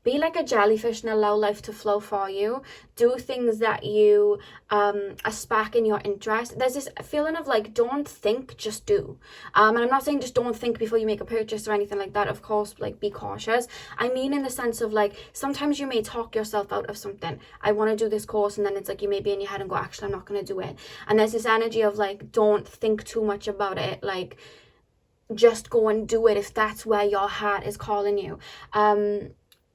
be like a jellyfish and allow life to flow for you. Do things that you are sparking your interest. There's this feeling of like, don't think, just do. And I'm not saying just don't think before you make a purchase or anything like that. Of course, like, be cautious. I mean in the sense of like, sometimes you may talk yourself out of something. I want to do this course, and then it's like you may be in your head and go, actually, I'm not going to do it. And there's this energy of like, don't think too much about it. Like, just go and do it if that's where your heart is calling you.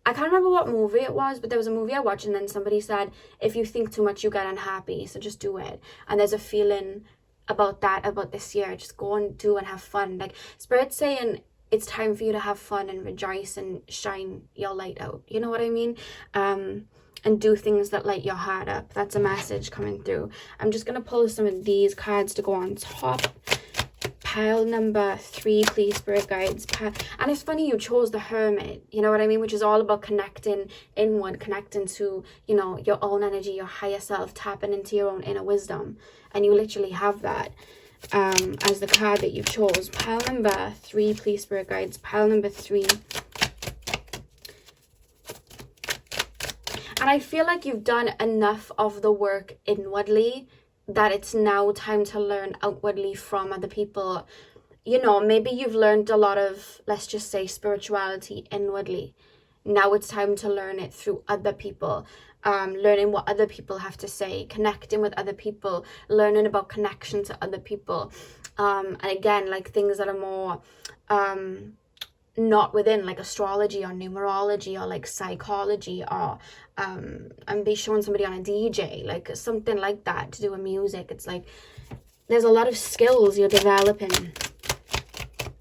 I can't remember what movie it was, but there was a movie I watched, and then somebody said, if you think too much, you get unhappy, so just do it. And there's a feeling about that, about this year. Just go and do and have fun. Like, Spirit's saying it's time for you to have fun and rejoice and shine your light out. You know what I mean? And do things that light your heart up. That's a message coming through. I'm just going to pull some of these cards to go on top. Pile number 3, please, Spirit Guides. And it's funny you chose the Hermit, you know what I mean? Which is all about connecting inward, connecting to, you know, your own energy, your higher self, tapping into your own inner wisdom. And you literally have that as the card that you chose. Pile number 3, please, Spirit Guides. Pile number 3. And I feel like you've done enough of the work inwardly that it's now time to learn outwardly from other people. You know, maybe you've learned a lot of, let's just say, spirituality inwardly. Now it's time to learn it through other people, learning what other people have to say, connecting with other people, learning about connection to other people. And again, like, things that are more not within like astrology or numerology or like psychology, or and be showing somebody on a DJ, like something like that, to do with music. It's like there's a lot of skills you're developing.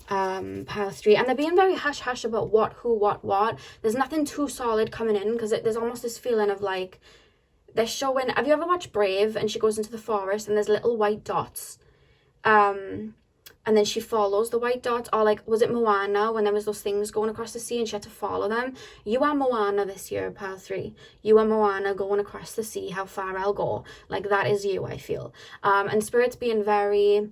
Pile 3, and they're being very hush hush about what, who, what. There's nothing too solid coming in, because there's almost this feeling of like they're showing, have you ever watched Brave, and she goes into the forest and there's little white dots, and then she follows the white dots? Or like, was it Moana, when there was those things going across the sea and she had to follow them? You are Moana this year, Pile 3. You are Moana going across the sea, how far I'll go. Like, that is you, I feel. And Spirit's being very,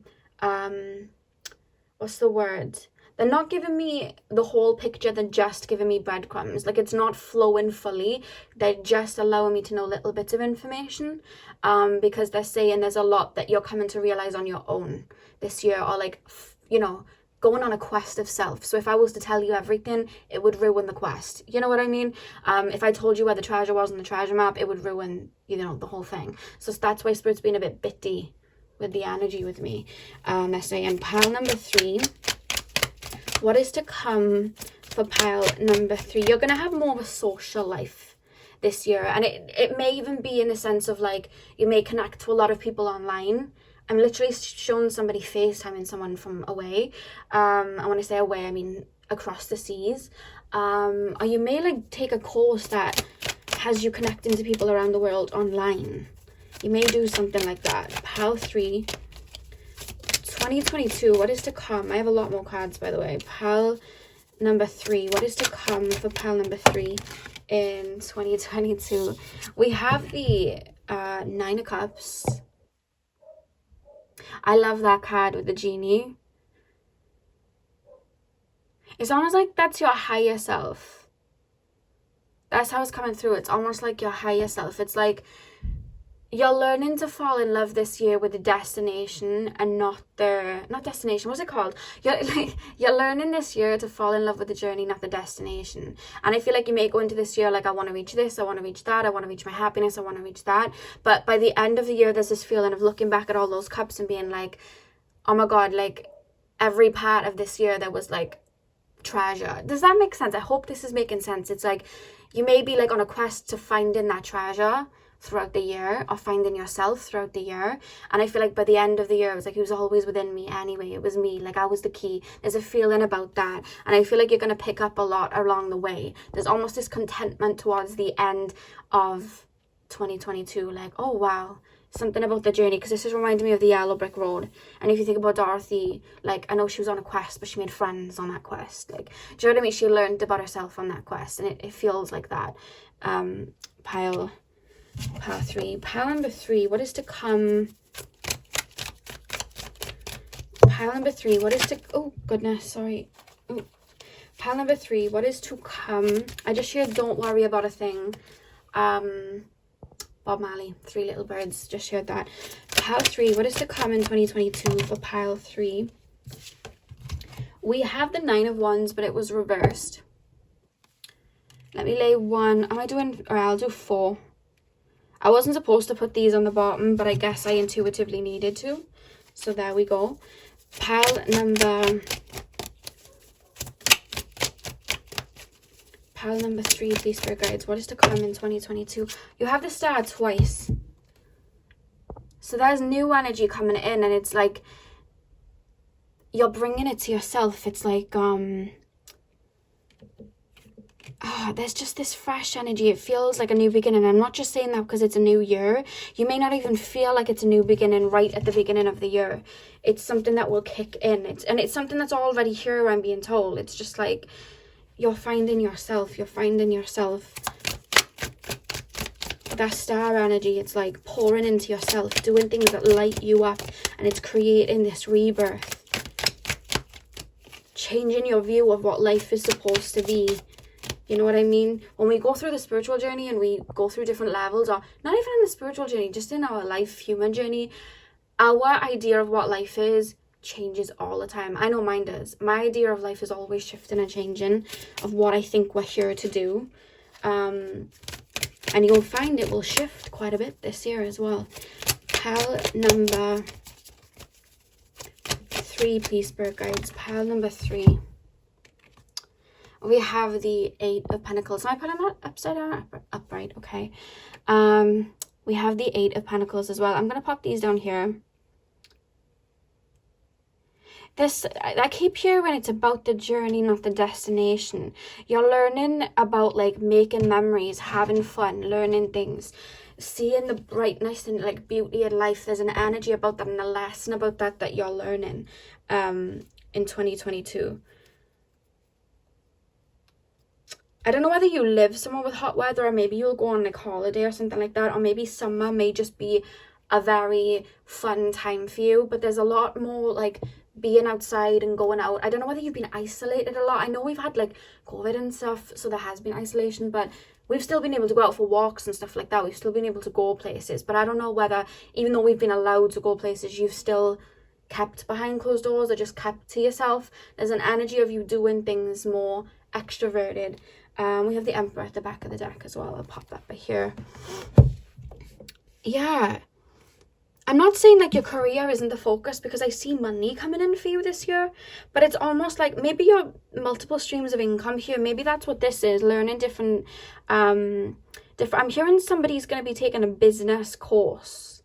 what's the word? They're not giving me the whole picture, they're just giving me breadcrumbs. Like, it's not flowing fully. They're just allowing me to know little bits of information, because they're saying there's a lot that you're coming to realize on your own this year, or like, you know, going on a quest of self. So if I was to tell you everything, it would ruin the quest. You know what I mean? If I told you where the treasure was on the treasure map, it would ruin, you know, the whole thing. So that's why Spirit's been a bit bitty with the energy with me. They're saying pile number 3. What is to come for pile number 3? You're going to have more of a social life this year. And it may even be in the sense of like, you may connect to a lot of people online. I'm literally showing somebody FaceTiming someone from away. And when I say away, I mean across the seas. Or you may like take a course that has you connecting to people around the world online. You may do something like that. Pile 3. 2022, what is to come? I have a lot more cards, by the way. Pile number 3. What is to come for pile number 3 in 2022? We have the 9 of Cups. I love that card with the genie. It's almost like that's your higher self. That's how it's coming through. It's almost like your higher self. It's like you're learning to fall in love this year with the destination and not destination. What's it called? You're learning this year to fall in love with the journey, not the destination. And I feel like you may go into this year like, I want to reach this, I want to reach that, I want to reach my happiness, I want to reach that. But by the end of the year, there's this feeling of looking back at all those cups and being like, oh my God, like every part of this year there was like treasure. Does that make sense? I hope this is making sense. It's like you may be like on a quest to finding that treasure throughout the year, or finding yourself throughout the year. And I feel like by the end of the year, it was like, it was always within me anyway. It was me, like I was the key. There's a feeling about that, and I feel like you're going to pick up a lot along the way. There's almost this contentment towards the end of 2022, like, oh wow, something about the journey, because this is reminding me of the yellow brick road. And if you think about Dorothy, like, I know she was on a quest, but she made friends on that quest. Like, do you know what I mean? She learned about herself on that quest, and it feels like that. Pile 3. Pile number 3, what is to come? Pile number 3, what is to... Oh, goodness, sorry. Ooh. Pile number 3, what is to come? I just shared Don't Worry About a Thing. Bob Marley, 3 Little Birds, just shared that. Pile 3, what is to come in 2022 for pile 3? We have the 9 of Wands, but it was reversed. Let me lay 1. Am I doing... Or I'll do 4. I wasn't supposed to put these on the bottom, but I guess I intuitively needed to. So there we go. Pile number 3, please, Spirit Guides. What is to come in 2022? You have the Star twice. So there's new energy coming in, and it's like you're bringing it to yourself. It's like, there's just this fresh energy. It feels like a new beginning. I'm not just saying that because it's a new year. You may not even feel like it's a new beginning right at the beginning of the year. It's something that will kick in. It's something that's already here, I'm being told. It's just like you're finding yourself. You're finding yourself. That star energy, it's like pouring into yourself, doing things that light you up, and it's creating this rebirth. Changing your view of what life is supposed to be. You know what I mean? When we go through the spiritual journey and we go through different levels, or not even in the spiritual journey, just in our life, human journey, our idea of what life is changes all the time. I know mine does. My idea of life is always shifting and changing of what I think we're here to do. And you'll find it will shift quite a bit this year as well. Pile number 3, please, Spirit Guides. Pile number 3. We have the 8 of Pentacles. Am I putting that upside down? Upright, okay. We have the 8 of Pentacles as well. I'm going to pop these down here. I keep hearing it's about the journey, not the destination. You're learning about like making memories, having fun, learning things, seeing the brightness and like beauty in life. There's an energy about that and a lesson about that you're learning in 2022. I don't know whether you live somewhere with hot weather, or maybe you'll go on like holiday or something like that, or maybe summer may just be a very fun time for you, but there's a lot more like being outside and going out. I don't know whether you've been isolated a lot. I know we've had like COVID and stuff, so there has been isolation, but we've still been able to go out for walks and stuff like that. We've still been able to go places, but I don't know whether, even though we've been allowed to go places, you've still kept behind closed doors or just kept to yourself. There's an energy of you doing things more extroverted. We have the Emperor at the back of the deck as well. I'll pop that by here. Yeah. I'm not saying like your career isn't the focus, because I see money coming in for you this year, but it's almost like maybe your multiple streams of income here. Maybe that's what this is, learning different, I'm hearing somebody's going to be taking a business course.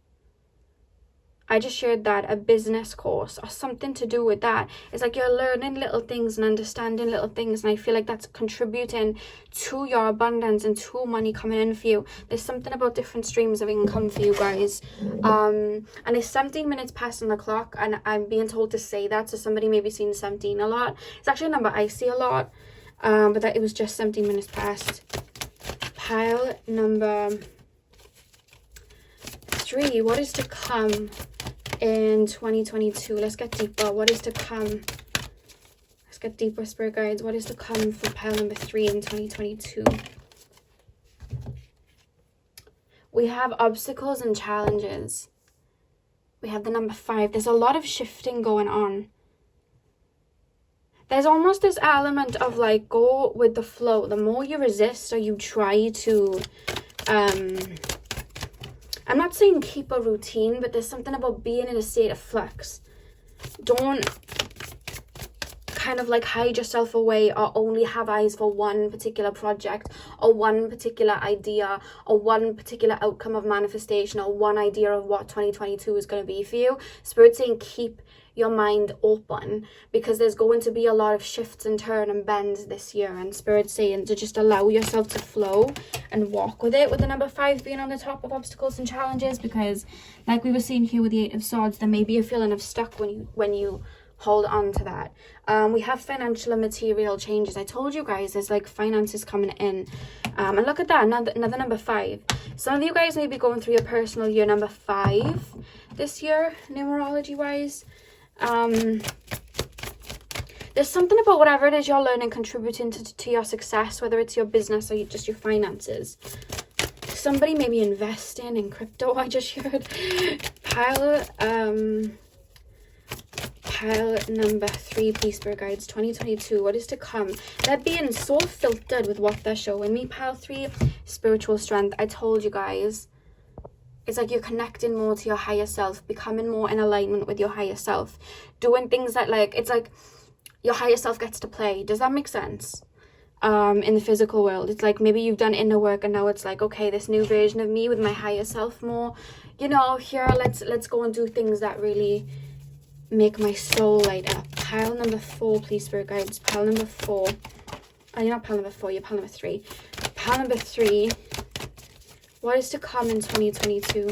I just shared that, a business course or something to do with that. It's like you're learning little things and understanding little things, and I feel like that's contributing to your abundance and to money coming in for you. There's something about different streams of income for you guys. And it's 17 minutes past on the clock, and I'm being told to say that, so somebody may be seeing 17 a lot. It's actually a number I see a lot, but that it was just 17 minutes past. Pile number 3, what is to come in 2022? Let's get deeper. What is to come? Let's get deeper, spirit guides. What is to come for pile number 3 in 2022? We have obstacles and challenges. We have the number 5. There's a lot of shifting going on. There's almost this element of like, go with the flow. The more you resist or you try to, I'm not saying keep a routine, but there's something about being in a state of flux. Don't kind of like hide yourself away or only have eyes for one particular project or one particular idea or one particular outcome of manifestation or one idea of what 2022 is going to be for you. Spirit's saying keep your mind open, because there's going to be a lot of shifts and turn and bends this year, and Spirit's saying to just allow yourself to flow and walk with it, with the number 5 being on the top of obstacles and challenges, because like we were seeing here with the 8 of Swords, there may be a feeling of stuck when you hold on to that. We have financial and material changes. I told you guys there's like finances coming in, and look at that, another number 5. Some of you guys may be going through your personal year number 5 this year, numerology wise. There's something about whatever it is you're learning contributing to your success, whether it's your business or just your finances. Somebody may be investing in crypto, I just heard. Pile number 3, please, spirit guides, 2022, what is to come? They're being so filtered with what they're showing me. Pile 3, spiritual strength. I told you guys, it's like you're connecting more to your higher self, becoming more in alignment with your higher self, doing things that like, it's like your higher self gets to play. Does that make sense? In the physical world, it's like maybe you've done inner work and now it's like, okay, this new version of me with my higher self more, you know, here, let's go and do things that really make my soul light up. Pile number 4, please, spirit guides. Pile number 4. Oh, you're not pile number 4, you're pile number 3. Pile number 3. What is to come in 2022?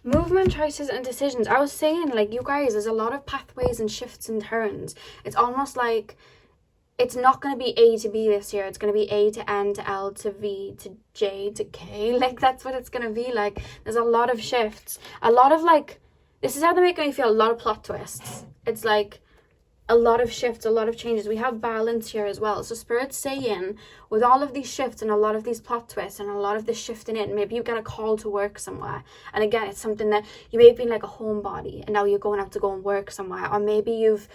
Movement, choices, and decisions. I was saying, like, you guys, there's a lot of pathways and shifts and turns. It's almost like it's not going to be A to B this year. It's going to be A to N to L to V to J to K. Like, that's what it's going to be like. There's a lot of shifts. A lot of, like, this is how they make me feel, a lot of plot twists. It's like a lot of shifts, a lot of changes. We have balance here as well. So Spirit's saying, with all of these shifts and a lot of these plot twists and a lot of this shifting in, maybe you get a call to work somewhere. And again, it's something that you may have been like a homebody and now you're going out to go and work somewhere. Or maybe you've,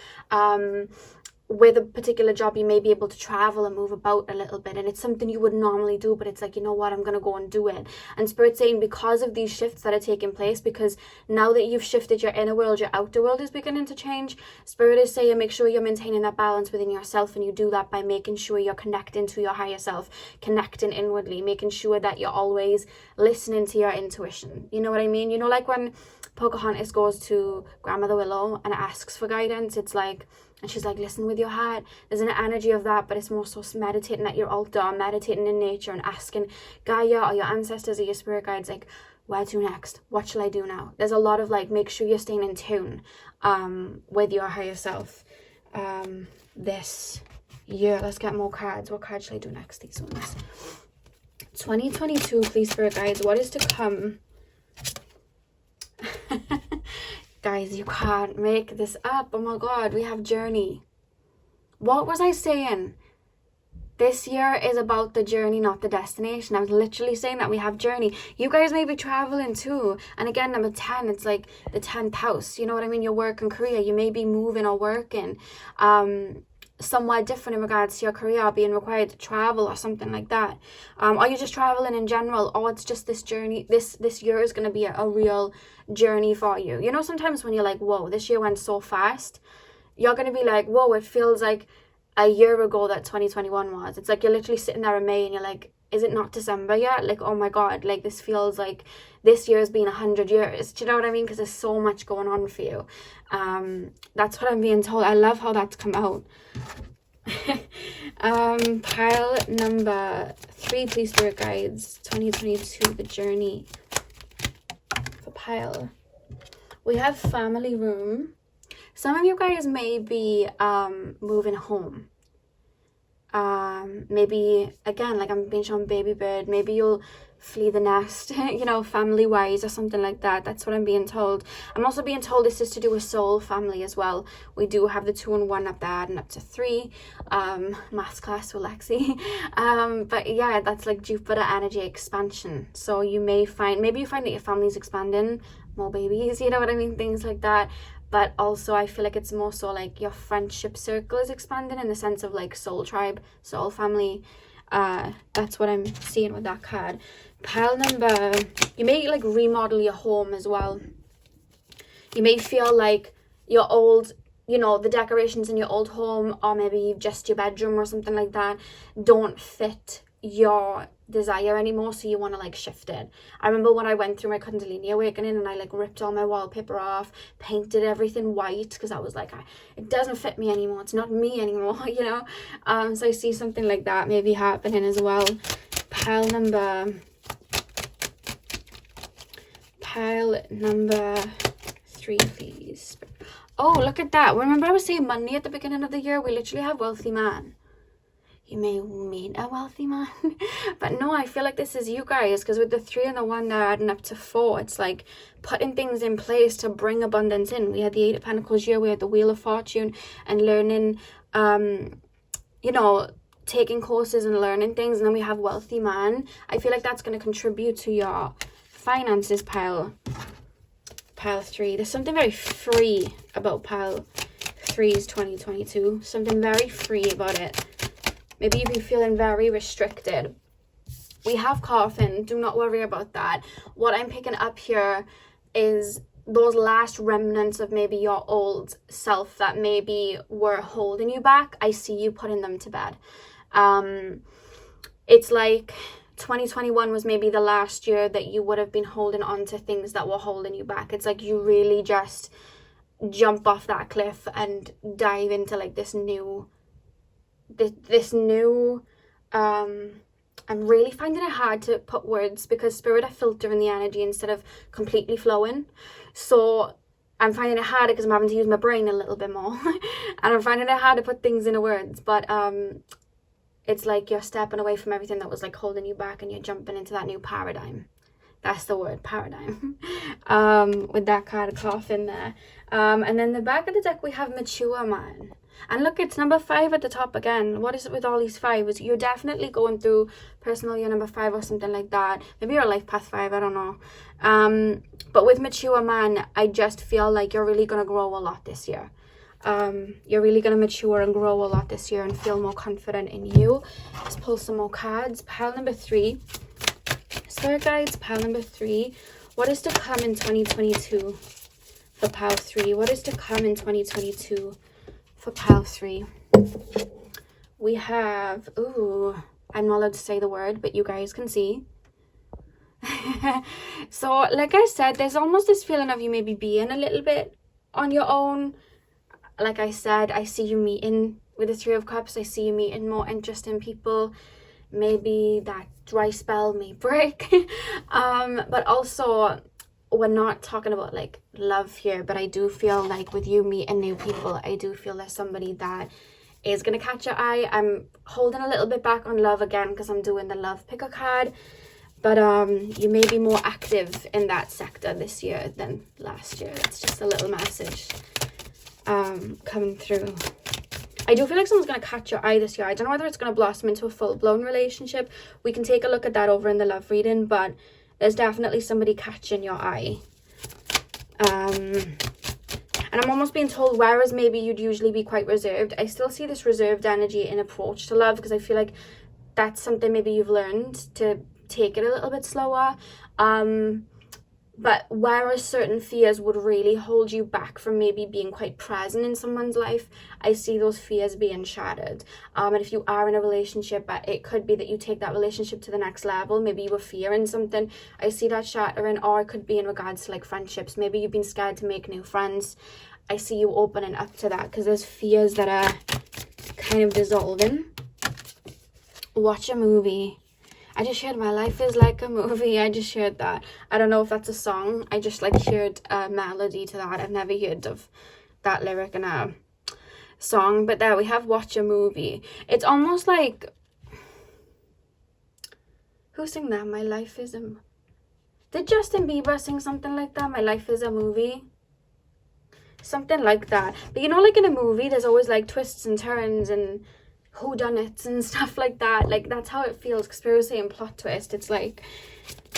with a particular job, you may be able to travel and move about a little bit, and it's something you would normally do, but it's like, you know what, I'm going to go and do it. And Spirit's saying, because of these shifts that are taking place, because now that you've shifted your inner world, your outer world is beginning to change. Spirit is saying, make sure you're maintaining that balance within yourself, and you do that by making sure you're connecting to your higher self, connecting inwardly, making sure that you're always listening to your intuition. You know what I mean? You know, like when Pocahontas goes to Grandmother Willow and asks for guidance, it's like, and she's like, listen with your heart. There's an energy of that, but it's more so meditating at your altar, meditating in nature and asking Gaia or your ancestors or your spirit guides, like, where to next? What shall I do now? There's a lot of like, make sure you're staying in tune with your higher self this year. Let's get more cards. What card shall I do next? These ones. 2022, please, spirit guides. What is to come? Guys, you can't make this up. Oh my god, we have journey. What was I saying? This year is about the journey, not the destination. I was literally saying that we have journey. You guys may be traveling too. And again, number 10, it's like the 10th house. You know what I mean? Your work and career. You may be moving or working somewhat different in regards to your career, being required to travel or something like that. Or you're just traveling in general, or it's just this journey. This year is going to be a real journey for you. You know, sometimes when you're like, whoa, this year went so fast, you're going to be like, whoa, it feels like a year ago that 2021 was. It's like you're literally sitting there in May and you're like, is it not December yet? Like, oh my God, like this feels like this year's been 100 years. Do you know what I mean? Because there's so much going on for you. That's what I'm being told. I love how that's come out. Pile number 3, please, spirit guides, 2022, the journey. For pile, we have family room. Some of you guys may be moving home. Maybe, again, like I'm being shown baby bird, maybe you'll flee the nest, you know, family wise or something like that. That's what I'm being told. I'm also being told this is to do with soul family as well. We do have the 2 and 1 up there and up to 3. Maths class with Lexi. But yeah, that's like Jupiter energy expansion. So you may find, maybe you find that your family's expanding, more babies, you know what I mean, things like that. But also I feel like it's more so like your friendship circle is expanding in the sense of like soul tribe, soul family. That's what I'm seeing with that card. Pile number, you may like remodel your home as well. You may feel like your old, you know, the decorations in your old home, or maybe just your bedroom or something like that, don't fit your desire anymore, so you want to like shift it. I remember when I went through my Kundalini awakening and I like ripped all my wallpaper off, painted everything white, because I was like, it doesn't fit me anymore, it's not me anymore, you know. So I see something like that maybe happening as well. Pile number 3, please. Oh, look at that. Remember I was saying money at the beginning of the year? We literally have wealthy man. You may meet a wealthy man. But no, I feel like this is you guys, because with the 3 and the 1, they're adding up to 4. It's like putting things in place to bring abundance in. We had the 8 of Pentacles here, we had the Wheel of Fortune, and learning, you know, taking courses and learning things. And then we have wealthy man. I feel like that's going to contribute to your finances. Pile 3. There's something very free about pile 3's 2022. Something very free about it. Maybe you've been feeling very restricted. We have coffin. Do not worry about that. What I'm picking up here is those last remnants of maybe your old self that maybe were holding you back. I see you putting them to bed. It's like 2021 was maybe the last year that you would have been holding on to things that were holding you back. It's like you really just jump off that cliff and dive into like this new I'm really finding it hard to put words, because spirit are filtering the energy instead of completely flowing. So I'm finding it harder because I'm having to use my brain a little bit more. And I'm finding it hard to put things into words. But it's like you're stepping away from everything that was like holding you back, and you're jumping into that new paradigm. That's the word, paradigm. With that card of coffin there. And then the back of the deck we have mature man. And look, it's number 5 at the top again. What is it with all these 5s? You're definitely going through personal year number 5 or something like that. Maybe you're life path 5, I don't know. But with mature man, I just feel like you're really going to grow a lot this year. You're really going to mature and grow a lot this year and feel more confident in you. Let's pull some more cards. Pile number 3. Spirit guides, pile number 3. What is to come in 2022 for pile 3? What is to come in 2022 for pile 3? We have, ooh, I'm not allowed to say the word, but you guys can see. So like I said, there's almost this feeling of you maybe being a little bit on your own. Like I said, I see you meeting with the 3 of Cups. I see you meeting more interesting people. Maybe that dry spell may break. But also, we're not talking about like love here, but I do feel like with you meeting new people, I do feel there's somebody that is going to catch your eye. I'm holding a little bit back on love again because I'm doing the love picker card. But you may be more active in that sector this year than last year. It's just a little message coming through. I do feel like someone's going to catch your eye this year. I don't know whether it's going to blossom into a full-blown relationship. We can take a look at that over in the love reading, but there's definitely somebody catching your eye. And I'm almost being told, whereas maybe you'd usually be quite reserved, I still see this reserved energy in approach to love, because I feel like that's something maybe you've learned to take it a little bit slower. But whereas certain fears would really hold you back from maybe being quite present in someone's life, I see those fears being shattered. And if you are in a relationship, it could be that you take that relationship to the next level. Maybe you were fearing something. I see that shattering. Or it could be in regards to like friendships. Maybe you've been scared to make new friends. I see you opening up to that because there's fears that are kind of dissolving. Watch a movie. I just shared my life is like a movie. I just shared that. I don't know if that's a song. I just like shared a melody to that. I've never heard of that lyric in a song. But there we have watch a movie. It's almost like, who sang that? My life is a... Did Justin Bieber sing something like that? My life is a movie? Something like that. But you know, like in a movie, there's always like twists and turns and whodunits and stuff like that. Like that's how it feels. Conspiracy and plot twist. It's like,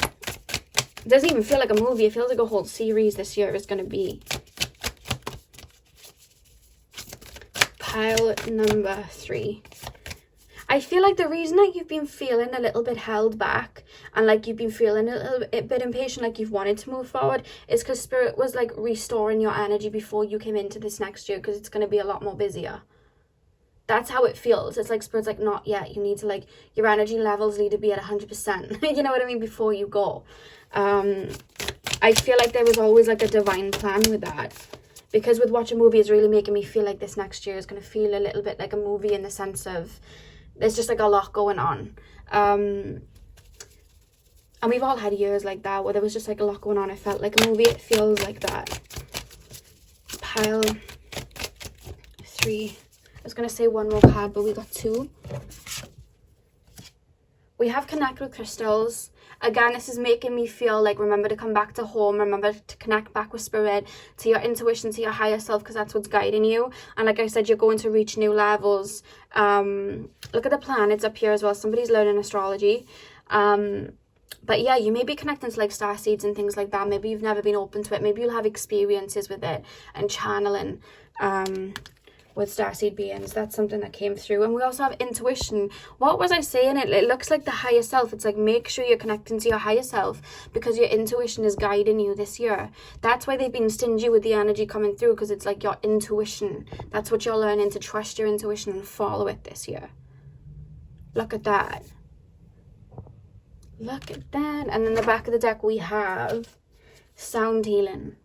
it doesn't even feel like a movie. It feels like a whole series this year is going to be. Pile number 3. I feel like the reason that you've been feeling a little bit held back and like you've been feeling a little bit impatient, like you've wanted to move forward, is because Spirit was like restoring your energy before you came into this next year, because it's going to be a lot more busier. That's how it feels. It's like Spirit's like, not yet. You need to like, your energy levels need to be at 100%. You know what I mean? Before you go. I feel like there was always like a divine plan with that. Because with Watch a Movie, it's really making me feel like this next year is going to feel a little bit like a movie in the sense of there's just like a lot going on. And we've all had years like that where there was just like a lot going on. It felt like a movie. It feels like that. Pile 3. I was going to say one more card, but we got 2. We have Connect with Crystals. Again, this is making me feel like remember to come back to home, remember to connect back with Spirit, to your intuition, to your higher self, because that's what's guiding you. And like I said, you're going to reach new levels. Look at the planets up here as well. Somebody's learning astrology. But yeah, you may be connecting to like starseeds and things like that. Maybe you've never been open to it. Maybe you'll have experiences with it and channeling with starseed beings. That's something that came through. And we also have intuition. What was I saying? It looks like the higher self. It's like, make sure you're connecting to your higher self because your intuition is guiding you this year. That's why they've been stingy with the energy coming through, because it's like your intuition. That's what you're learning, to trust your intuition and follow it this year. Look at that. Look at that. And then the back of the deck we have sound healing.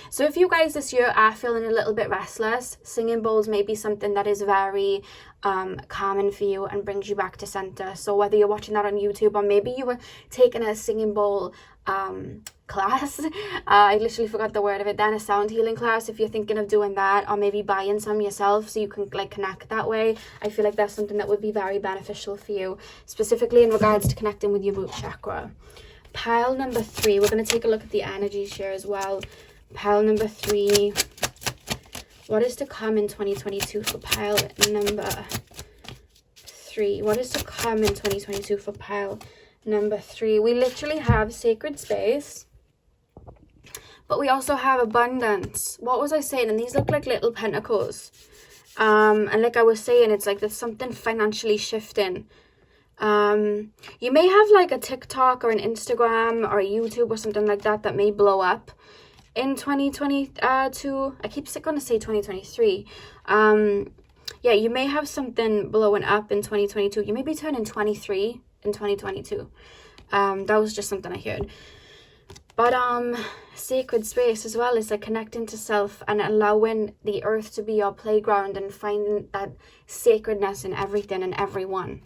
So if you guys this year are feeling a little bit restless, singing bowls may be something that is very calming for you and brings you back to center. So whether you're watching that on YouTube or maybe you were taking a singing bowl class, I literally forgot the word of it then, a sound healing class, if you're thinking of doing that, or maybe buying some yourself so you can like connect that way, I feel like that's something that would be very beneficial for you, specifically in regards to connecting with your root chakra. Pile number 3, we're going to take a look at the energies here as well. Pile number 3, what is to come in 2022 for pile number 3? What is to come in 2022 for pile number 3? We literally have sacred space, but we also have abundance. What was I saying? And these look like little pentacles. And like I was saying, it's like there's something financially shifting. You may have like a TikTok or an Instagram or a YouTube or something like that that may blow up in 2022. I keep going to say 2023. Yeah, you may have something blowing up in 2022. You may be turning 23 in 2022. That was just something I heard. But sacred space as well is like connecting to self and allowing the earth to be your playground and finding that sacredness in everything and everyone.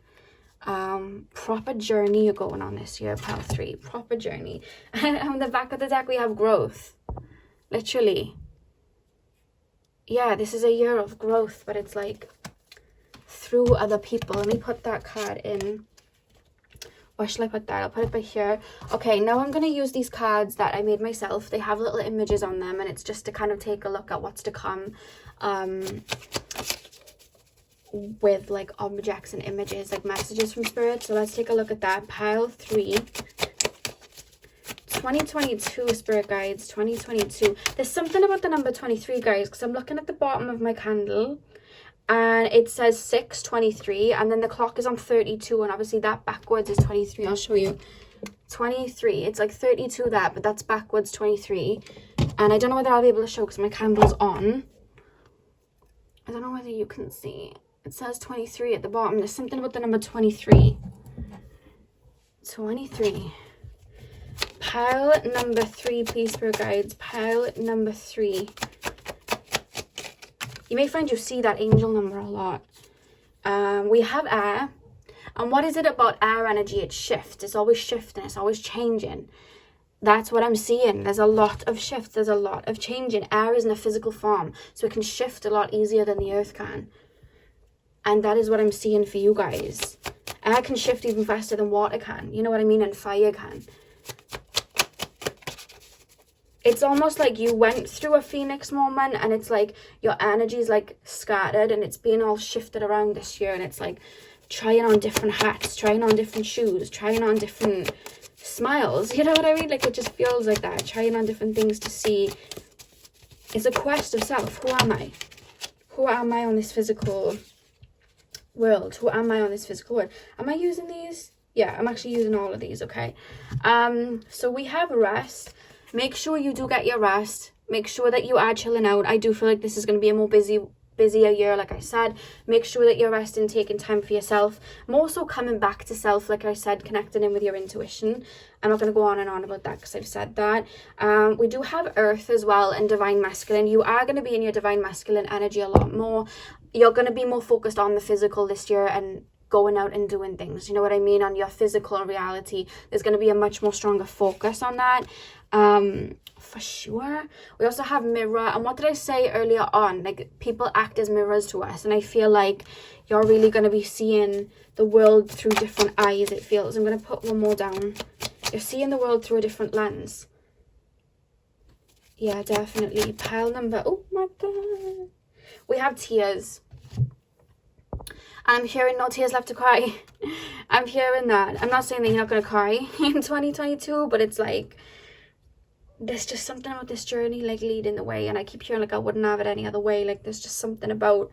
Proper journey you're going on this year, pile 3. Proper journey. And on the back of the deck we have growth. Literally. Yeah, this is a year of growth, but it's like through other people. Let me put that card in. Where shall I put that? I'll put it by here. Okay, now I'm going to use these cards that I made myself. They have little images on them, and it's just to kind of take a look at what's to come with like objects and images, like messages from spirit. So let's take a look at that. Pile 3. 2022 spirit guides, 2022. There's something about the number 23, guys, because I'm looking at the bottom of my candle and it says 623 and then the clock is on 32, and obviously that backwards is 23. I'll show you. 23. It's like 32 there, but that's backwards 23. And I don't know whether I'll be able to show because my candle's on. I don't know whether you can see. It says 23 at the bottom. There's something about the number 23. 23. Pile number 3, please, spirit guides. Pile number 3. You may find you see that angel number a lot. We have air. And what is it about air energy? It shifts. It's always shifting. It's always changing. That's what I'm seeing. There's a lot of shift. There's a lot of changing. Air is in a physical form, so it can shift a lot easier than the earth can. And that is what I'm seeing for you guys. Air can shift even faster than water can. You know what I mean? And fire can. It's almost like you went through a phoenix moment, and it's like your energy is like scattered and it's being all shifted around this year, and it's like trying on different hats, trying on different shoes, trying on different smiles. You know what I mean? Like, it just feels like that. Trying on different things to see. It's a quest of self. Who am I? Who am I on this physical world? Who am I on this physical world? Am I using these? Yeah, I'm actually using all of these, okay? So we have rest. Make sure you do get your rest. Make sure that you are chilling out. I do feel like this is going to be a more busier year, like I said. Make sure that you're resting, taking time for yourself. More so coming back to self, like I said, connecting in with your intuition. I'm not going to go on and on about that because I've said that. We do have earth as well and divine masculine. You are going to be in your divine masculine energy a lot more. You're going to be more focused on the physical this year and going out and doing things, you know what I mean, on your physical reality. There's going to be a much more stronger focus on that, for sure. We also have mirror, and what did I say earlier on? Like, people act as mirrors to us, and I feel like you're really going to be seeing the world through different eyes, it feels. I'm going to put one more down. You're seeing the world through a different lens. Yeah, definitely. Pile number, oh my god, we have tears. I'm hearing no tears left to cry. I'm hearing that. I'm not saying that you're not going to cry in 2022, but it's like, there's just something about this journey, like, leading the way. And I keep hearing, like, I wouldn't have it any other way. Like, there's just something about,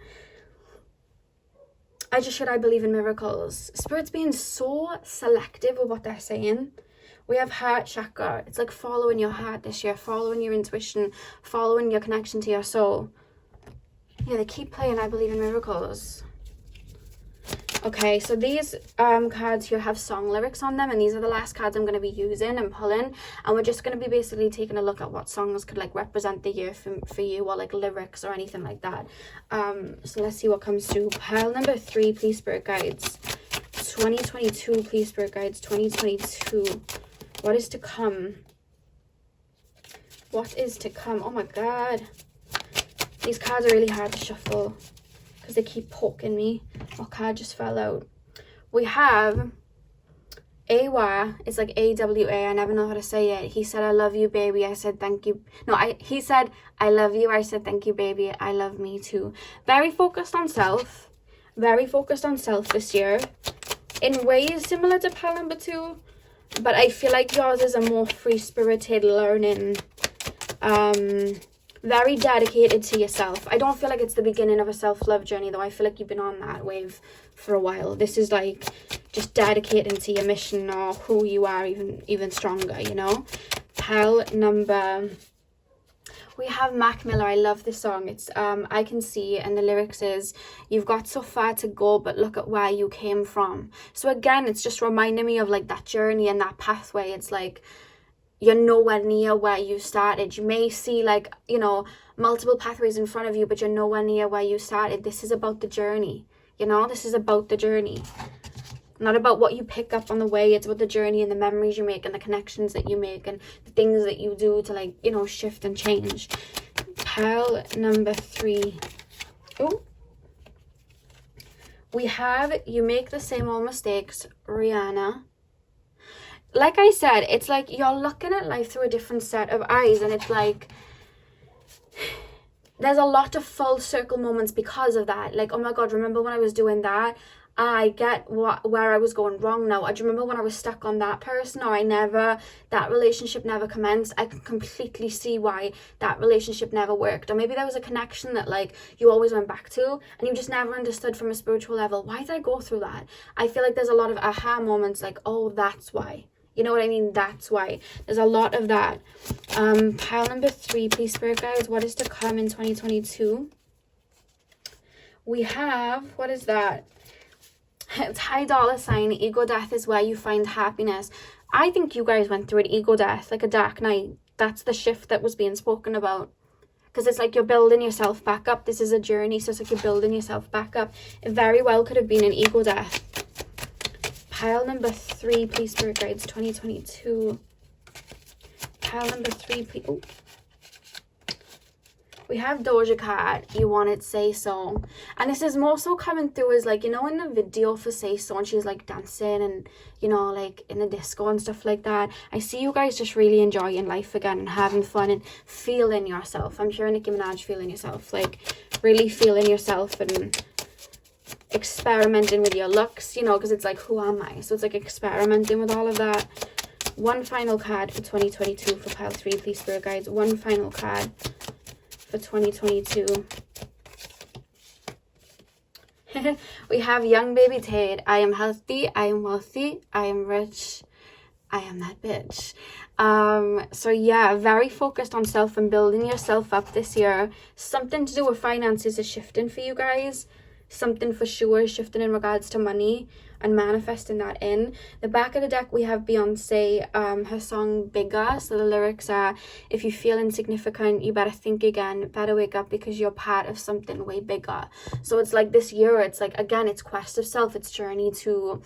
I believe in miracles. Spirit's being so selective with what they're saying. We have heart chakra. It's like following your heart this year, following your intuition, following your connection to your soul. Yeah, they keep playing I believe in miracles. Okay, so these cards here have song lyrics on them, and these are the last cards I'm going to be using and pulling, and we're just going to be basically taking a look at what songs could, like, represent the year for you, or like lyrics or anything like that. So let's see what comes through. Pile number 3, please, spirit guides. 2022, please, spirit guides. 2022. What is to come? What is to come? Oh my god, these cards are really hard to shuffle because they keep poking me. What card just fell out? We have Awa. It's like A-W-A. I never know how to say it. He said, I love you, baby. I said, thank you. No, he said, I love you. I said, thank you, baby. I love me too. Very focused on self. Very focused on self this year. In ways similar to pile number 2. But I feel like yours is a more free-spirited, learning, very dedicated to yourself. I don't feel like it's the beginning of a self-love journey, though. I feel like you've been on that wave for a while. This is like just dedicating to your mission, or who you are even stronger, you know. Pile number, we have Mac Miller. I love this song. It's I Can See, and the lyrics is, you've got so far to go, but look at where you came from. So again, it's just reminding me of like that journey and that pathway. It's like, you're nowhere near where you started. You may see, like, you know, multiple pathways in front of you, but you're nowhere near where you started. This is about the journey, you know. This is about the journey, not about what you pick up on the way. It's about the journey and the memories you make and the connections that you make and the things that you do to, like, you know, shift and change. Pile number 3. Oh, we have You Make the Same Old Mistakes, Rihanna. Like I said, it's like you're looking at life through a different set of eyes, and it's like there's a lot of full circle moments because of that. Like, oh my god, remember when I was doing that? I get where I was going wrong now. I remember when I was stuck on that person, or that relationship never commenced. I can completely see why that relationship never worked. Or maybe there was a connection that, like, you always went back to, and you just never understood from a spiritual level, why did I go through that? I feel like there's a lot of aha moments, like, oh, that's why. You know what I mean? That's why. There's a lot of that. Pile number 3, please, Spirit Guides. What is to come in 2022? We have, what is that? It's high dollar sign. Ego death is where you find happiness. I think you guys went through an ego death, like a dark night. That's the shift that was being spoken about. Because it's like you're building yourself back up. This is a journey, so it's like you're building yourself back up. It very well could have been an ego death. Pile number 3, please, Spirit Guides, 2022. Pile number 3, please. Oh. We have Doja Cat, You Want It, Say So. And this is more so coming through as like, you know, in the video for Say So, and she's like dancing and, you know, like in the disco and stuff like that. I see you guys just really enjoying life again and having fun and feeling yourself. I'm sure Nicki Minaj feeling yourself, like really feeling yourself and experimenting with your looks, you know, because it's like, who am I? So it's like experimenting with all of that. One final card for 2022 for pile 3, please, Spirit Guides. One final card for 2022. We have Young Baby Tate. I am healthy, I am wealthy, I am rich, I am that bitch. So yeah, very focused on self and building yourself up this year. Something to do with finances is shifting for you guys. Something for sure is shifting in regards to money and manifesting that in. The back of the deck, we have Beyonce, her song Bigger. So the lyrics are, if you feel insignificant, you better think again, better wake up because you're part of something way bigger. So it's like this year, it's like, again, it's quest of self, it's journey to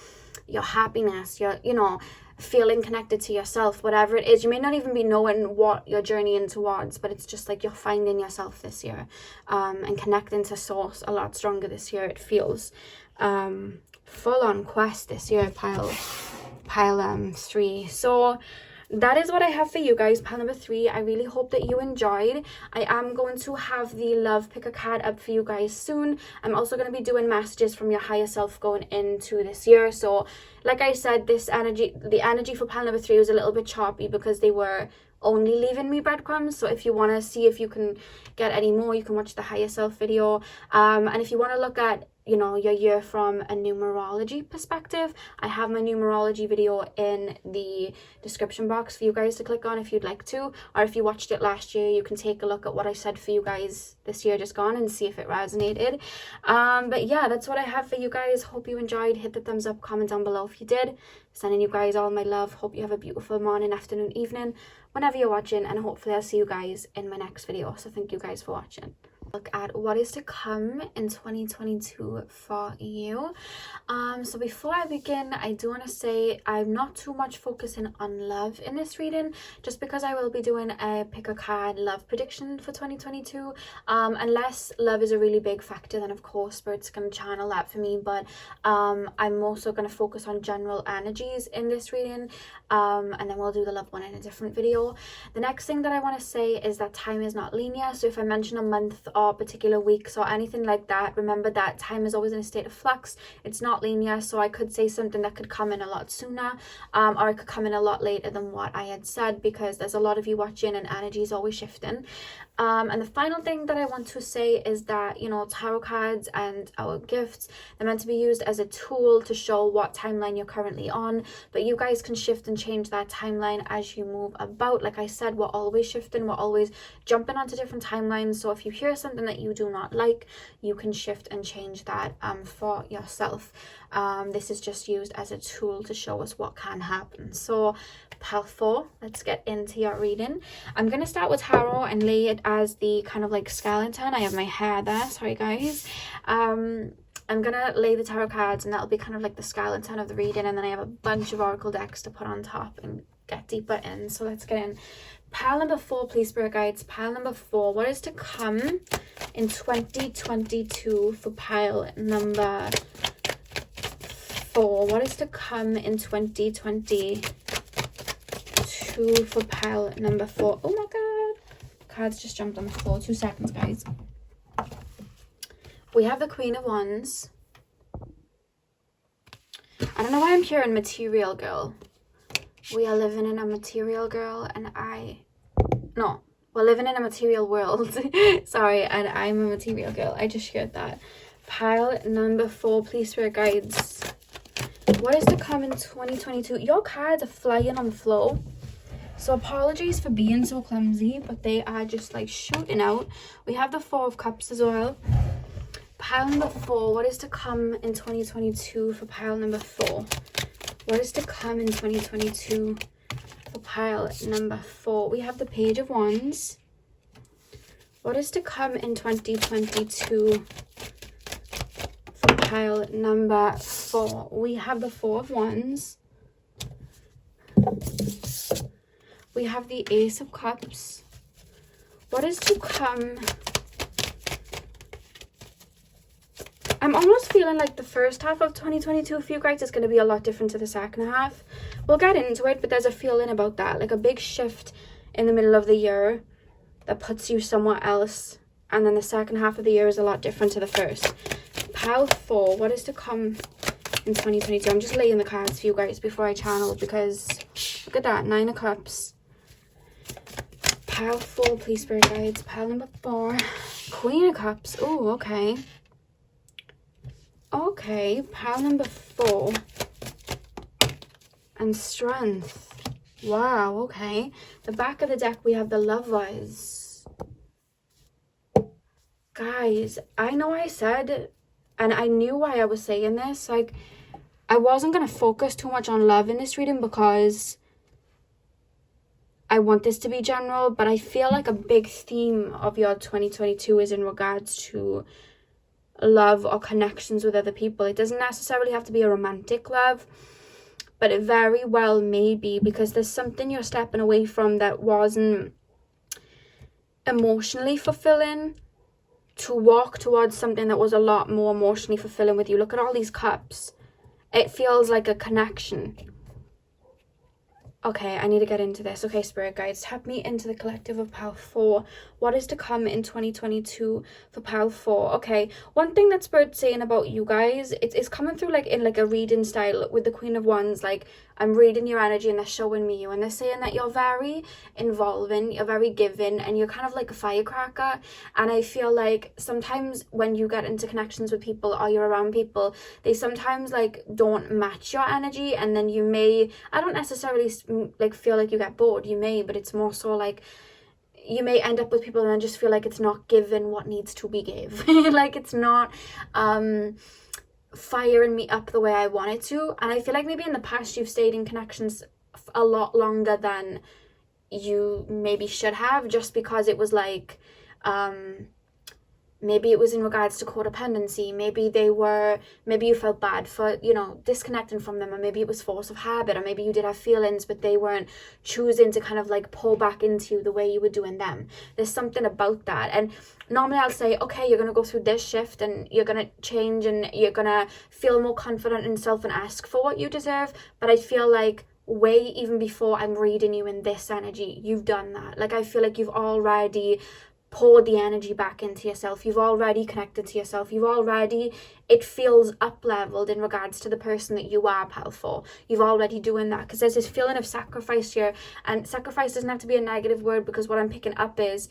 your happiness, your, you know, feeling connected to yourself, whatever it is. You may not even be knowing what you're journeying towards, but it's just like you're finding yourself this year, and connecting to source a lot stronger this year. It feels full on quest this year, pile 3. So that is what I have for you guys, pile number 3. I really hope that you enjoyed. I am going to have the love pick a card up for you guys soon. I'm also going to be doing messages from your higher self going into this year. So like I said, the energy for pile number 3 was a little bit choppy because they were only leaving me breadcrumbs. So if you want to see if you can get any more, you can watch the higher self video. And if you want to look at, you know, your year from a numerology perspective, I have my numerology video in the description box for you guys to click on if you'd like to, or if you watched it last year, you can take a look at what I said for you guys this year just gone and see if it resonated. But yeah, that's what I have for you guys. Hope you enjoyed. Hit the thumbs up, comment down below if you did. Sending you guys all my love. Hope you have a beautiful morning, afternoon, evening, whenever you're watching, and hopefully I'll see you guys in my next video. So thank you guys for watching. Look at what is to come in 2022 for you. So before I begin, I do want to say I'm not too much focusing on love in this reading, just because I will be doing a pick a card love prediction for 2022. Unless love is a really big factor, then of course Spirit's going to channel that for me, but I'm also going to focus on general energies in this reading, and then we'll do the love one in a different video. The next thing that I want to say is that time is not linear. So if I mention a month or particular weeks or anything like that, remember that time is always in a state of flux. It's not linear, so I could say something that could come in a lot sooner, or it could come in a lot later than what I had said, because there's a lot of you watching and energy is always shifting. And the final thing that I want to say is that, you know, tarot cards and our gifts, they're meant to be used as a tool to show what timeline you're currently on, but you guys can shift and change that timeline as you move about. Like I said, we're always shifting, we're always jumping onto different timelines. So if you hear something that you do not like, you can shift and change that for yourself. This is just used as a tool to show us what can happen. So pile 4, let's get into your reading. I'm going to start with tarot and lay it as the kind of like skeleton. I have my hair there, sorry guys. I'm gonna lay the tarot cards and that'll be kind of like the skeleton of the reading, and then I have a bunch of oracle decks to put on top and get deeper in. So let's get in. Pile number 4, please, Spirit Guides. Pile number 4, what is to come in 2022 for pile number 4? What is to come in 2022 for pile number 4? Oh my god, cards just jumped on the floor. 2 seconds, guys. We have the Queen of Wands. I don't know why I'm hearing material girl. We are living in a material girl, and we're living in a material world. Sorry, and I'm a material girl. I just heard that. Pile number 4, please, Spirit Guides. What is to come in 2022? Your cards are flying on the floor. So apologies for being so clumsy, but they are just like shooting out. We have the Four of Cups as well. Pile number 4. What is to come in 2022 for pile number 4? What is to come in 2022 for pile number 4? We have the Page of Wands. What is to come in 2022 for pile number 4? We have the Four of Wands. We have the Ace of Cups. What is to come? I'm almost feeling like the first half of 2022 for you guys is going to be a lot different to the second half. We'll get into it, but there's a feeling about that. Like a big shift in the middle of the year that puts you somewhere else. And then the second half of the year is a lot different to the first. Pile 4. What is to come in 2022? I'm just laying the cards for you guys before I channel, because look at that. 9 of Cups. Pile 4, please, Spirit Guides. Pile number 4. Queen of Cups. Oh, okay. Okay. Pile number 4. And Strength. Wow, okay. The back of the deck, we have the Lovers. Guys, I know I said, and I knew why I was saying this, like, I wasn't going to focus too much on love in this reading because I want this to be general, but I feel like a big theme of your 2022 is in regards to love or connections with other people. It doesn't necessarily have to be a romantic love, but it very well may be, because there's something you're stepping away from that wasn't emotionally fulfilling to walk towards something that was a lot more emotionally fulfilling with you. Look at all these cups. It feels like a connection. Okay, I need to get into this. Okay, Spirit Guides, tap me into the collective of pile 4. What is to come in 2022 for pile 4? Okay, one thing that Spirit's saying about you guys, it's coming through like in like a reading style with the Queen of Wands. Like, I'm reading your energy and they're showing me you, and they're saying that you're very involving, you're very giving, and you're kind of like a firecracker. And I feel like sometimes when you get into connections with people or you're around people, they sometimes like don't match your energy, and then you may, I don't necessarily like feel like you get bored, you may, but it's more so like you may end up with people and then just feel like it's not given what needs to be gave. Like it's not firing me up the way I want it to. And I feel like maybe in the past you've stayed in connections a lot longer than you maybe should have, just because it was like maybe it was in regards to codependency, maybe you felt bad for, you know, disconnecting from them, or maybe it was force of habit, or maybe you did have feelings but they weren't choosing to kind of like pull back into you the way you were doing them. There's something about that. And normally I'll say, okay, you're going to go through this shift and you're going to change and you're going to feel more confident in yourself and ask for what you deserve. But I feel like way even before I'm reading you in this energy, you've done that. Like I feel like you've already poured the energy back into yourself. You've already connected to yourself. It feels up leveled in regards to the person that you are, pal 4. You've already doing that, because there's this feeling of sacrifice here, and sacrifice doesn't have to be a negative word, because what I'm picking up is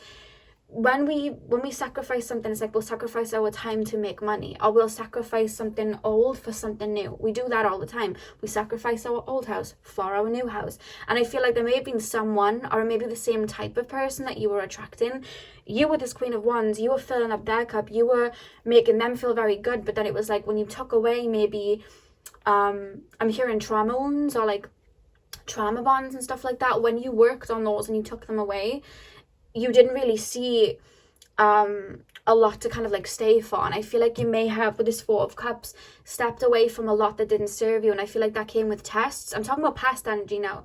when we sacrifice something, it's like we'll sacrifice our time to make money, or we'll sacrifice something old for something new. We do that all the time. We sacrifice our old house for our new house. And I feel like there may have been someone, or maybe the same type of person that you were attracting. You were this Queen of Wands, you were filling up their cup, you were making them feel very good, but then it was like when you took away maybe I'm hearing trauma wounds or like trauma bonds and stuff like that. When you worked on those and you took them away, you didn't really see a lot to kind of like stay for. And I feel like you may have, with this Four of Cups, stepped away from a lot that didn't serve you. And I feel like that came with tests. I'm talking about past energy now.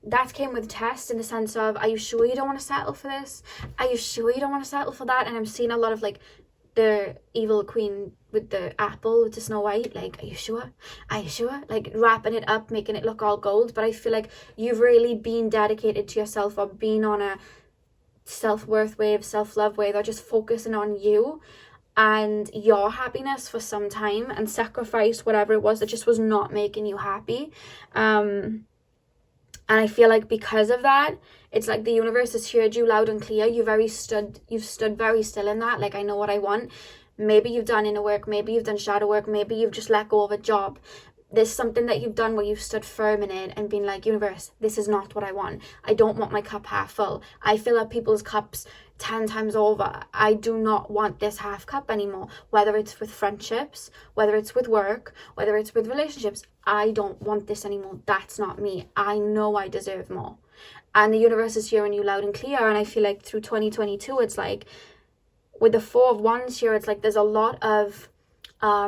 That came with tests, in the sense of, are you sure you don't want to settle for this? Are you sure you don't want to settle for that? And I'm seeing a lot of like the evil queen with the apple, with the Snow White, like, are you sure? Are you sure? Like wrapping it up, making it look all gold. But I feel like you've really been dedicated to yourself, or been on a self-worth wave, self-love wave, or just focusing on you and your happiness for some time, and sacrifice whatever it was that just was not making you happy. And I feel like because of that, it's like the universe has heard you loud and clear. You've stood very still in that. Like, I know what I want. Maybe you've done inner work, maybe you've done shadow work, maybe you've just let go of a job. there's something that you've done where you've stood firm in it and been like, universe, this is not what I want. I don't want my cup half full. I fill up people's cups 10 times over. I do not want this half cup anymore. Whether it's with friendships, whether it's with work, whether it's with relationships, I don't want this anymore. That's not me. I know I deserve more. And the universe is hearing you loud and clear. And I feel like through 2022, it's like, with the Four of Wands here, it's like there's a lot of, I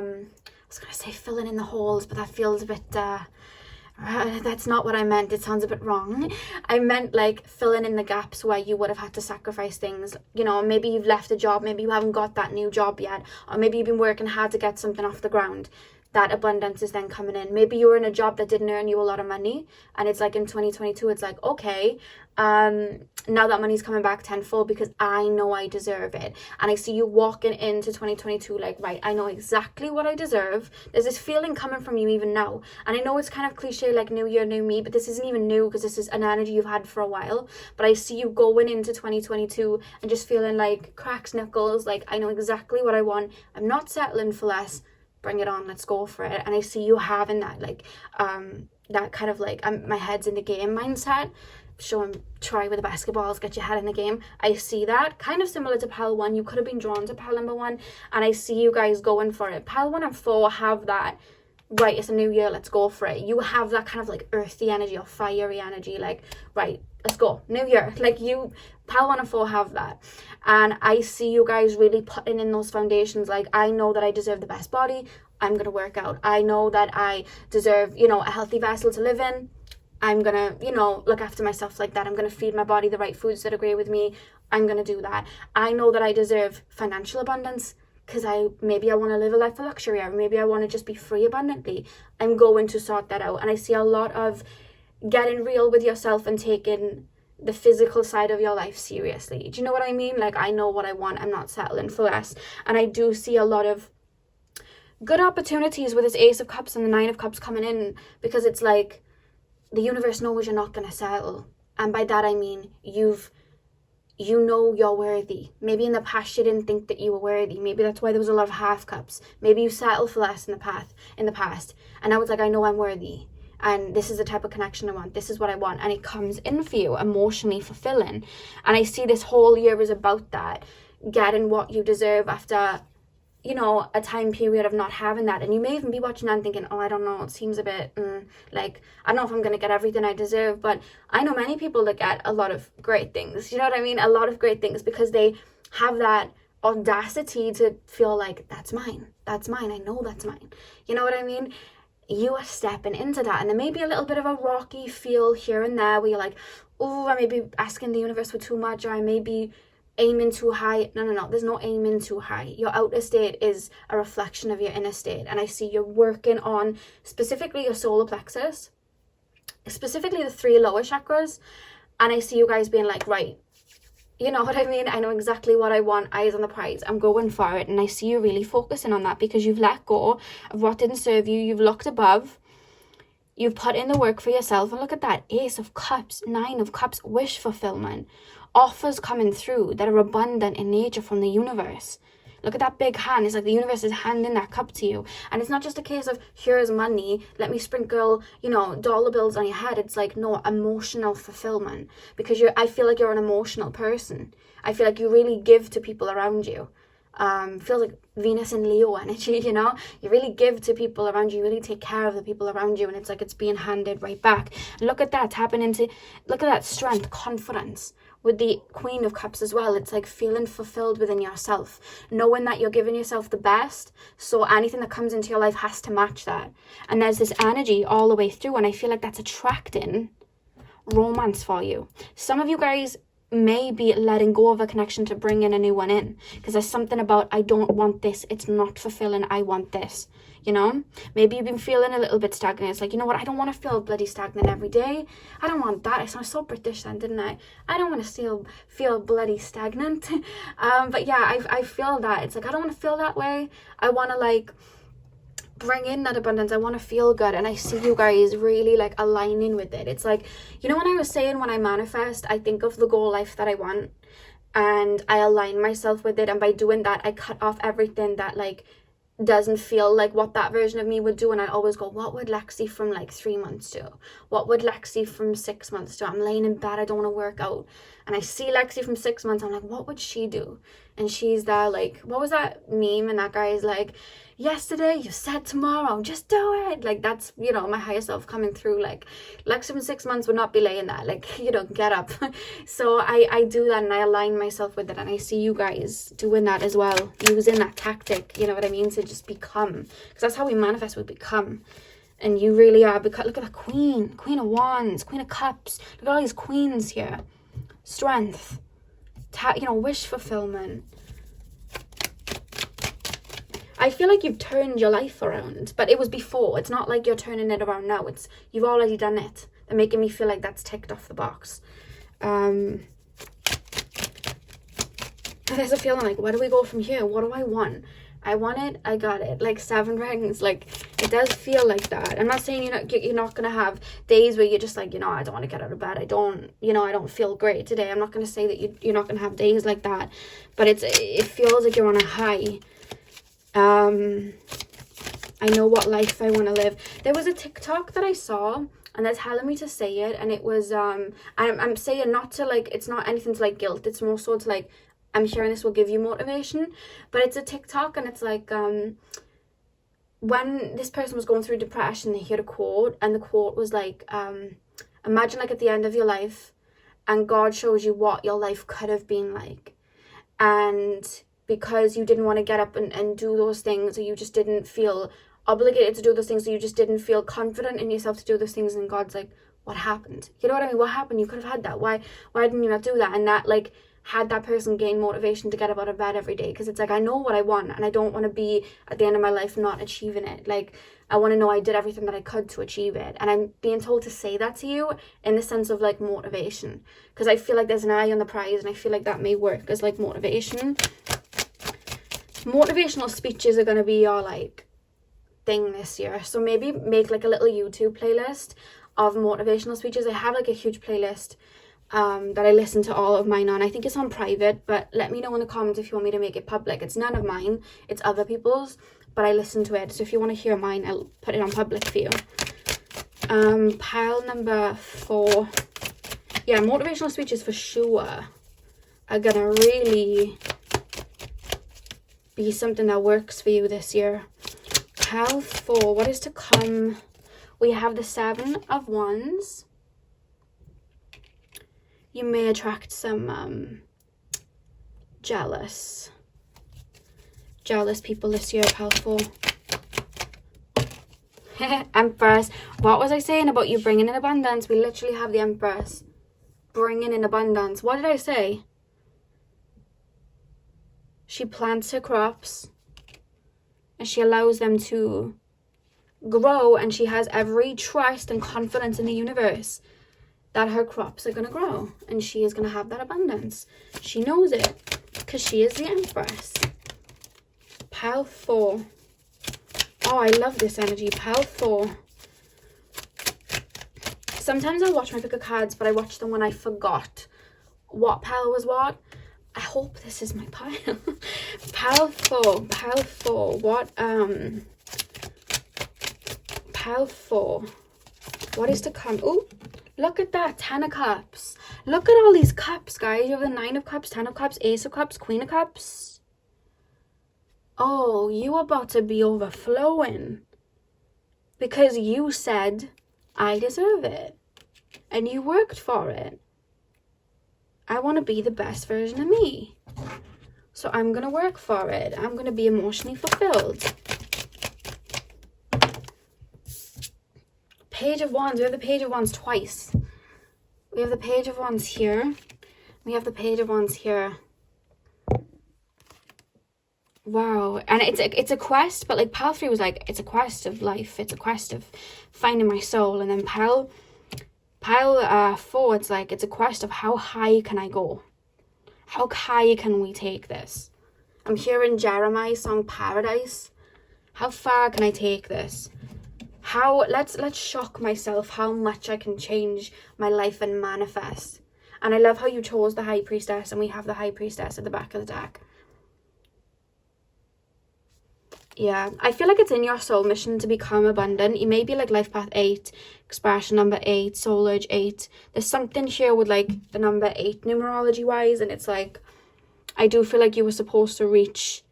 was going to say filling in the holes, but that feels a bit, that's not what I meant. It sounds a bit wrong. I meant like filling in the gaps where you would have had to sacrifice things. You know, maybe you've left a job, maybe you haven't got that new job yet, or maybe you've been working hard to get something off the ground. That abundance is then coming in. Maybe you were in a job that didn't earn you a lot of money, and it's like in 2022, it's like, okay, now that money's coming back tenfold because I know I deserve it. And I see you walking into 2022 like, right, I know exactly what I deserve. There's this feeling coming from you even now. And I know it's kind of cliche, like new year, new me, but this isn't even new because this is an energy you've had for a while. But I see you going into 2022 and just feeling like cracks knuckles, like I know exactly what I want. I'm not settling for less. Bring it on, let's go for it. And I see you having that like that kind of like my head's in the game mindset. Show him, try with the basketballs, get your head in the game. I see that kind of similar to pile 1. You could have been drawn to pile number 1, and I see you guys going for it. Pile 1 and 4 have that, right, it's a new year, let's go for it. You have that kind of like earthy energy or fiery energy, like, right, let's go, new year. Like you, pile 1 and 4 have that. And I see you guys really putting in those foundations. Like, I know that I deserve the best body, I'm gonna work out. I know that I deserve, you know, a healthy vessel to live in. I'm gonna, you know, look after myself like that. I'm gonna feed my body the right foods that agree with me. I'm gonna do that. I know that I deserve financial abundance because maybe I want to live a life of luxury, or maybe I want to just be free abundantly. I'm going to sort that out. And I see a lot of getting real with yourself and taking the physical side of your life seriously. Do you know what I mean? Like, I know what I want. I'm not settling for less. And I do see a lot of good opportunities with this Ace of Cups and the Nine of Cups coming in, because it's like, the universe knows you're not going to settle. And by that I mean you know you're worthy. Maybe in the past you didn't think that you were worthy. Maybe that's why there was a lot of half cups. Maybe you settled for less in the past. And now it's like, I know I'm worthy. And this is the type of connection I want. This is what I want. And it comes in for you, emotionally fulfilling. And I see this whole year is about that. Getting what you deserve after, you know, a time period of not having that. And you may even be watching that and thinking, oh, I don't know, it seems a bit like, I don't know if I'm going to get everything I deserve. But I know many people that get a lot of great things, you know what I mean? A lot of great things, because they have that audacity to feel like, that's mine, I know that's mine. You know what I mean? You are stepping into that. And there may be a little bit of a rocky feel here and there where you're like, oh, I may be asking the universe for too much, or I may be aiming too high. No, there's no aiming too high. Your outer state is a reflection of your inner state. And I see you're working on specifically your solar plexus, specifically the 3 lower chakras. And I see you guys being like, right, you know what I mean? I know exactly what I want, eyes on the prize, I'm going for it. And I see you really focusing on that, because you've let go of what didn't serve you. You've looked above, you've put in the work for yourself. And look at that, Ace of Cups, Nine of Cups, wish fulfillment. Offers coming through that are abundant in nature from the universe. Look at that big hand. It's like the universe is handing that cup to you. And it's not just a case of, here's money, let me sprinkle, you know, dollar bills on your head. It's like, no, emotional fulfillment. Because I feel like you're an emotional person. I feel like you really give to people around you. Feels like Venus and Leo energy, you know? You really give to people around you. You really take care of the people around you. And it's like it's being handed right back. And look at that, tapping into, look at that strength, confidence. With the Queen of Cups as well, it's like feeling fulfilled within yourself, knowing that you're giving yourself the best, so anything that comes into your life has to match that. And there's this energy all the way through, and I feel like that's attracting romance for you. Some of you guys may be letting go of a connection to bring in a new one in, because there's something about, I don't want this, it's not fulfilling, I want this. You know, maybe you've been feeling a little bit stagnant. It's like, you know what, I don't want to feel bloody stagnant every day. I don't want that. I sounded so British then, didn't I? I don't want to feel bloody stagnant. But yeah, I feel that. It's like, I don't want to feel that way. I want to like bring in that abundance. I want to feel good. And I see you guys really like aligning with it. It's like, you know, when I was saying, when I manifest, I think of the goal life that I want and I align myself with it. And by doing that, I cut off everything that like doesn't feel like what that version of me would do. And I always go, what would Lexi from like 3 months do? What would Lexi from 6 months do? I'm laying in bed, I don't want to work out, and I see Lexi from 6 months, I'm like, what would she do? And she's there like, what was that meme? And that guy is like, yesterday you said tomorrow, just do it. Like, that's, you know, my higher self coming through. Like, Lexi from 6 months would not be laying there, like, you know, get up. So I do that, and I align myself with it, and I see you guys doing that as well, using that tactic, you know what I mean, to just become, because that's how we manifest, we become. And you really are, because look at that Queen of Wands, Queen of Cups, look at all these queens here. Strength, you know, wish fulfillment. I feel like you've turned your life around, but it was before. It's not like you're turning it around now. It's, you've already done it. They're making me feel like that's ticked off the box. There's a feeling like, where do we go from here? What do I want? I want it, I got it. Like 7 rings, like, it does feel like that. I'm not saying you're not gonna have days where you're just like, you know, I don't want to get out of bed, I don't feel great today. I'm not gonna say that you're not gonna have days like that, but it feels like you're on a high. I know what life I want to live. There was a TikTok that I saw, and they're telling me to say it, and it was I'm saying not to, like, it's not anything to like guilt, it's more so to like, I'm sharing this will give you motivation. But it's a TikTok, and it's like, when this person was going through depression, they heard a quote, and the quote was like, imagine like at the end of your life, and God shows you what your life could have been like, and because you didn't want to get up and do those things, or you just didn't feel obligated to do those things, or you just didn't feel confident in yourself to do those things, and God's like, what happened? You know what I mean? What happened? You could have had that. Why didn't you not do that? And that, like, had that person gain motivation to get up out of bed every day, because it's like, I know what I want, and I don't want to be at the end of my life not achieving it. Like, I want to know I did everything that I could to achieve it. And I'm being told to say that to you in the sense of like motivation, because I feel like there's an eye on the prize, and I feel like that may work as like motivation. Motivational speeches are going to be your like thing this year, so maybe make like a little YouTube playlist of motivational speeches. I have like a huge playlist that I listen to all of mine on. I think it's on private, but let me know in the comments if you want me to make it public. It's none of mine, it's other people's, but I listen to it, so if you want to hear mine, I'll put it on public for you. Pile number 4. Yeah, motivational speeches for sure are gonna really be something that works for you this year. Pile 4, what is to come? We have the 7 of Wands. You may attract some jealous people this year, pile 4. Empress. What was I saying about you bringing in abundance? We literally have the Empress bringing in abundance. What did I say? She plants her crops and she allows them to grow, and she has every trust and confidence in the universe that her crops are going to grow, and she is going to have that abundance. She knows it because she is the Empress. Pile 4. Oh, I love this energy. Pile 4. Sometimes I'll watch my pick of cards, but I watch them when I forgot what pile was what. I hope this is my pile. Pile 4. Pile 4. What, Pile 4. What is to come? Oh, look at that. 10 of Cups. Look at all these cups, guys. You have the 9 of Cups, 10 of Cups, Ace of Cups, Queen of Cups. Oh, you are about to be overflowing. Because you said, I deserve it. And you worked for it. I want to be the best version of me. So I'm going to work for it. I'm going to be emotionally fulfilled. Page of Wands. We have the Page of Wands twice. We have the Page of Wands here. We have the Page of Wands here. Wow. And it's a quest, but like pile 3 was like, it's a quest of life. It's a quest of finding my soul. And then pile 4, it's like, it's a quest of how high can I go? How high can we take this? I'm hearing Jeremiah's song Paradise. How far can I take this? Let's shock myself how much I can change my life and manifest. And I love how you chose the High Priestess, and we have the High Priestess at the back of the deck. Yeah, I feel like it's in your soul mission to become abundant. You may be like life path 8, expression number 8, soul urge 8. There's something here with like the number 8 numerology wise, and it's like, I do feel like you were supposed to reach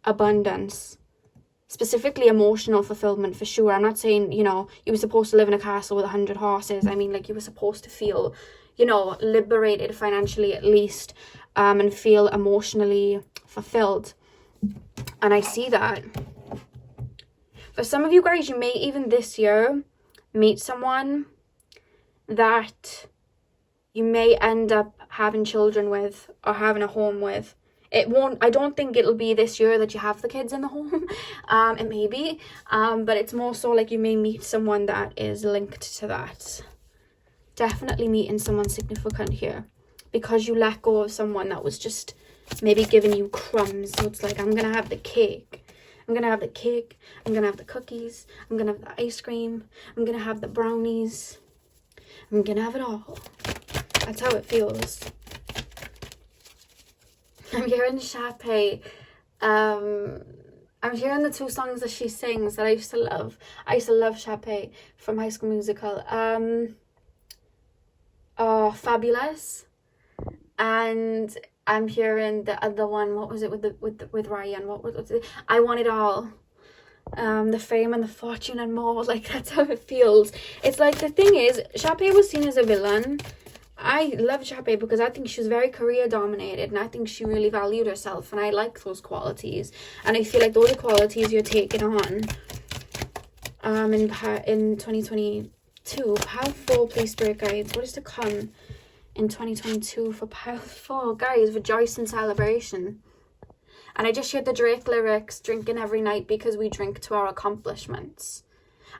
abundance, specifically emotional fulfillment for sure. I'm not saying, you know, you were supposed to live in a castle with 100 horses. I mean, like, you were supposed to feel, you know, liberated financially at least, and feel emotionally fulfilled. And I see that. For some of you guys, you may even this year meet someone that you may end up having children with or having a home with. It won't, I don't think it'll be this year that you have the kids in the home. It may be, but it's more so like you may meet someone that is linked to that. Definitely meeting someone significant here, because you let go of someone that was just maybe giving you crumbs. So it's like, I'm gonna have the cake, I'm gonna have the cake, I'm gonna have the cookies, I'm gonna have the ice cream, I'm gonna have the brownies, I'm gonna have it all. That's how it feels. I'm hearing CASHAPP. I'm hearing the 2 songs that she sings that I used to love. I used to love CASHAPP from High School Musical. Oh, Fabulous. And I'm hearing the other one. What was it with Ryan? What was it? I Want It All. The fame and the fortune and more. Like, that's how it feels. It's like, the thing is, CASHAPP was seen as a villain. I love CASHAPP because I think she was very career dominated, and I think she really valued herself, and I like those qualities, and I feel like those are qualities you're taking on in 2022. Pile 4, please, spirit guides. What is to come in 2022 for pile 4? Guys, rejoice and celebration. And I just heard the Drake lyrics, drinking every night because we drink to our accomplishments.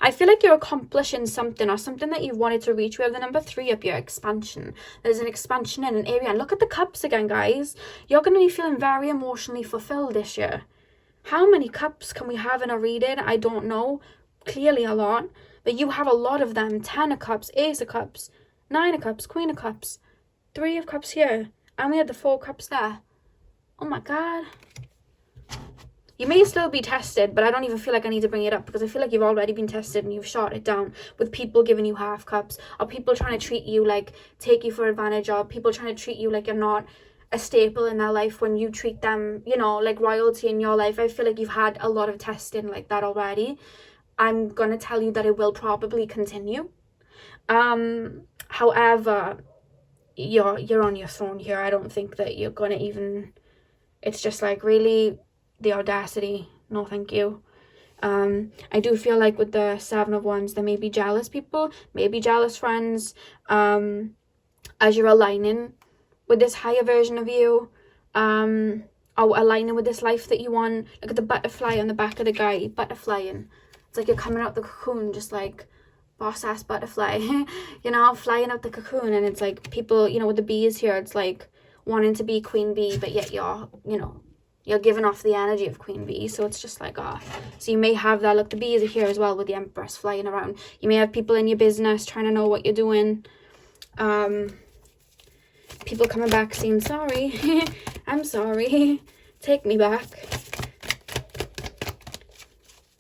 I feel like you're accomplishing something, or something that you've wanted to reach. We have the number 3 up here, expansion. There's an expansion in an area. And look at the cups again, guys. You're going to be feeling very emotionally fulfilled this year. How many cups can we have in a reading? I don't know. Clearly a lot. But you have a lot of them. 10 of cups, Ace of cups, 9 of cups, Queen of cups, 3 of cups here. And we had the 4 cups there. Oh my God. You may still be tested, but I don't even feel like I need to bring it up, because I feel like you've already been tested and you've shot it down with people giving you half cups, or people trying to treat you like, take you for advantage, or people trying to treat you like you're not a staple in their life when you treat them, you know, like royalty in your life. I feel like you've had a lot of testing like that already. I'm going to tell you that it will probably continue. However, you're on your throne here. I don't think that you're going to even, it's just like, really, the audacity, no thank you. I do feel like with the 7 of Wands, there may be jealous people, maybe jealous friends, as you're aligning with this higher version of you, or aligning with this life that you want. Look at the butterfly on the back of the guy, butterflying. It's like you're coming out the cocoon, just like boss ass butterfly, you know, flying out the cocoon. And it's like people, you know, with the bees here, it's like wanting to be queen bee, but yet you're, you know, you're giving off the energy of queen bee. So it's just like, so you may have that. Look, the bees are here as well with the empress flying around. You may have people in your business trying to know what you're doing. People coming back saying, sorry, I'm sorry, take me back.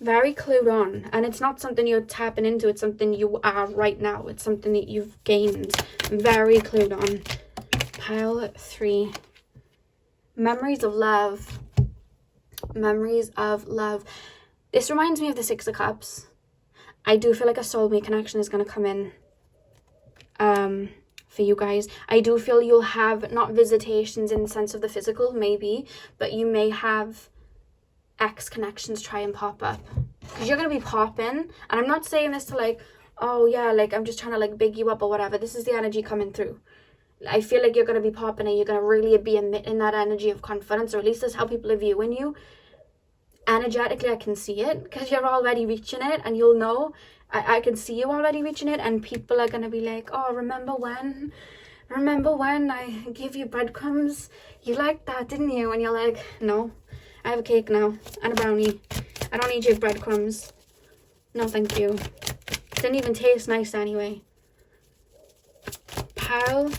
Very clued on. And it's not something you're tapping into, it's something you are right now. It's something that you've gained. Very clued on. Pile 3. Memories of love. Memories of love. This reminds me of the 6 of Cups. I do feel like a soulmate connection is going to come in for you guys. I do feel you'll have not visitations in the sense of the physical, maybe, but you may have ex connections try and pop up. Because you're going to be popping. And I'm not saying this to like, oh yeah, like I'm just trying to like big you up or whatever. This is the energy coming through. I feel like you're going to be popping and you're going to really be emitting that energy of confidence, or at least that's how people are viewing you. Energetically, I can see it because you're already reaching it, and you'll know. I can see you already reaching it, and people are going to be like, oh, remember when I gave you breadcrumbs? You liked that, didn't you? And you're like, no, I have a cake now and a brownie. I don't need your breadcrumbs. No, thank you. Didn't even taste nice anyway. Pile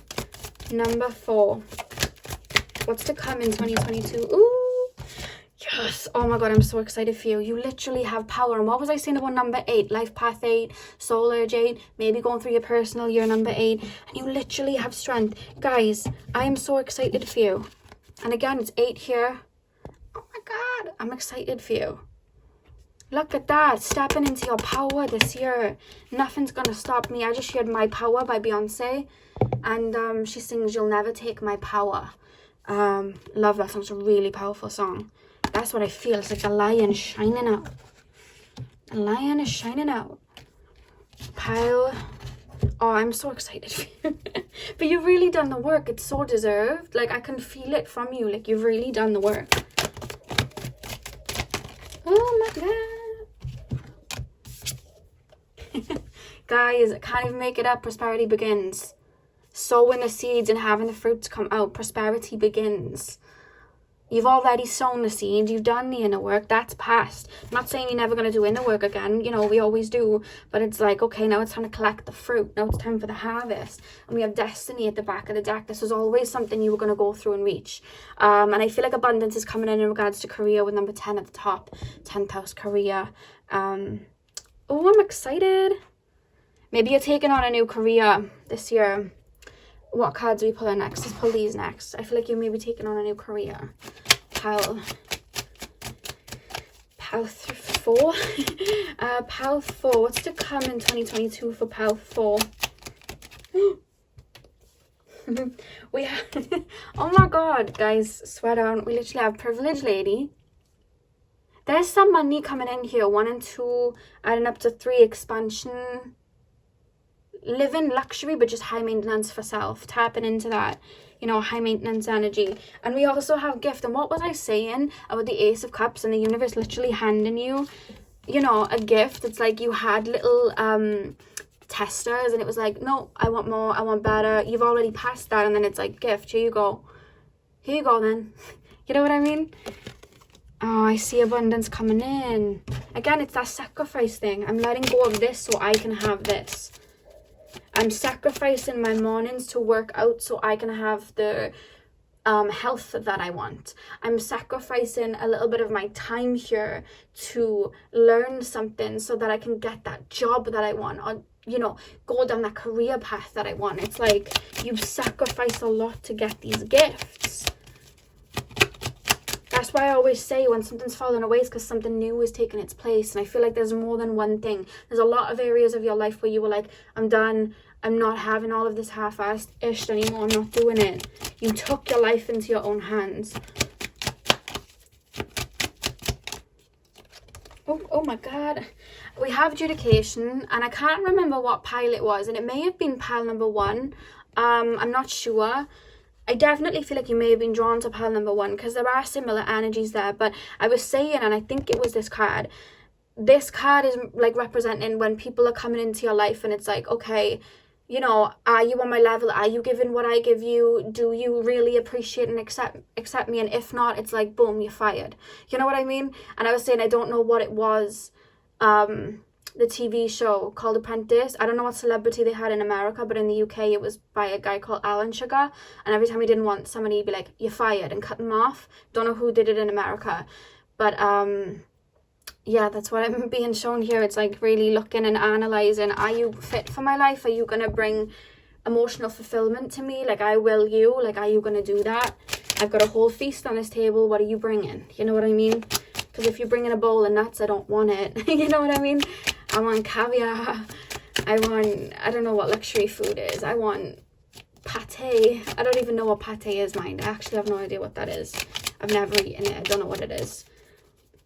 number 4. What's to come in 2022? Ooh, yes. Oh my god, I'm so excited for you. You literally have power. And what was I saying about number 8? Life path 8, soul urge 8, maybe going through your personal year number 8. And you literally have strength. Guys, I am so excited for you. And again, it's 8 here. Oh my god, I'm excited for you. Look at that, stepping into your power this year. Nothing's gonna stop me. I just heard My Power by Beyonce. And she sings You'll Never Take My Power. Love that song. It's a really powerful song. That's what I feel. It's like the lion shining out. The lion is shining out. Pile. Oh, I'm so excited for you. But you've really done the work. It's so deserved. Like, I can feel it from you. Like, you've really done the work. Oh my god. Guys, I can't even make it up. Prosperity begins. Sowing the seeds and having the fruits come out. Prosperity begins. You've already sown the seed. You've done the inner work. That's past. I'm not saying you're never going to do inner work again. You know, we always do. But it's like, okay, now it's time to collect the fruit. Now it's time for the harvest. And we have destiny at the back of the deck. This was always something you were going to go through and reach. And I feel like abundance is coming in regards to career with number 10 at the top. 10th house career. Oh, I'm excited. Maybe you're taking on a new career this year. What cards are we pulling next? Let's pull these next. I feel like you may be taking on a new career. Pile 4. Pile 4. What's to come in 2022 for Pile 4? We have... Oh my god, guys. Swear down. We literally have Privileged Lady. There's some money coming in here. 1 and 2. Adding up to 3. Expansion. Living luxury, but just high maintenance for self. Tapping into that, you know, high maintenance energy. And we also have gift. And what was I saying about the Ace of Cups and the universe literally handing you, you know, a gift? It's like you had little testers and it was like, no, I want more, I want better. You've already passed that. And then it's like, gift, here you go. Here you go then. You know what I mean? Oh, I see abundance coming in. Again, it's that sacrifice thing. I'm letting go of this so I can have this. I'm sacrificing my mornings to work out so I can have the health that I want. I'm sacrificing a little bit of my time here to learn something so that I can get that job that I want, or, you know, go down that career path that I want. It's like you've sacrificed a lot to get these gifts. That's why I always say when something's fallen away, it's because something new is taking its place. And I feel like there's more than one thing. There's a lot of areas of your life where you were like, I'm done. I'm not having all of this half-assed-ish anymore. I'm not doing it. You took your life into your own hands. Oh my god. We have adjudication. And I can't remember what pile it was. And it may have been pile number 1. I'm not sure. I definitely feel like you may have been drawn to pile number 1 because there are similar energies there. But I was saying, and I think it was this card. This card is like representing when people are coming into your life and it's like, okay, you know, are you on my level? Are you giving what I give you? Do you really appreciate and accept me? And if not, it's like, boom, you're fired. You know what I mean? And I was saying, I don't know what it was. The TV show called Apprentice. I don't know what celebrity they had in America, but in the UK it was by a guy called Alan Sugar. And every time he didn't want somebody, he'd be like, you're fired, and cut them off. Don't know who did it in America. But yeah, that's what I'm being shown here. It's like really looking and analysing. Are you fit for my life? Are you going to bring emotional fulfillment to me? Like, I will you. Like, are you going to do that? I've got a whole feast on this table. What are you bringing? You know what I mean? Because if you're bringing a bowl of nuts, I don't want it. You know what I mean? I want caviar. I don't know what luxury food is. I want pate. I don't even know what pate is, mind. I actually have no idea what that is. I've never eaten it. I don't know what it is.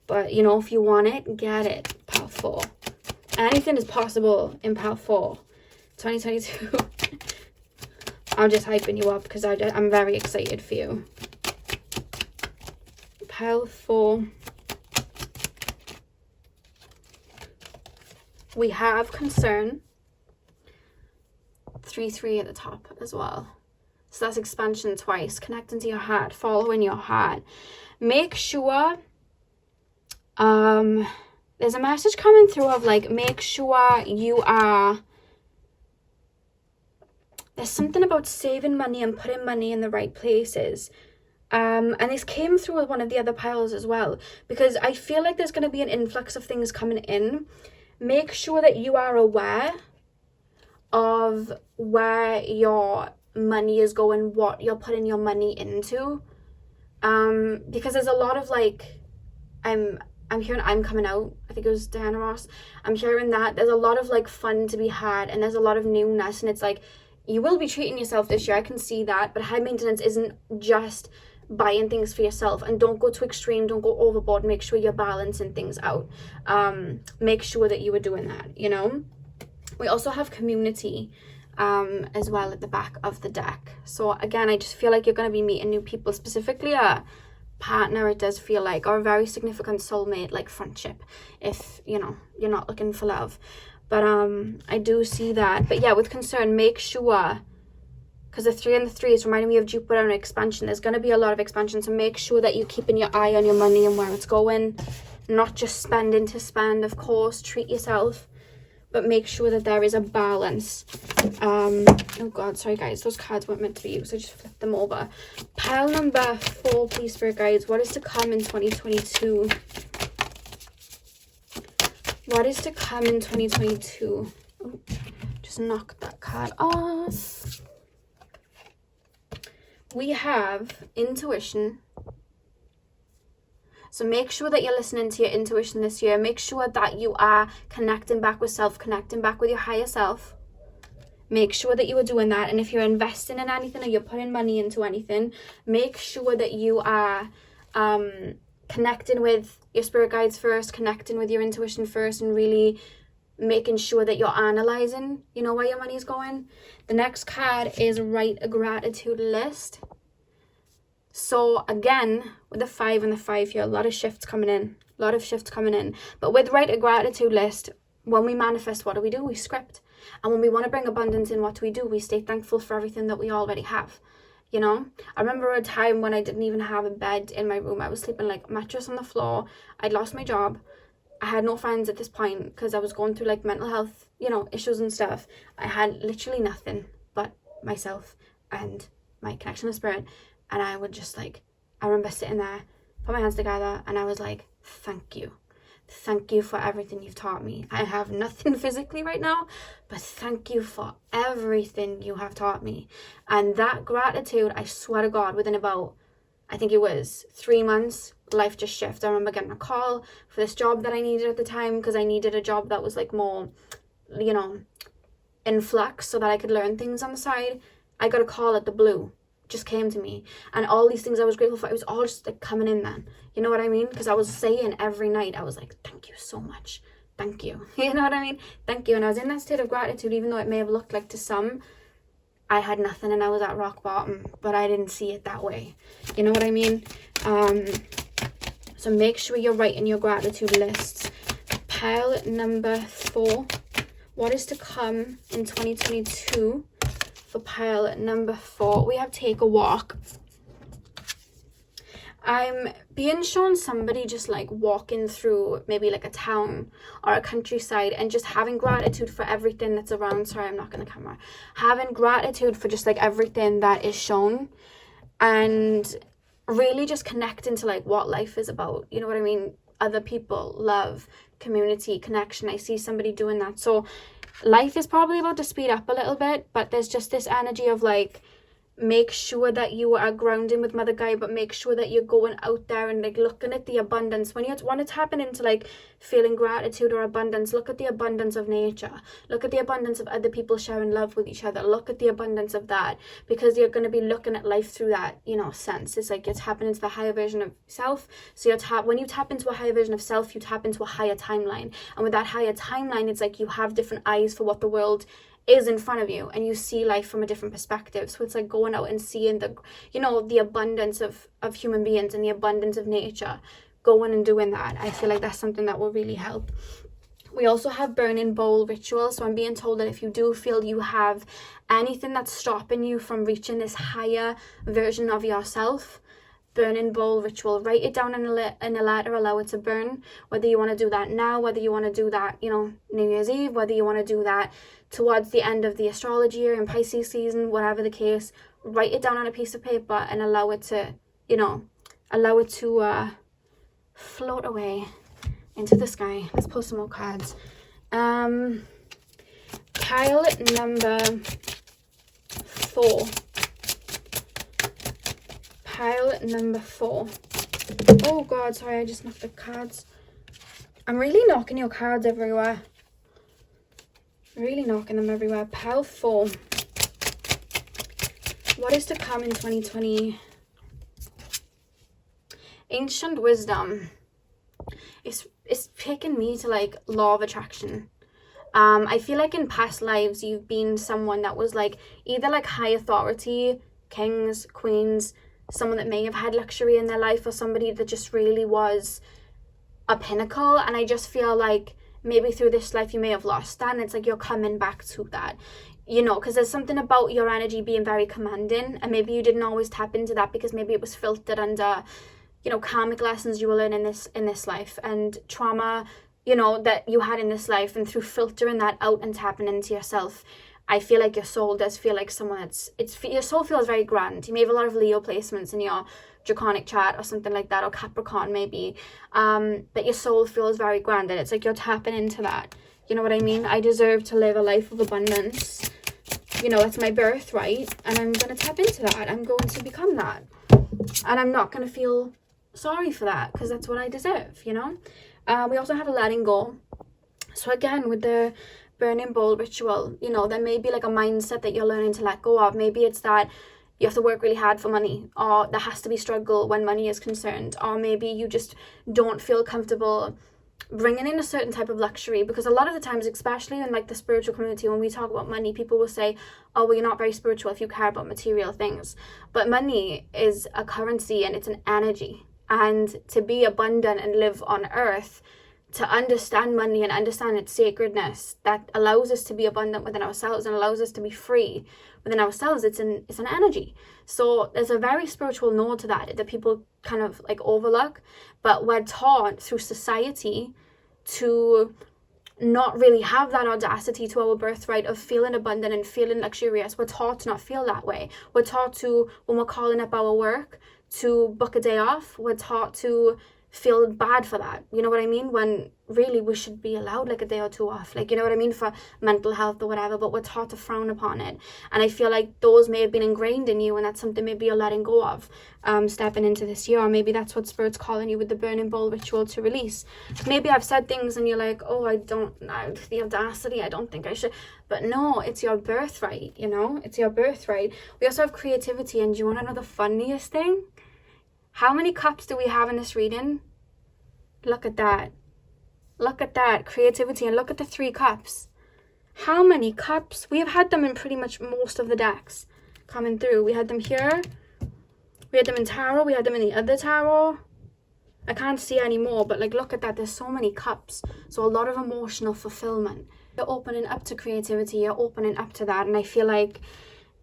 But, you know, if you want it, get it. Pile 4. Anything is possible in Pile 4. 2022. I'm just hyping you up because I'm very excited for you. Pile 4. We have concern. 3-3 at the top as well. So that's expansion twice. Connecting to your heart. Following your heart. Make sure... there's a message coming through of like, make sure you are... There's something about saving money and putting money in the right places. And this came through with one of the other piles as well, because I feel like there's going to be an influx of things coming in. Make sure that you are aware of where your money is going, what you're putting your money into. Because there's a lot of like, I'm hearing I'm coming out. I think it was Diana Ross. I'm hearing that there's a lot of like fun to be had, and there's a lot of newness, and it's like, you will be treating yourself this year. I can see that, but high maintenance isn't just buying things for yourself. And don't go too extreme, don't go overboard. Make sure you're balancing things out. Make sure that you are doing that, you know. We also have community as well at the back of the deck. So again, I just feel like you're going to be meeting new people, specifically a partner, it does feel like, or a very significant soulmate, like friendship, if you know you're not looking for love. But I do see that. But yeah, with concern, make sure, because the 3 and the 3 is reminding me of Jupiter and expansion. There's going to be a lot of expansion, so make sure that you're keeping your eye on your money and where it's going, not just spending to spend. Of course, treat yourself, but make sure that there is a balance. Oh god, sorry guys, those cards weren't meant to be used, I just flipped them over. Pile number 4, please, Spirit Guides. What is to come in 2022? What is to come in 2022? Oh, just knocked that card off. We have intuition. So make sure that you're listening to your intuition this year. Make sure that you are connecting back with self, connecting back with your higher self. Make sure that you are doing that. And if you're investing in anything or you're putting money into anything, make sure that you are connecting with your spirit guides first, connecting with your intuition first, and really making sure that you're analyzing, you know, where your money's going. The next card is write a gratitude list. So again, with the 5 and the 5 here, a lot of shifts coming in. But with write a gratitude list, when we manifest, what do? We script. And when we want to bring abundance in, what do? We stay thankful for everything that we already have. You know, I remember a time when I didn't even have a bed in my room. I was sleeping like a mattress on the floor. I'd lost my job. I had no friends at this point because I was going through like mental health, you know, issues and stuff. I had literally nothing but myself and my connection with spirit. And I would just like, I remember sitting there, put my hands together, and I was like, thank you. Thank you for everything you've taught me. I have nothing physically right now, but thank you for everything you have taught me. And that gratitude, I swear to God, within about, I think it was 3 months, life just shifted. I remember getting a call for this job that I needed at the time, because I needed a job that was like more, you know, in flux, so that I could learn things on the side. I got a call at the blue. Just came to me, and all these things I was grateful for, it was all just like coming in then, you know what I mean? Because I was saying every night, I was like, thank you so much, thank you, you know what I mean, thank you. And I was in that state of gratitude, even though it may have looked like to some I had nothing and I was at rock bottom, but I didn't see it that way, you know what I mean? So make sure you're writing your gratitude lists. Pile number 4, what is to come in 2022? For pile number 4, we have take a walk. I'm being shown somebody just like walking through maybe like a town or a countryside and just having gratitude for everything that's around. Sorry, I'm not going to camera. Having gratitude for just like everything that is shown, and really just connecting to like what life is about. You know what I mean? Other people, love, community, connection. I see somebody doing that. So life is probably about to speed up a little bit, but there's just this energy of like, make sure that you are grounding with Mother Gaia, but make sure that you're going out there and like looking at the abundance. When you want to tap into like feeling gratitude or abundance, look at the abundance of nature, look at the abundance of other people sharing love with each other, look at the abundance of that, because you're going to be looking at life through that, you know, sense. It's like you're tapping into the higher version of self. So when you tap into a higher version of self, you tap into a higher timeline, and with that higher timeline, it's like you have different eyes for what the world is in front of you, and you see life from a different perspective. So it's like going out and seeing the, you know, the abundance of human beings and the abundance of nature, going and doing that. I feel like that's something that will really help. We also have burning bowl ritual. So I'm being told that if you do feel you have anything that's stopping you from reaching this higher version of yourself, burning bowl ritual, write it down in a letter, allow it to burn. Whether you want to do that now, whether you want to do that, you know, New Year's Eve, whether you want to do that towards the end of the astrology year in Pisces season, whatever the case, write it down on a piece of paper and allow it to you know, allow it to float away into the sky. Let's pull some more cards. Pile number 4. Pile number 4. Oh god, sorry, I just knocked the cards. I'm really knocking your cards everywhere. Really knocking them everywhere. Pile 4. What is to come in 2020? Ancient wisdom. It's taken me to like law of attraction. I feel like in past lives you've been someone that was like either like high authority, kings, queens, someone that may have had luxury in their life, or somebody that just really was a pinnacle. And I just feel like maybe through this life you may have lost that, and it's like you're coming back to that, you know, because there's something about your energy being very commanding, and maybe you didn't always tap into that because maybe it was filtered under, you know, karmic lessons you were learning in this life, and trauma, you know, that you had in this life. And through filtering that out and tapping into yourself, I feel like your soul does feel like someone your soul feels very grand. You may have a lot of Leo placements in your draconic chart or something like that, or Capricorn maybe, but your soul feels very grand, and it's like you're tapping into that, you know what I mean? I deserve to live a life of abundance, you know, that's my birthright, and I'm going to tap into that. I'm going to become that, and I'm not going to feel sorry for that, because that's what I deserve, you know. We also have a letting go. So again, with the burning bowl ritual, you know, there may be like a mindset that you're learning to let go of. Maybe it's that you have to work really hard for money, or there has to be struggle when money is concerned, or maybe you just don't feel comfortable bringing in a certain type of luxury, because a lot of the times, especially in like the spiritual community, when we talk about money, people will say, oh, well, you're not very spiritual if you care about material things. But money is a currency, and it's an energy, and to be abundant and live on earth, to understand money and understand its sacredness, that allows us to be abundant within ourselves and allows us to be free within ourselves. It's an energy. So there's a very spiritual note to that people kind of like overlook, but we're taught through society to not really have that audacity to our birthright of feeling abundant and feeling luxurious. We're taught to not feel that way. We're taught to, when we're calling up our work, to book a day off. We're taught to feel bad for that, you know what I mean, when really we should be allowed like a day or two off, like, you know what I mean, for mental health or whatever, but we're taught to frown upon it. And I feel like those may have been ingrained in you, and that's something maybe you're letting go of stepping into this year, or maybe that's what Spirit's calling you with the burning bowl ritual to release. Maybe I've said things and you're like, oh, I don't know, the audacity, I don't think I should. But no, it's your birthright, you know, it's your birthright. We also have creativity, and do you want to know the funniest thing? How many cups do we have in this reading? Look at that. Look at that. Creativity. And look at the 3 cups. How many cups? We have had them in pretty much most of the decks coming through. We had them here. We had them in tarot. We had them in the other tarot. I can't see any more, but like, look at that. There's so many cups. So a lot of emotional fulfillment. You're opening up to creativity. You're opening up to that. And I feel like,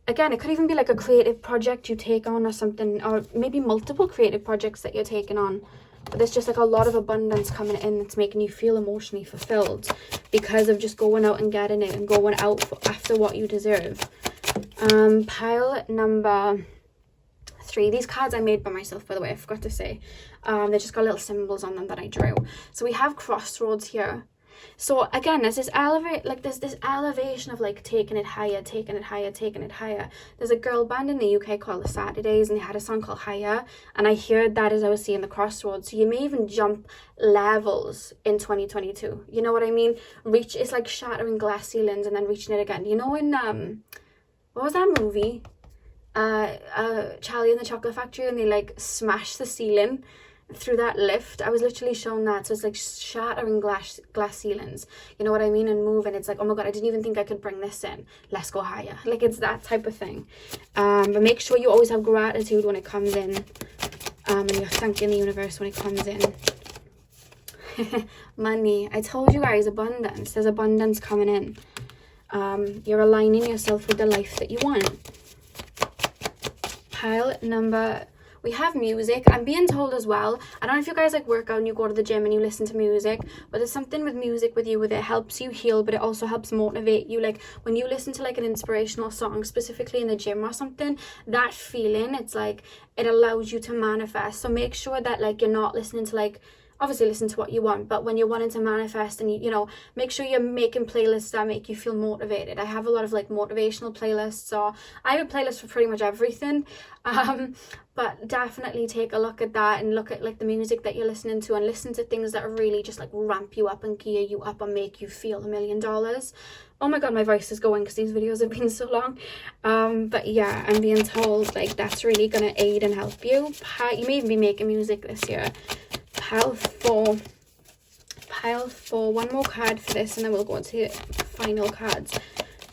again, it could even be like a creative project you take on or something, or maybe multiple creative projects that you're taking on. But there's just like a lot of abundance coming in that's making you feel emotionally fulfilled because of just going out and getting it and going out after what you deserve. Pile number 3. These cards I made by myself, by the way, I forgot to say. They just got little symbols on them that I drew. So we have crossroads here. So again, there's this elevation of like taking it higher, taking it higher, taking it higher. There's a girl band in the UK called the Saturdays, and they had a song called Higher, and I heard that as I was seeing the crossroads. So you may even jump levels in 2022. You know what I mean? It's like shattering glass ceilings and then reaching it again. You know, in what was that movie? Charlie and the Chocolate Factory, and they like smash the ceiling through that lift. I was literally shown that. So it's like shattering glass ceilings, you know what I mean, and moving. It's like, oh my god, I didn't even think I could bring this in, let's go higher. Like, it's that type of thing. But make sure you always have gratitude when it comes in, and you're thanking the universe when it comes in. Money, I told you guys, abundance. There's abundance coming in. You're aligning yourself with the life that you want. Pile number, We have music. I'm being told as well, I don't know if you guys like work out and you go to the gym and you listen to music, but there's something with music with you with it helps you heal, but it also helps motivate you. Like when you listen to like an inspirational song, specifically in the gym or something, that feeling, it's like it allows you to manifest. So make sure that like you're not listening to like, obviously listen to what you want, but when you're wanting to manifest and you know, make sure you're making playlists that make you feel motivated. I have a lot of like motivational playlists, or I have a playlist for pretty much everything, but definitely take a look at that and look at like the music that you're listening to, and listen to things that are really just like ramp you up and gear you up and make you feel $1,000,000. Oh my god, my voice is going because these videos have been so long. But yeah, I'm being told like that's really gonna aid and help you. You may even be making music this year. Pile four, one more card for this and then we'll go into final cards.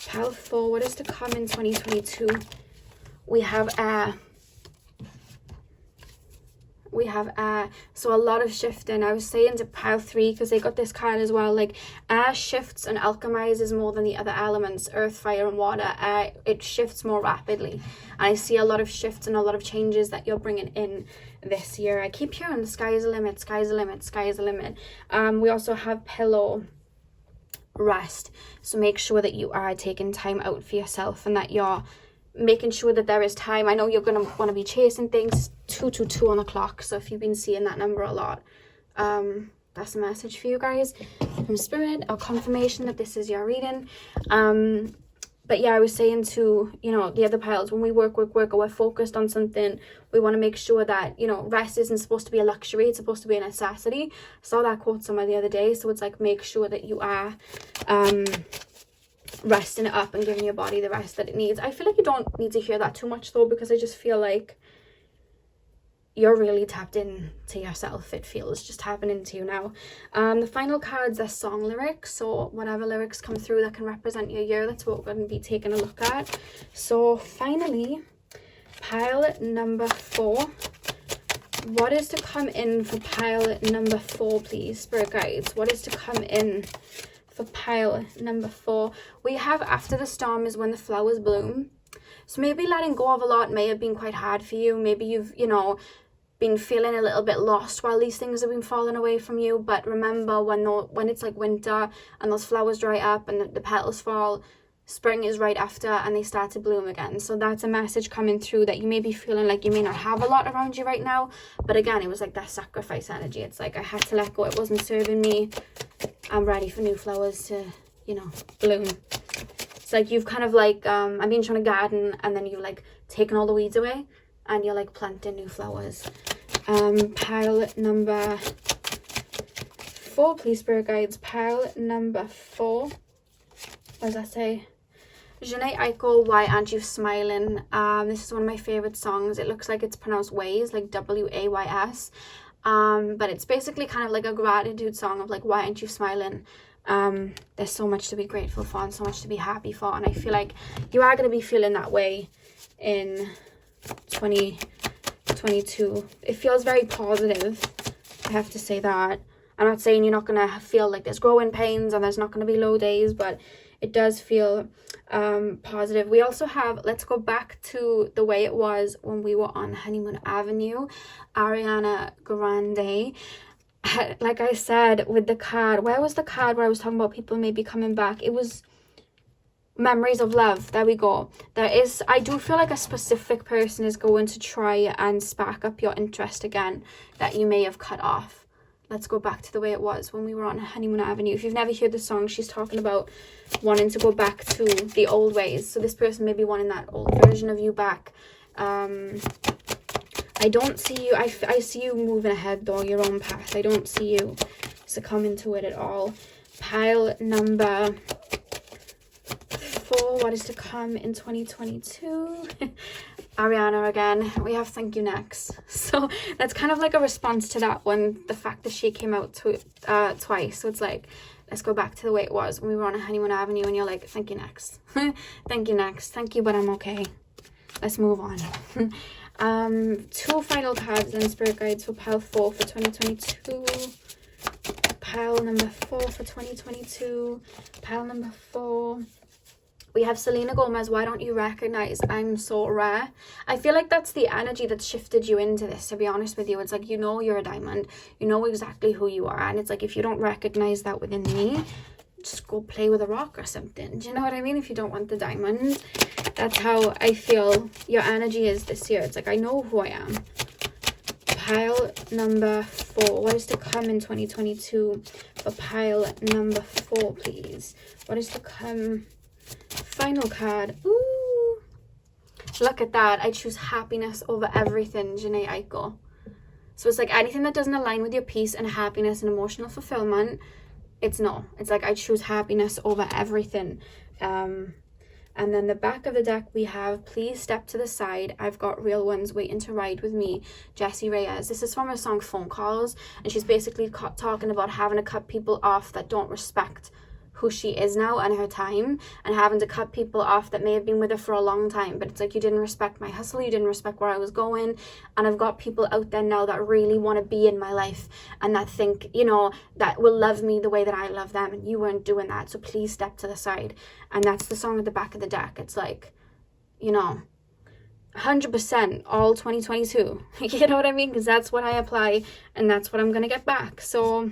Pile 4, what is to come in 2022? We have air. So a lot of shifting. I was saying to pile 3 because they got this card as well, like air shifts and alchemizes more than the other elements, earth, fire and water. It shifts more rapidly, and I see a lot of shifts and a lot of changes that you're bringing in this year. I keep hearing the sky is the limit, sky is the limit, sky is the limit. We also have pillow, rest. So make sure that you are taking time out for yourself and that you're making sure that there is time. I know you're going to want to be chasing things. 222 on the clock, so if you've been seeing that number a lot, that's a message for you guys from spirit, or confirmation that this is your reading. But yeah, I was saying to, you know, the other piles, when we work or we're focused on something, we want to make sure that, you know, rest isn't supposed to be a luxury, it's supposed to be a necessity. I saw that quote somewhere the other day, so it's like make sure that you are resting it up and giving your body the rest that it needs. I feel like you don't need to hear that too much though, because I just feel like you're really tapped in to yourself. It feels just happening to you now. The final cards are song lyrics, so whatever lyrics come through that can represent your year, that's what we're going to be taking a look at. So finally, pile number 4. What is to come in for pile number 4, please, spirit guides? What is to come in for pile number 4? We have after the storm is when the flowers bloom. So maybe letting go of a lot may have been quite hard for you. Maybe you've, you know, been feeling a little bit lost while these things have been falling away from you. But remember, when it's like winter and those flowers dry up and the petals fall, spring is right after and they start to bloom again. So that's a message coming through that you may be feeling like you may not have a lot around you right now. But again, it was like that sacrifice energy. It's like I had to let go. It wasn't serving me. I'm ready for new flowers to, you know, bloom. It's like you've kind of like, I've been trying to garden and then you've like taken all the weeds away and you're like planting new flowers. Pile number 4, please, spirit guides. Pile number 4. What does that say? Janae Aiko, Why Aren't You Smiling? This is one of my favorite songs. It looks like it's pronounced ways, like W-A-Y-S. But it's basically kind of like a gratitude song of like, why aren't you smiling? There's so much to be grateful for and so much to be happy for, and I feel like you are going to be feeling that way in 2022. It feels very positive, I have to say that. I'm not saying you're not going to feel like there's growing pains and there's not going to be low days, but it does feel positive. We also have, let's go back to the way it was when we were on Honeymoon Avenue, Ariana Grande. Like I said with the card, where was the card where I was talking about people maybe coming back? It was memories of love. There we go. I do feel like a specific person is going to try and spark up your interest again that you may have cut off. Let's go back to the way it was when we were on Honeymoon Avenue. If you've never heard the song, she's talking about wanting to go back to the old ways. So this person may be wanting that old version of you back. I don't see you. I see you moving ahead though, your own path. I don't see you succumbing to it at all. Pile number 4. What is to come in 2022? Ariana again. We have Thank You Next. So that's kind of like a response to that one, the fact that she came out twice. So it's like, let's go back to the way it was when we were on a Honeymoon Avenue and you're like, thank you next. Thank you next. Thank you, but I'm okay. Let's move on. 2 final cards and spirit guides for pile 4 for 2022. Pile number 4 for 2022. Pile number 4. We have Selena Gomez, why don't you recognize I'm so rare? I feel like that's the energy that's shifted you into this, to be honest with you. It's like, you know you're a diamond. You know exactly who you are. And it's like, if you don't recognize that within me, just go play with a rock or something. Do you know what I mean? If you don't want the diamond. That's how I feel your energy is this year. It's like, I know who I am. Pile number 4. What is to come in 2022 for pile number 4, please? What is to come? Final card. Ooh, look at that. I choose happiness over everything, Janae Aiko. So it's like anything that doesn't align with your peace and happiness and emotional fulfillment, it's no. It's like I choose happiness over everything. And then the back of the deck we have, please step to the side. I've got real ones waiting to ride with me. Jessie Reyes. This is from her song Phone Calls. And she's basically talking about having to cut people off that don't respect who she is now and her time, and having to cut people off that may have been with her for a long time, but it's like, you didn't respect my hustle, you didn't respect where I was going, and I've got people out there now that really want to be in my life and that think, you know, that will love me the way that I love them, and you weren't doing that, so please step to the side. And that's the song at the back of the deck. It's like, you know, 100% all 2022. You know what I mean? Because that's what I apply and that's what I'm gonna get back. So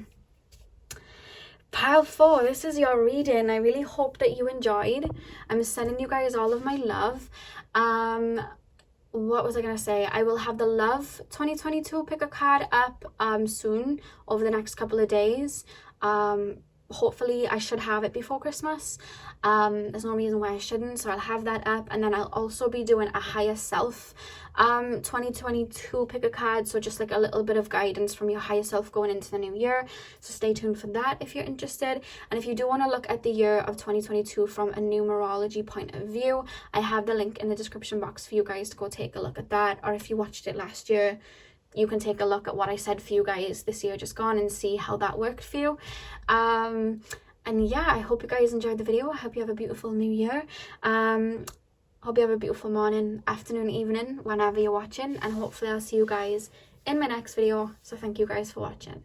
pile 4, this is your reading. I really hope that you enjoyed. I'm sending you guys all of my love. What was I gonna say? I will have the love 2022 pick a card up soon, over the next couple of days. Hopefully I should have it before Christmas. There's no reason why I shouldn't, so I'll have that up. And then I'll also be doing a higher self 2022 pick a card, so just like a little bit of guidance from your higher self going into the new year. So stay tuned for that if you're interested. And if you do want to look at the year of 2022 from a numerology point of view, I have the link in the description box for you guys to go take a look at that. Or if you watched it last year, you can take a look at what I said for you guys this year just gone and see how that worked for you. And yeah, I hope you guys enjoyed the video. I hope you have a beautiful new year. Hope you have a beautiful morning, afternoon, evening, whenever you're watching. And hopefully I'll see you guys in my next video. So thank you guys for watching.